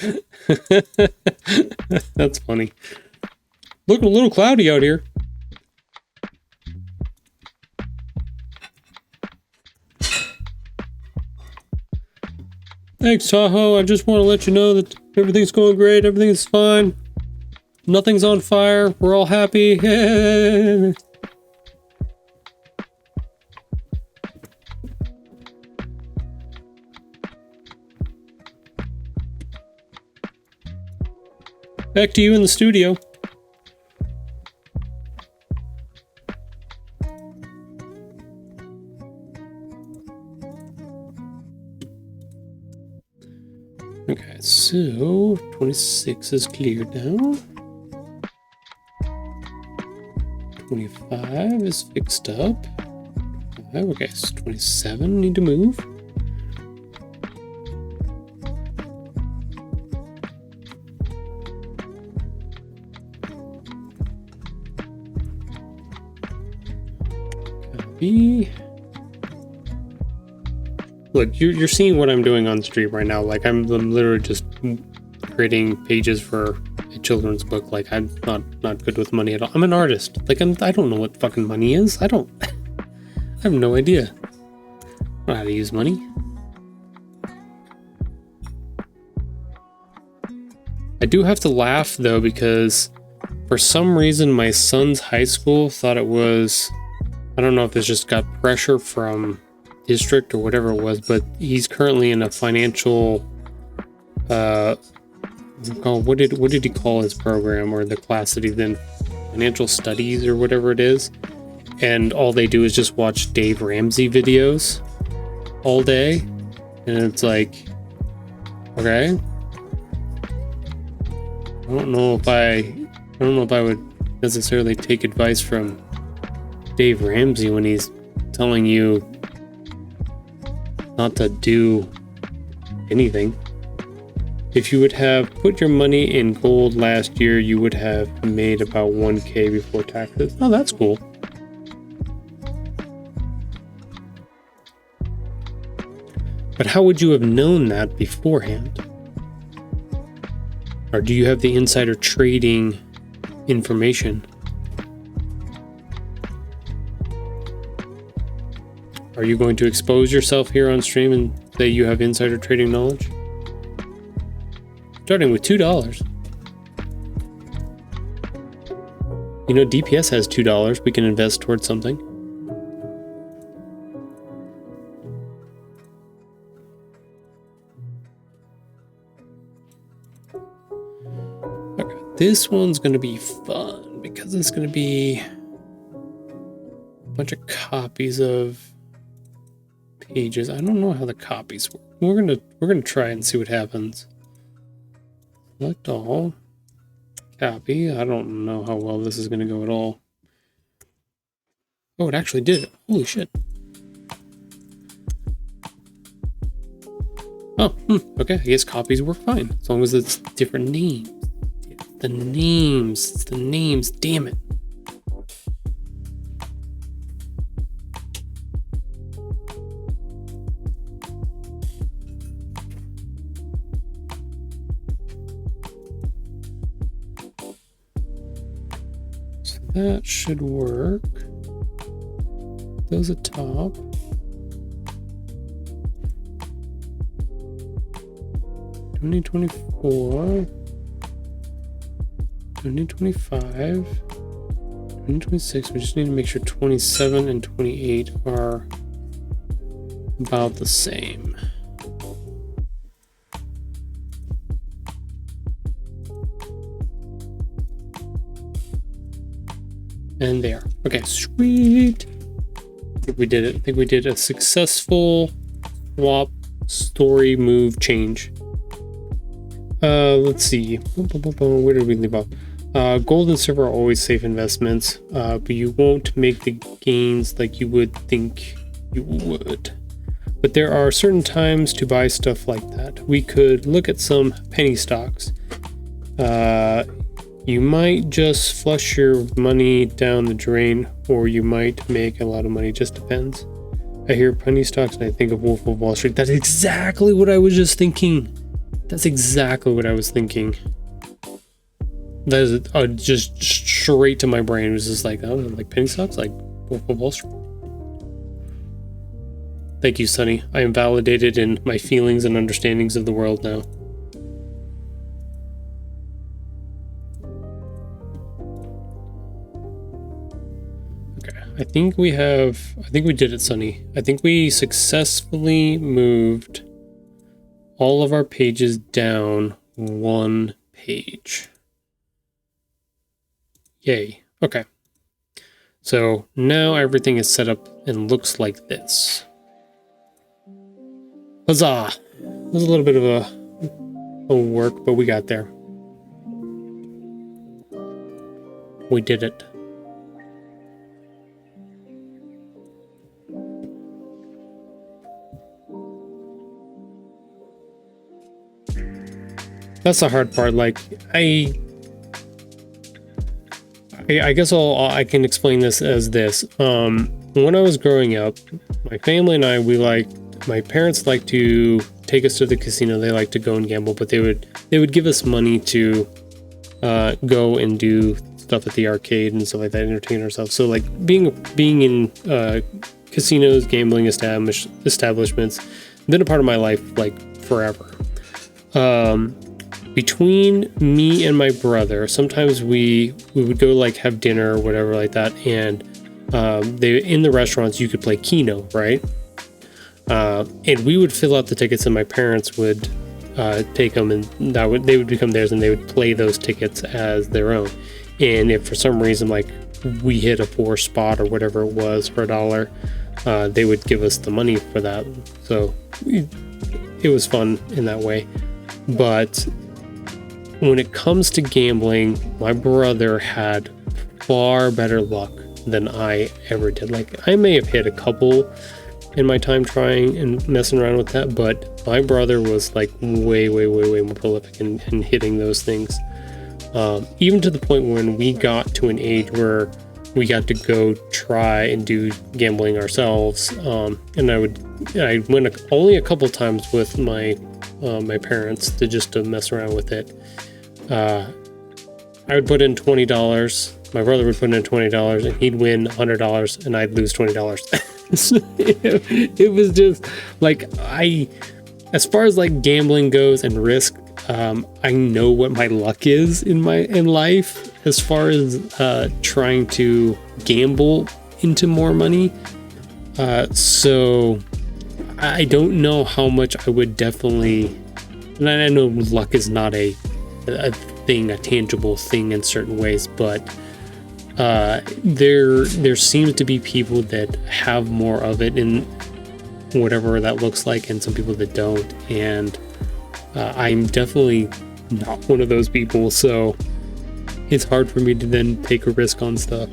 That's funny. Looking a little cloudy out here. Thanks, Tahoe. I just want to let you know that everything's going great. Everything's fine. Nothing's on fire. We're all happy. Back to you in the studio. Okay, so 26 is cleared now. 25 is fixed up. Okay, so 27 need to move. Look, you're seeing what I'm doing on stream right now. Like I'm literally just creating pages for a children's book. Like I'm not good with money at all. I'm an artist. Like I don't know what fucking money is. I have no idea. I don't know how to use money. I do have to laugh though because for some reason my son's high school thought it was, I don't know if it's just got pressure from district or whatever it was, but he's currently in a financial what did he call his program or the class that he's in? Financial studies or whatever it is. And all they do is just watch Dave Ramsey videos all day. And it's like, okay. I don't know if I would necessarily take advice from Dave Ramsey when he's telling you not to do anything. If you would have put your money in gold last year, you would have made about 1K before taxes. Oh, that's cool. But how would you have known that beforehand? Or do you have the insider trading information? Are you going to expose yourself here on stream and say you have insider trading knowledge? Starting with $2. You know, DPS has $2 we can invest towards something. Okay, this one's going to be fun because it's going to be a bunch of copies of pages. I don't know how the copies work. We're gonna try and see what happens. Select all. Copy. I don't know how well this is gonna go at all. Oh, it actually did. Holy shit. Oh, okay. I guess copies work fine as long as it's different names. The names. It's the names. Damn it. that should work. Those at top. $20.24, $20.25, $20.26. We just need to make sure 27 and 28 are about the same. And there. Okay, sweet. I think we did it. I think we did a successful swap story move change. Let's see. Where did we leave off? Gold and silver are always safe investments, but you won't make the gains like you would think you would. But there are certain times to buy stuff like that. We could look at some penny stocks. You might just flush your money down the drain, or you might make a lot of money. Just depends. I hear penny stocks and I think of Wolf of Wall Street. That's exactly what I was just thinking. That's exactly what I was thinking. That is just straight to my brain. It was just like, oh, like penny stocks, like Wolf of Wall Street. Thank you, Sonny. I am validated in my feelings and understandings of the world now. Okay, I think we did it, Sonny. I think we successfully moved all of our pages down one page. Yay. Okay. So now everything is set up and looks like this. Huzzah! It was a little bit of a work, but we got there. We did it. That's the hard part. Like, I guess I can explain this as this. When I was growing up, my family and I, my parents liked to take us to the casino. They liked to go and gamble, but they would give us money to go and do stuff at the arcade and stuff like that, entertain ourselves. So like being in casinos, gambling establishments, been a part of my life like forever. Between me and my brother, sometimes we would go like have dinner or whatever like that, and in the restaurants you could play Keno, right? And we would fill out the tickets, and my parents would take them, and they would become theirs, and they would play those tickets as their own. And if for some reason like we hit a poor spot or whatever it was for $1, they would give us the money for that. So it was fun in that way. But when it comes to gambling, my brother had far better luck than I ever did. Like, I may have hit a couple in my time trying and messing around with that, but my brother was like way more prolific in hitting those things. Even to the point when we got to an age where we got to go try and do gambling ourselves. And I went only a couple times with my parents to mess around with it. I would put in $20. My brother would put in $20, and he'd win $100, and I'd lose $20. So it was just like as far as like gambling goes and risk, I know what my luck is in life as far as trying to gamble into more money. So I don't know how much I would definitely. And I know luck is not a tangible thing in certain ways, but there seems to be people that have more of it in whatever that looks like, and some people that don't. And I'm definitely not one of those people, so it's hard for me to then take a risk on stuff.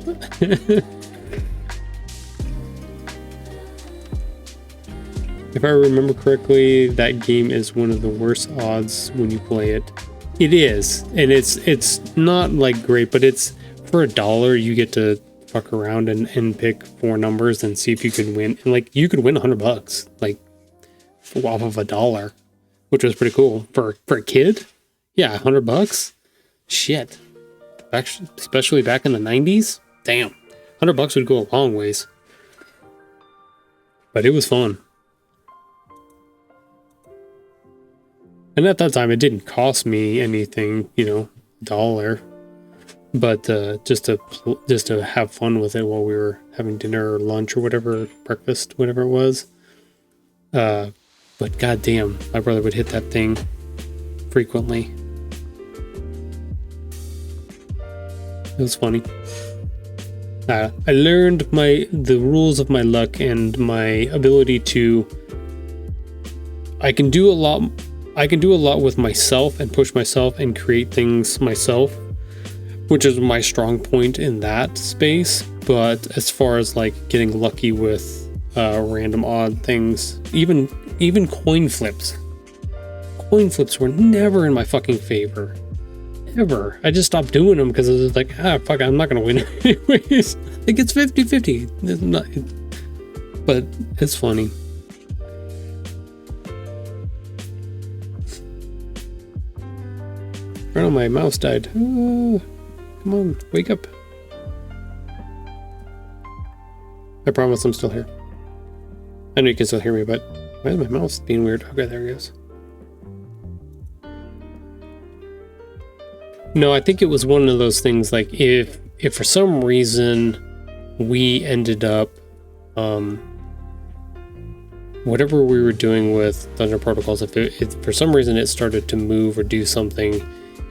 If I remember correctly, that game is one of the worst odds when you play it. It is, and it's not like great, but it's for $1 you get to fuck around and pick 4 numbers and see if you can win. And like you could win $100, like off of $1, which was pretty cool for a kid. Yeah, $100. Shit, actually, especially back in the 90s. damn, $100 would go a long ways. But it was fun. And at that time, it didn't cost me anything, you know, $1. But just to have fun with it while we were having dinner or lunch or whatever, breakfast, whatever it was. But goddamn, my brother would hit that thing frequently. It was funny. I learned the rules of my luck and my ability to. I can do a lot with myself and push myself and create things myself, which is my strong point in that space. But as far as like getting lucky with random odd things, even coin flips were never in my fucking favor. Ever. I just stopped doing them because I was like, fuck, I'm not gonna win anyways. It gets 50-50. But it's funny. Oh, my mouse died. Come on, wake up. I promise I'm still here. I know you can still hear me, but why is my mouse being weird? Okay, there it goes. No, I think it was one of those things like if for some reason we ended up whatever we were doing with Dungeon Protocols, if for some reason it started to move or do something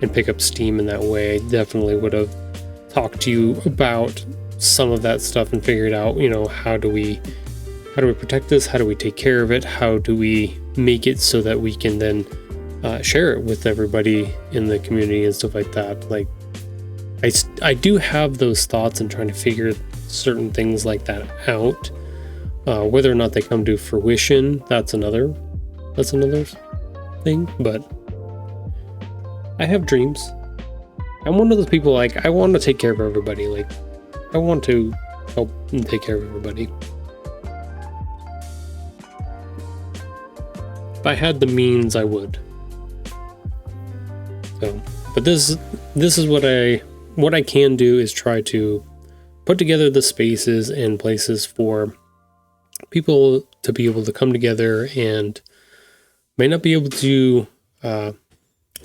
and pick up steam in that way, I definitely would have talked to you about some of that stuff and figured out, you know, how do we protect this? How do we take care of it? How do we make it so that we can then share it with everybody in the community and stuff like that. Like, I do have those thoughts and trying to figure certain things like that out. Whether or not they come to fruition, that's another thing. But I have dreams. I'm one of those people, like, I want to take care of everybody. Like, I want to help and take care of everybody. If I had the means, I would. So, but this is what I can do is try to put together the spaces and places for people to be able to come together and may not be able to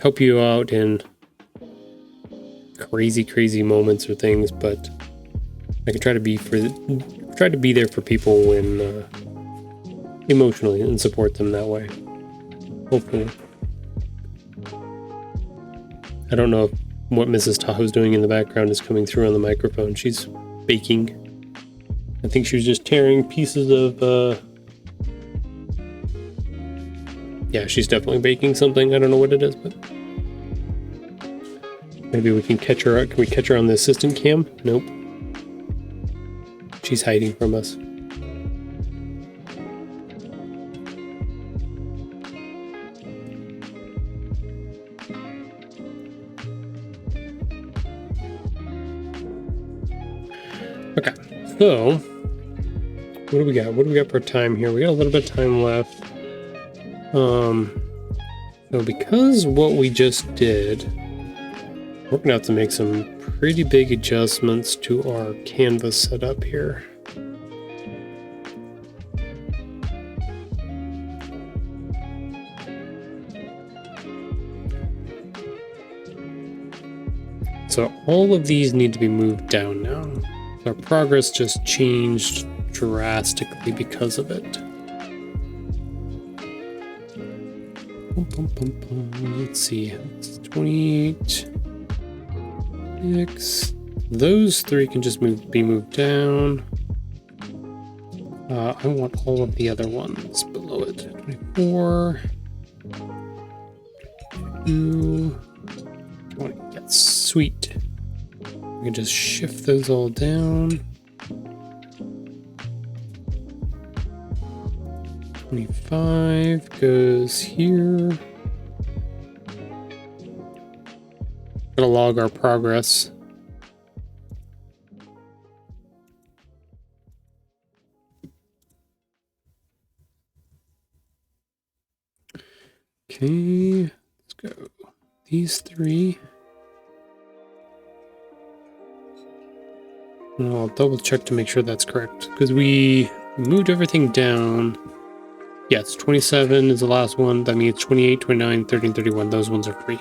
help you out in crazy moments or things, but I can try to be there for people when emotionally and support them that way. Hopefully. I don't know if what Mrs. Tahoe's doing in the background is coming through on the microphone. She's baking. I think she was just tearing pieces of yeah, she's definitely baking something. I don't know what it is, but maybe we can catch her. Can we catch her on the assistant cam? Nope. She's hiding from us. Okay, so what do we got? What do we got for time here? We got a little bit of time left. So because what we just did, we're gonna have to make some pretty big adjustments to our canvas setup here. So all of these need to be moved down now. Our progress just changed drastically because of it. Let's see, it's 28. X. Those three can just be moved down. I want all of the other ones below it. 24. 2. 20. Yes, sweet. We can just shift those all down. 25 goes here. Gonna log our progress. Okay, let's go. These three. And I'll double check to make sure that's correct, because we moved everything down. Yes, 27 is the last one. That means 28, 29, 30, and 31. Those ones are free.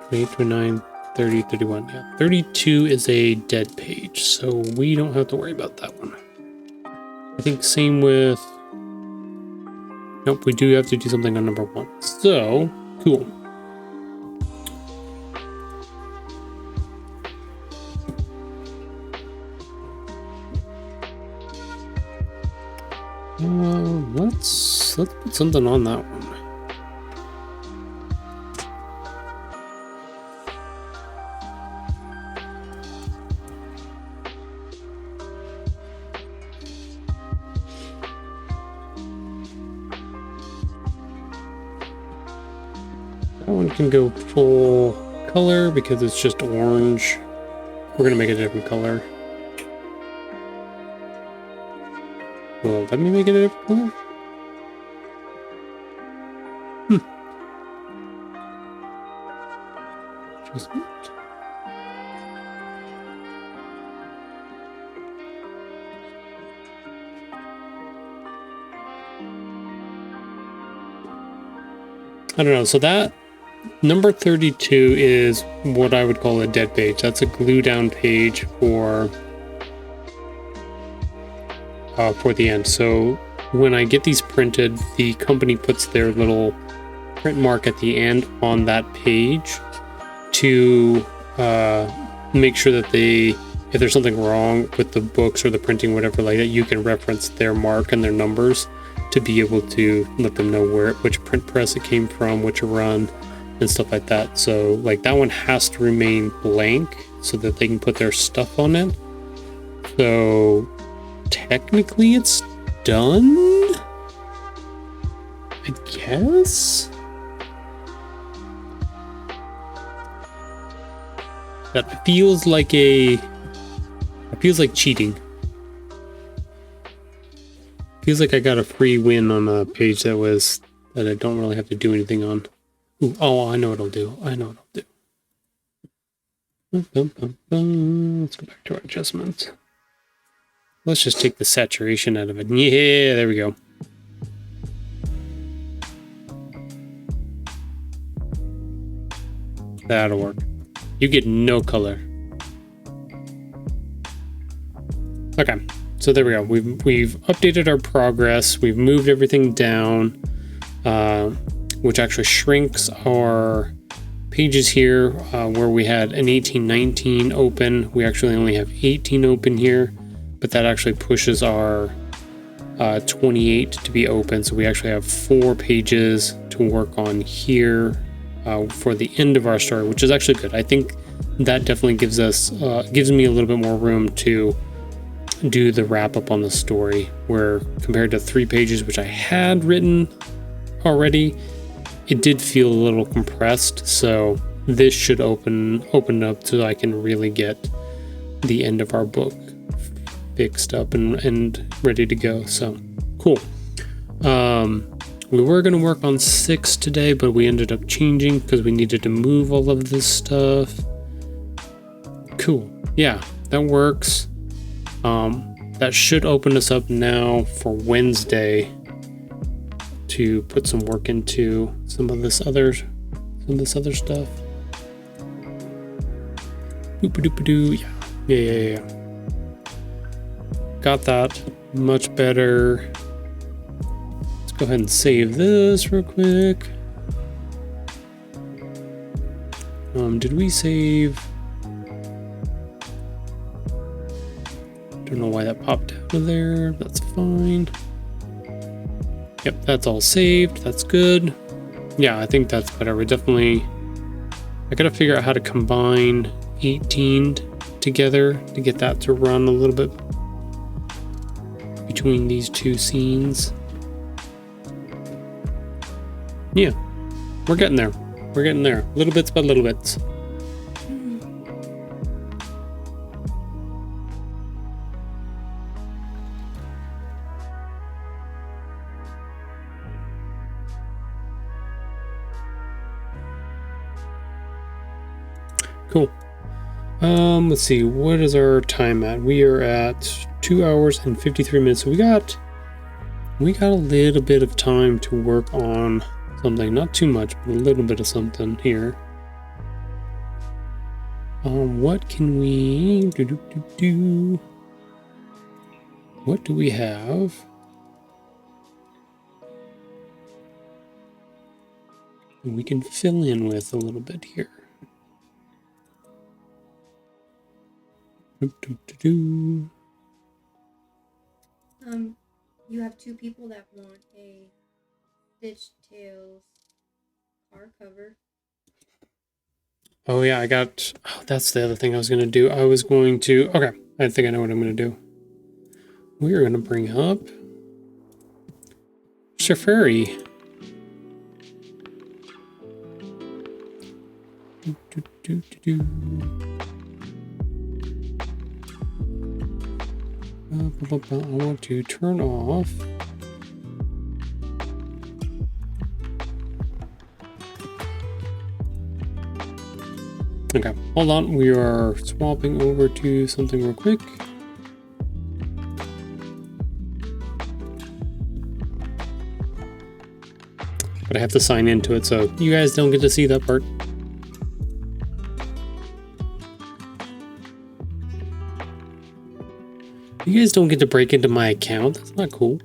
28, 29, 30, 31. Yeah, 32 is a dead page, so we don't have to worry about that one. I think same with... Nope, we do have to do something on number 1. So, cool. Let's put something on that one. That one can go full color because it's just orange. We're gonna make it a different color. Well, let me make it a different color. Adjustment. I don't know. So that number 32 is what I would call a dead page. That's a glue down page for the end. So when I get these printed, the company puts their little print mark at the end on that page to make sure that if there's something wrong with the books or the printing, whatever like that, you can reference their mark and their numbers to be able to let them know which print press it came from, which run, and stuff like that. So like that one has to remain blank so that they can put their stuff on it. So technically it's done, I guess. That feels like cheating. Feels like I got a free win on a page that I don't really have to do anything on. Ooh, oh, I know what I'll do. Let's go back to our adjustments. Let's just take the saturation out of it. Yeah, there we go. That'll work. You get no color. Okay, so there we go. We've updated our progress. We've moved everything down, which actually shrinks our pages here where we had an 18-19 open. We actually only have 18 open here, but that actually pushes our 28 to be open. So we actually have 4 pages to work on here for the end of our story, which is actually good. I think that definitely gives me a little bit more room to do the wrap up on the story, where compared to 3 pages, which I had written already, it did feel a little compressed. So this should open up so I can really get the end of our book fixed up and ready to go. So cool. We were going to work on 6 today, but we ended up changing because we needed to move all of this stuff. Cool. Yeah, that works. That should open us up now for Wednesday to put some work into some of this other stuff. Doo-ba-doo-ba-doo. Yeah. Got that much better. Let's go ahead and save this real quick. Did we save? Don't know why that popped out of there. That's fine. Yep, that's all saved. That's good. Yeah, I think that's better. I gotta figure out how to combine 18 together to get that to run a little bit between these 2 scenes. Yeah, we're getting there. Little bits by little bits. Cool. Let's see, what is our time at? We are at 2 hours and 53 minutes. So we got a little bit of time to work on something. Not too much, but a little bit of something here. What can we do? What do we have? We can fill in with a little bit here. You have two people that want a Stitch Tales car cover. Oh yeah, that's the other thing I was going to do. Okay, I think I know what I'm going to do. We are going to bring up Safari. I want to turn off okay, hold on, we are swapping over to something real quick. But I have to sign into it, so you guys don't get to see that part. You guys don't get to break into my account. That's not cool.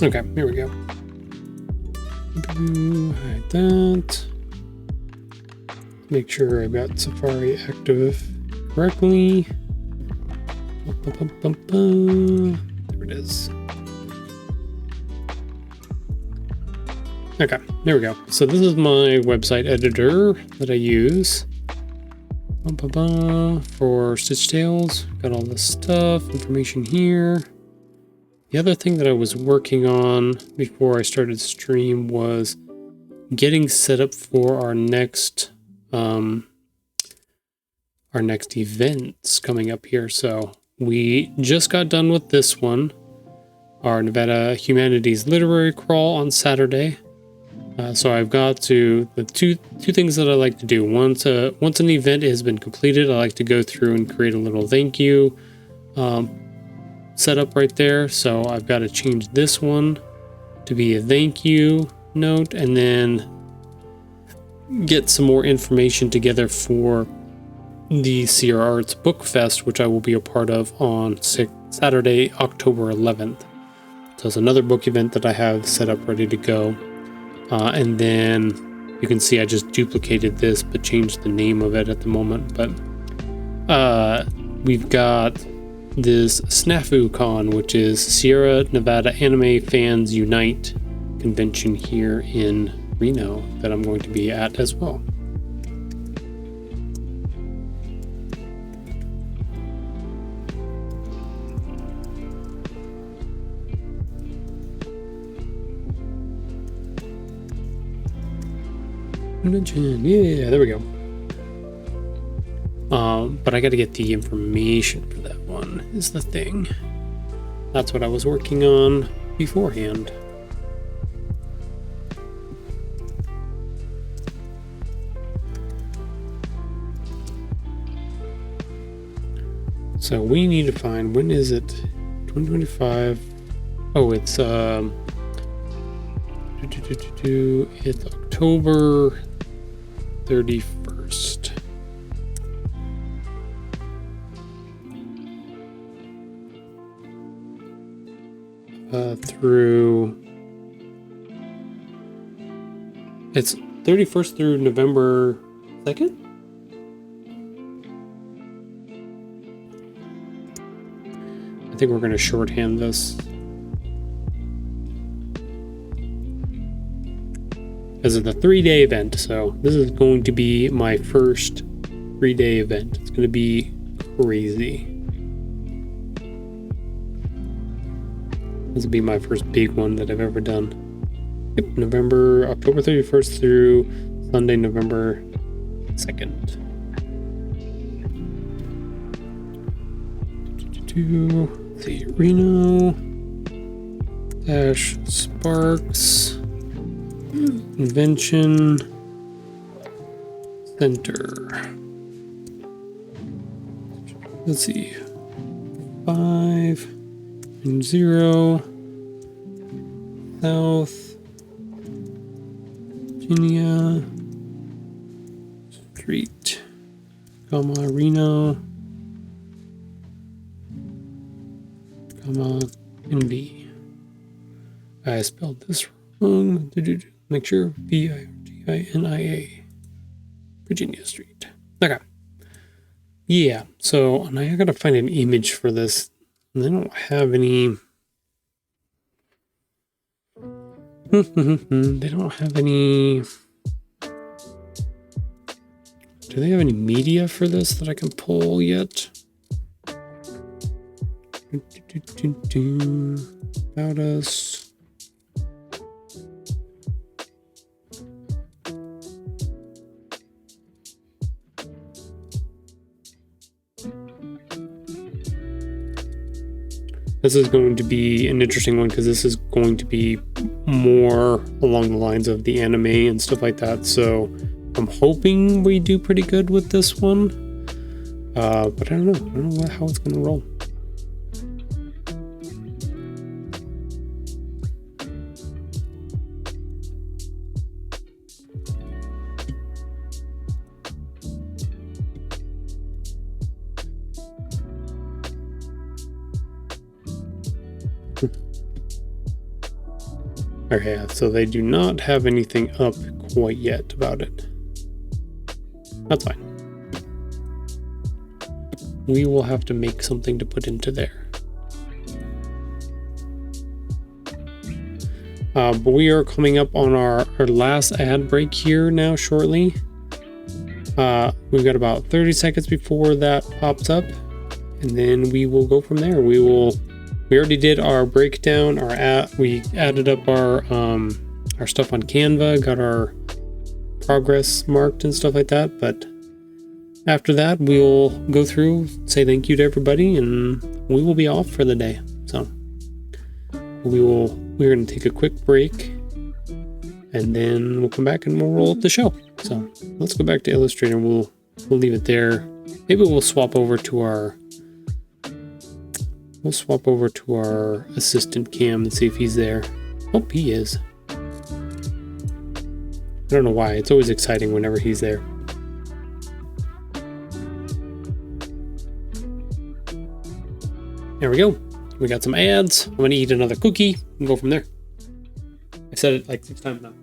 Okay, here we go. Hide that. Make sure I've got Safari active correctly. There it is. Okay, there we go. So this is my website editor that I use for Stitch Tales. Got all this stuff, information here. The other thing that I was working on before I started stream was getting set up for our next events coming up here. So we just got done with this one, our Nevada Humanities Literary Crawl on Saturday. So I've got the two things that I like to do. Once an event has been completed, I like to go through and create a little thank you setup right there. So I've got to change this one to be a thank you note, and then get some more information together for the Sierra Arts Book Fest, which I will be a part of on Saturday, October 11th. So it's another book event that I have set up ready to go. And then you can see I just duplicated this but changed the name of it at the moment. But we've got this Snafu Con, which is Sierra Nevada Anime Fans Unite convention here in Reno that I'm going to be at as well. Yeah, there we go. But I got to get the information for that one is the thing. That's what I was working on beforehand. So we need to find, when is it? 2025. Oh, it's it's October 31st. It's 31st through November 2nd? I think we're going to shorthand this. This is a 3-day event, so this is going to be my first 3-day event. It's going to be crazy. This will be my first big one that I've ever done. Yep, October 31st through Sunday, November 2nd. Let's see, Reno dash Sparks Invention Center. Let's see, 5 and 0 South Virginia Street, comma Reno, comma NV. I spelled this wrong. Make sure VIRGINIA, Virginia Street. Okay. Yeah. So and I gotta find an image for this. And I don't have any. They don't have any. Do they have any media for this that I can pull yet? About us. This is going to be an interesting one because this is going to be more along the lines of the anime and stuff like that. So I'm hoping we do pretty good with this one. But I don't know. I don't know how it's going to roll. Okay, so they do not have anything up quite yet about it. That's fine. We will have to make something to put into there. But we are coming up on our last ad break here now shortly. We've got about 30 seconds before that pops up, and then we will go from there. We already did our breakdown. We added up our stuff on Canva, got our progress marked and stuff like that. But after that, we'll go through, say thank you to everybody, and we will be off for the day. So we're going to take a quick break, and then we'll come back and we'll roll up the show. So let's go back to Illustrator. We'll leave it there. Maybe we'll swap over to our assistant Cam and see if he's there. Oh, he is. I don't know why. It's always exciting whenever he's there. There we go. We got some ads. I'm going to eat another cookie and go from there. I said it like 6 times now.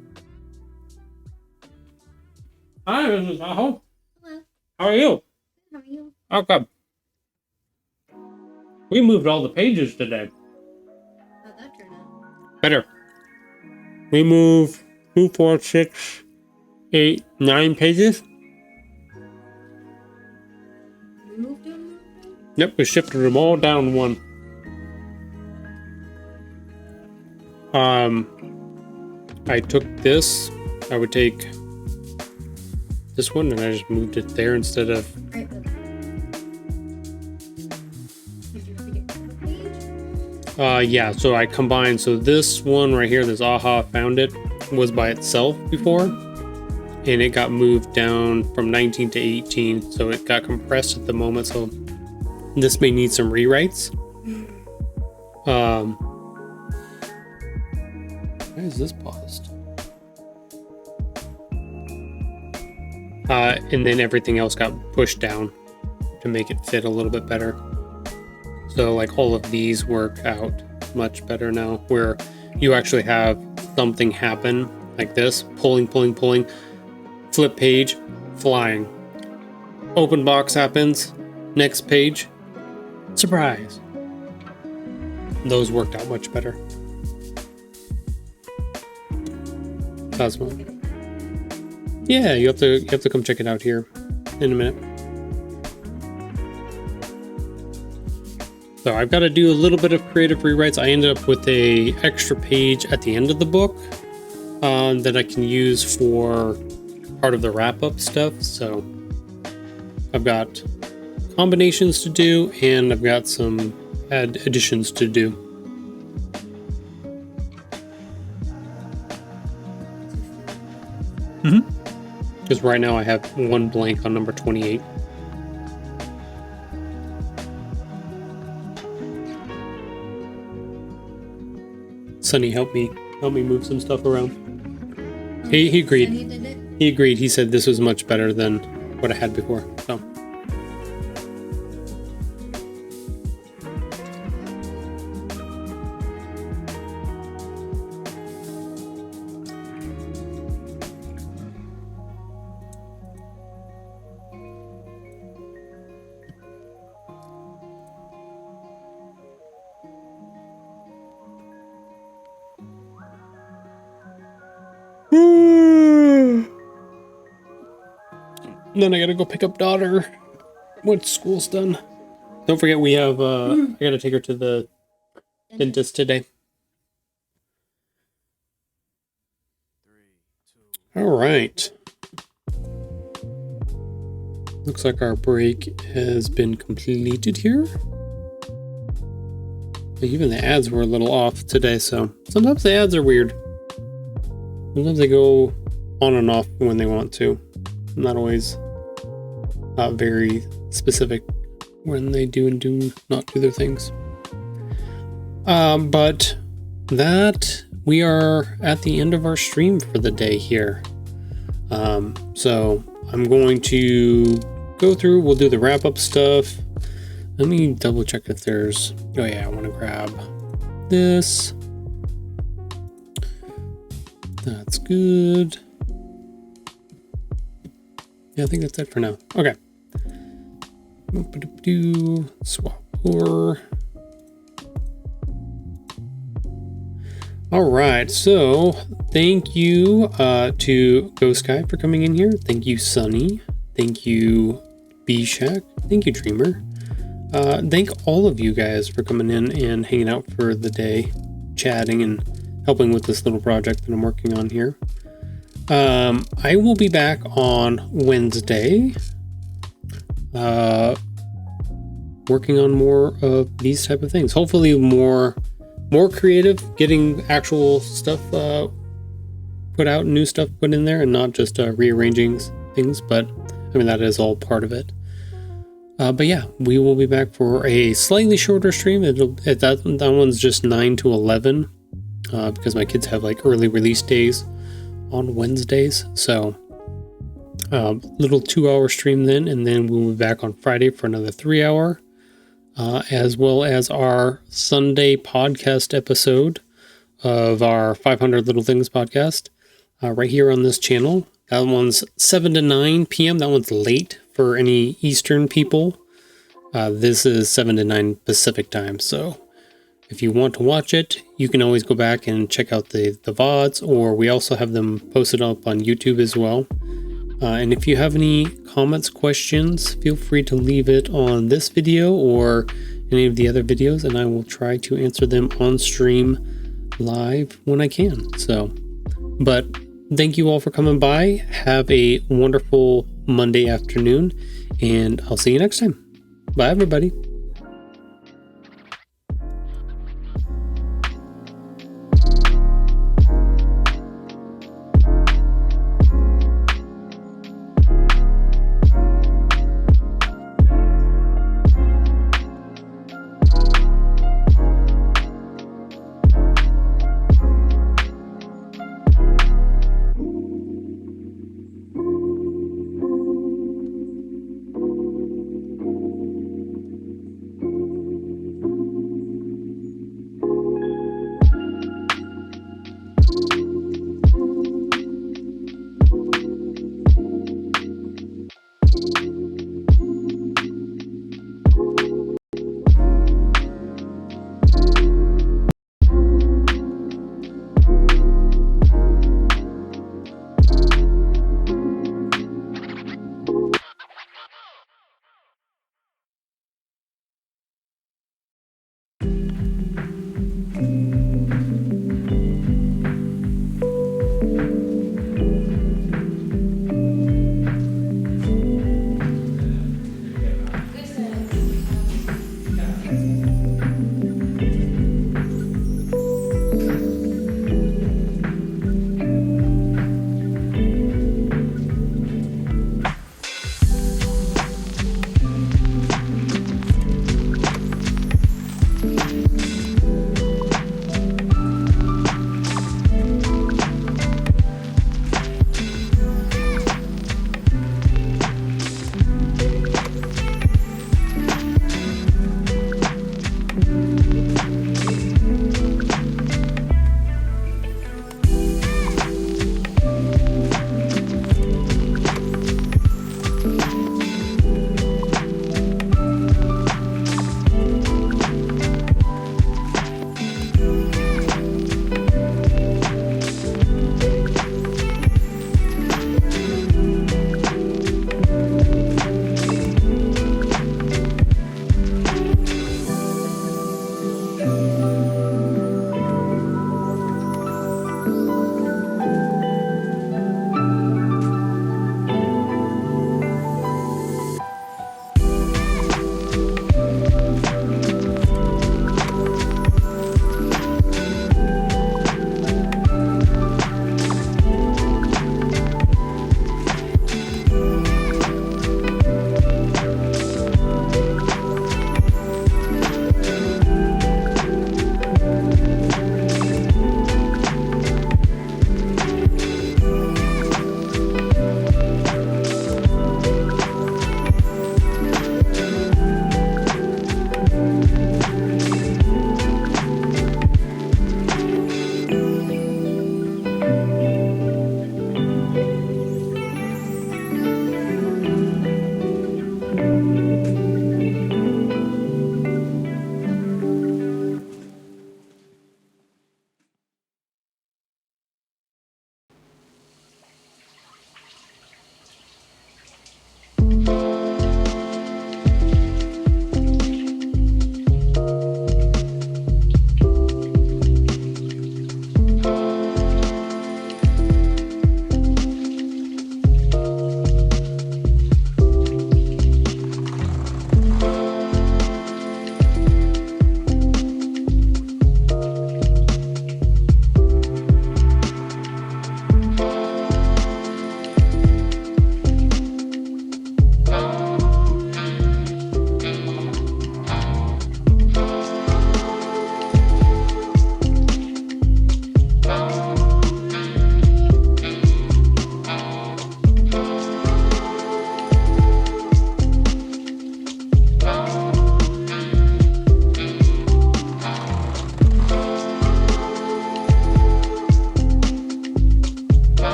Hi, Mrs. Aho. Hello. How are you? How are you? Okay. We moved all the pages today. How'd that turn out? Better. We moved 2, 4, 6, 8, 9 pages. We moved them? Yep, we shifted them all down 1. I took this. I would take this one and I just moved it there instead of. Right, but did you forget the page? Yeah, so I combined. So this one right here, this AHA Found It, was by itself before, and it got moved down from 19 to 18, so it got compressed at the moment. So this may need some rewrites. Why is this paused? And then everything else got pushed down to make it fit a little bit better. So like all of these work out much better now, where you actually have something happen like this, pulling, flip page, flying. Open box happens, next page, surprise. Those worked out much better. That's one. Yeah, you have to come check it out here in a minute. So I've got to do a little bit of creative rewrites. I ended up with a extra page at the end of the book that I can use for part of the wrap-up stuff. So I've got a combinations to do, and I've got some additions to do. Because right now I have one blank on number 28. Sonny, help me move some stuff around. He agreed. And he did it. He agreed. He said this was much better than what I had before. So. Then I gotta go pick up daughter once school's done. Don't forget we have, I gotta take her to the dentist today. Alright. Looks like our break has been completed here. Even the ads were a little off today, so sometimes the ads are weird. Sometimes they go on and off when they want to. Not always very specific when they do and do not do their things. But that we are at the end of our stream for the day here. So I'm going to go through, we'll do the wrap up stuff. Let me double check if there's, oh yeah, I want to grab this. That's good. Yeah, I think that's it for now. Okay. Swap over. All right, so thank you to Ghost Guy for coming in here. Thank you, Sunny. Thank you, B-Shack. Thank you, Dreamer. Thank all of you guys for coming in and hanging out for the day, chatting and helping with this little project that I'm working on here. I will be back on Wednesday, working on more of these type of things. Hopefully more creative, getting actual stuff put out, new stuff put in there, and not just rearranging things. But I mean, that is all part of it. But yeah, we will be back for a slightly shorter stream. That one's just 9 to 11 because my kids have like early release days on Wednesdays. So little 2-hour stream then, and then we'll be back on Friday for another 3-hour, as well as our Sunday podcast episode of our 500 Little Things podcast right here on this channel. That one's 7 to 9 p.m. That one's late for any Eastern people. This is 7 to 9 Pacific time. So if you want to watch it, you can always go back and check out the VODs, or we also have them posted up on YouTube as well. And if you have any comments, questions, feel free to leave it on this video or any of the other videos, and I will try to answer them on stream live when I can. So, but thank you all for coming by. Have a wonderful Monday afternoon, and I'll see you next time. Bye, everybody.